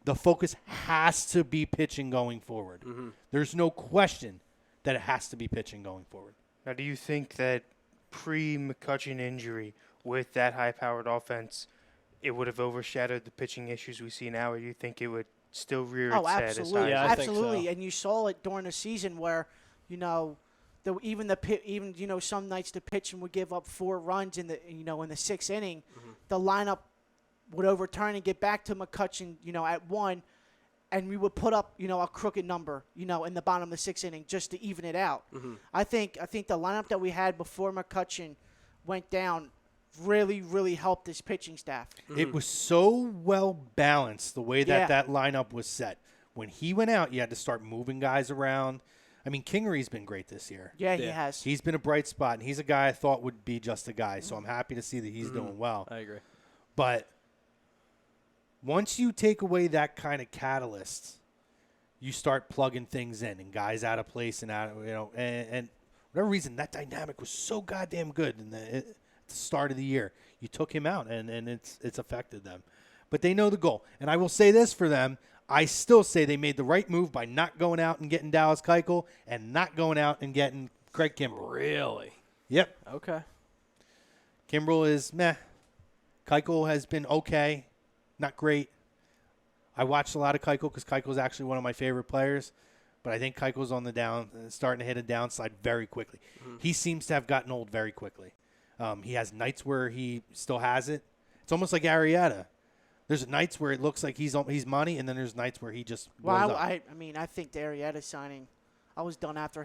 The focus has to be pitching going forward. There's no question that it has to be pitching going forward. Now, do you think that pre-McCutchen injury with that high-powered offense, it would have overshadowed the pitching issues we see now, or do you think it would still rear its head? Absolutely. Yeah, I think absolutely. so. And you saw it during the season where, some nights the pitching would give up 4 runs in the 6th inning. The lineup would overturn and get back to McCutchen, at 1, and we would put up, a crooked number, in the bottom of the 6th inning just to even it out. I think the lineup that we had before McCutchen went down really, really helped this pitching staff. It was so well balanced the way that lineup was set. When he went out, you had to start moving guys around. I mean, Kingery's been great this year. Yeah, he has. He's been a bright spot, and he's a guy I thought would be just a guy. So I'm happy to see that he's doing well. I agree. But once you take away that kind of catalyst, you start plugging things in and guys out of place and out of, and whatever reason, that dynamic was so goddamn good at the start of the year. You took him out, and it's affected them. But they know the goal. And I will say this for them. I still say they made the right move by not going out and getting Dallas Keuchel and not going out and getting Craig Kimbrell. Really? Yep. Okay. Kimbrell is meh. Keuchel has been okay. Not great. I watched a lot of Keuchel because Keuchel is actually one of my favorite players. But I think Keuchel's on the down, starting to hit a downside very quickly. He seems to have gotten old very quickly. He has nights where he still has it. It's almost like Arrieta. There's nights where it looks like he's money, and then there's nights where he just blows up. I think the Arrieta signing, I was done after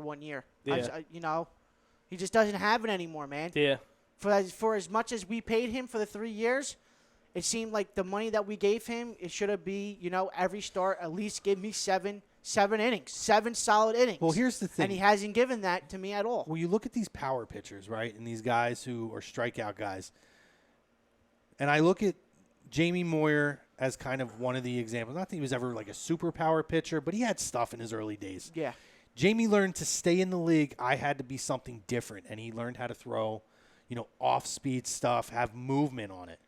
1 year. Yeah. He just doesn't have it anymore, man. Yeah. For as much as we paid him for the 3 years, it seemed like the money that we gave him, it should have been, every start at least give me seven innings, 7 solid innings. Well, here's the thing. And he hasn't given that to me at all. Well, you look at these power pitchers, right, and these guys who are strikeout guys, and I look at Jamie Moyer as kind of one of the examples. Not that he was ever like a super power pitcher, but he had stuff in his early days. Yeah. Jamie learned to stay in the league. I had to be something different, and he learned how to throw, off-speed stuff, have movement on it.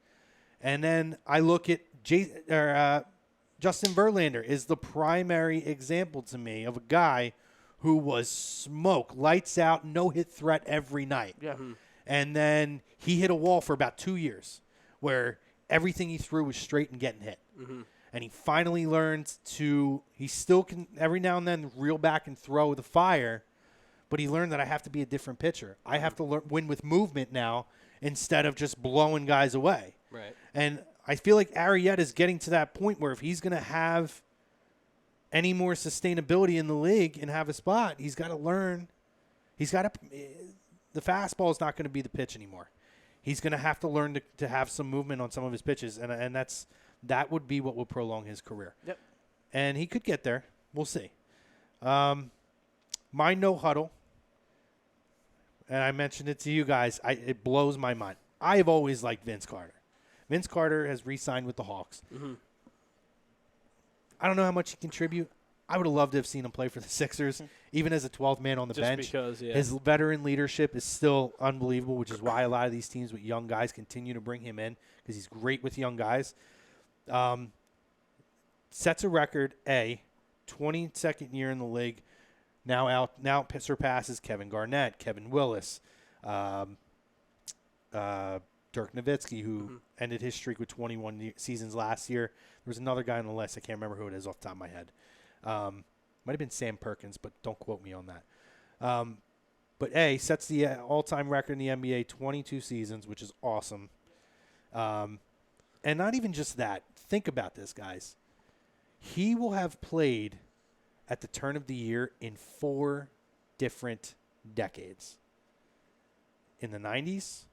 And then I look at Justin Verlander is the primary example to me of a guy who was smoke, lights out, no-hit threat every night. Yeah. And then he hit a wall for about 2 years where everything he threw was straight and getting hit. And he finally learned he still can every now and then reel back and throw with a fire, but he learned that I have to be a different pitcher. I have to win with movement now instead of just blowing guys away. Right. And I feel like Arrieta is getting to that point where if he's going to have any more sustainability in the league and have a spot, he's got to learn. The fastball is not going to be the pitch anymore. He's going to have to learn to have some movement on some of his pitches, and that would be what will prolong his career. Yep. And he could get there. We'll see. My no huddle, and I mentioned it to you guys, it blows my mind. I've always liked Vince Carter. Vince Carter has re-signed with the Hawks. I don't know how much he contribute. I would have loved to have seen him play for the Sixers, even as a 12th man on the Just bench. because, yeah. His veteran leadership is still unbelievable, which is why a lot of these teams with young guys continue to bring him in because he's great with young guys. Sets a record, 22nd year in the league. Now surpasses Kevin Garnett, Kevin Willis, Dirk Nowitzki, who ended his streak with 21 seasons last year. There was another guy on the list. I can't remember who it is off the top of my head. Might have been Sam Perkins, but don't quote me on that. But sets the all-time record in the NBA, 22 seasons, which is awesome. And not even just that. Think about this, guys. He will have played at the turn of the year in 4 different decades. In the 90s,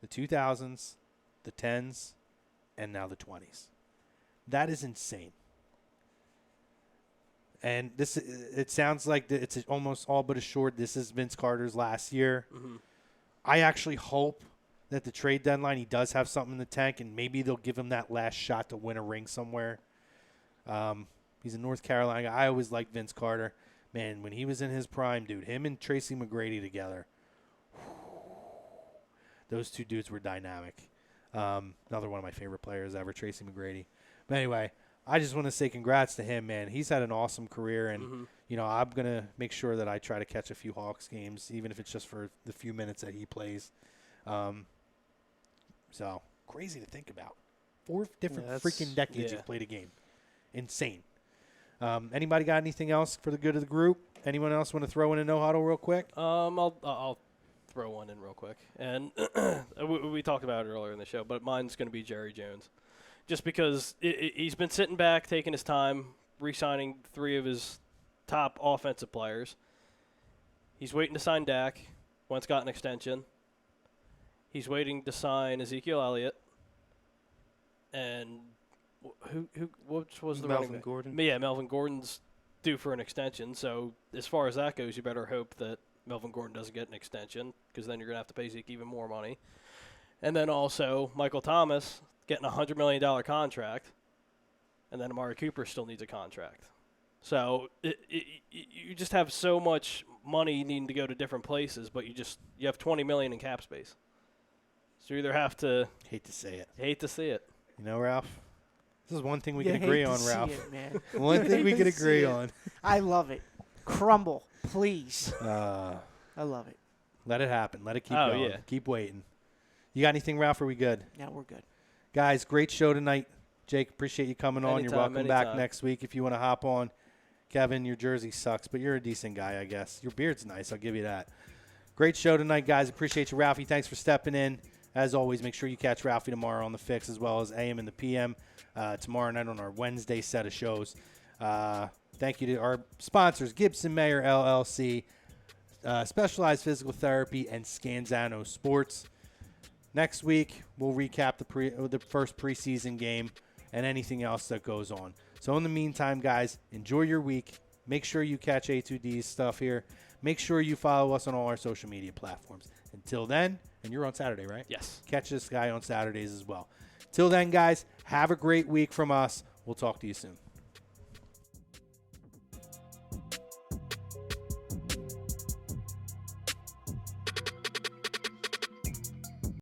the 2000s, the 10s, and now the 20s. That is insane. And it sounds like it's almost all but assured this is Vince Carter's last year. I actually hope that the trade deadline he does have something in the tank, and maybe they'll give him that last shot to win a ring somewhere. He's a North Carolina guy. I always liked Vince Carter. Man, when he was in his prime, dude, him and Tracy McGrady together, those two dudes were dynamic. Another one of my favorite players ever, Tracy McGrady. But anyway, I just want to say congrats to him, man. He's had an awesome career, and, I'm going to make sure that I try to catch a few Hawks games, even if it's just for the few minutes that he plays. So, crazy to think about. 4 different freaking decades you've played a game. Insane. Anybody got anything else for the good of the group? Anyone else want to throw in a no huddle real quick? I'll throw one in real quick. And we talked about it earlier in the show, but mine's going to be Jerry Jones. Just because he's been sitting back, taking his time, re-signing 3 of his top offensive players. He's waiting to sign Dak. Wentz got an extension. He's waiting to sign Ezekiel Elliott. And what was the Melvin Gordon? Yeah, Melvin Gordon's due for an extension. So as far as that goes, you better hope that Melvin Gordon doesn't get an extension, because then you're going to have to pay Zeke even more money. And then also Michael Thomas getting a $100 million contract, and then Amari Cooper still needs a contract. So you just have so much money needing to go to different places, but you have $20 million in cap space. So you either have to Hate to say it. hate to see it. You know, Ralph? This is one thing we You can hate agree to on, see Ralph. it, man. One thing we Hate can to see agree it. on. I love it. Crumble, please. Uh, I love it. let it happen. Let it keep Oh, going. yeah. Keep waiting. You got anything, Ralph? Are we good? Yeah, we're good. Guys, great show tonight. Jake, appreciate you coming on. You're Anytime, welcome back anytime. next week if you want to hop on. Kevin, your jersey sucks, but you're a decent guy, I guess. Your beard's nice. I'll give you that. Great show tonight, guys. Appreciate you, Ralphie. Thanks for stepping in. As always, make sure you catch Ralphie tomorrow on The Fix, as well as AM and the PM tomorrow night on our Wednesday set of shows. Thank you to our sponsors, Gibson Mayer LLC, Specialized Physical Therapy, and Scanzano Sports. Next week, we'll recap the first preseason game and anything else that goes on. So in the meantime, guys, enjoy your week. Make sure you catch A2D's stuff here. Make sure you follow us on all our social media platforms. Until then, and you're on Saturday, right? Yes. Catch this guy on Saturdays as well. Till then, guys, have a great week from us. We'll talk to you soon.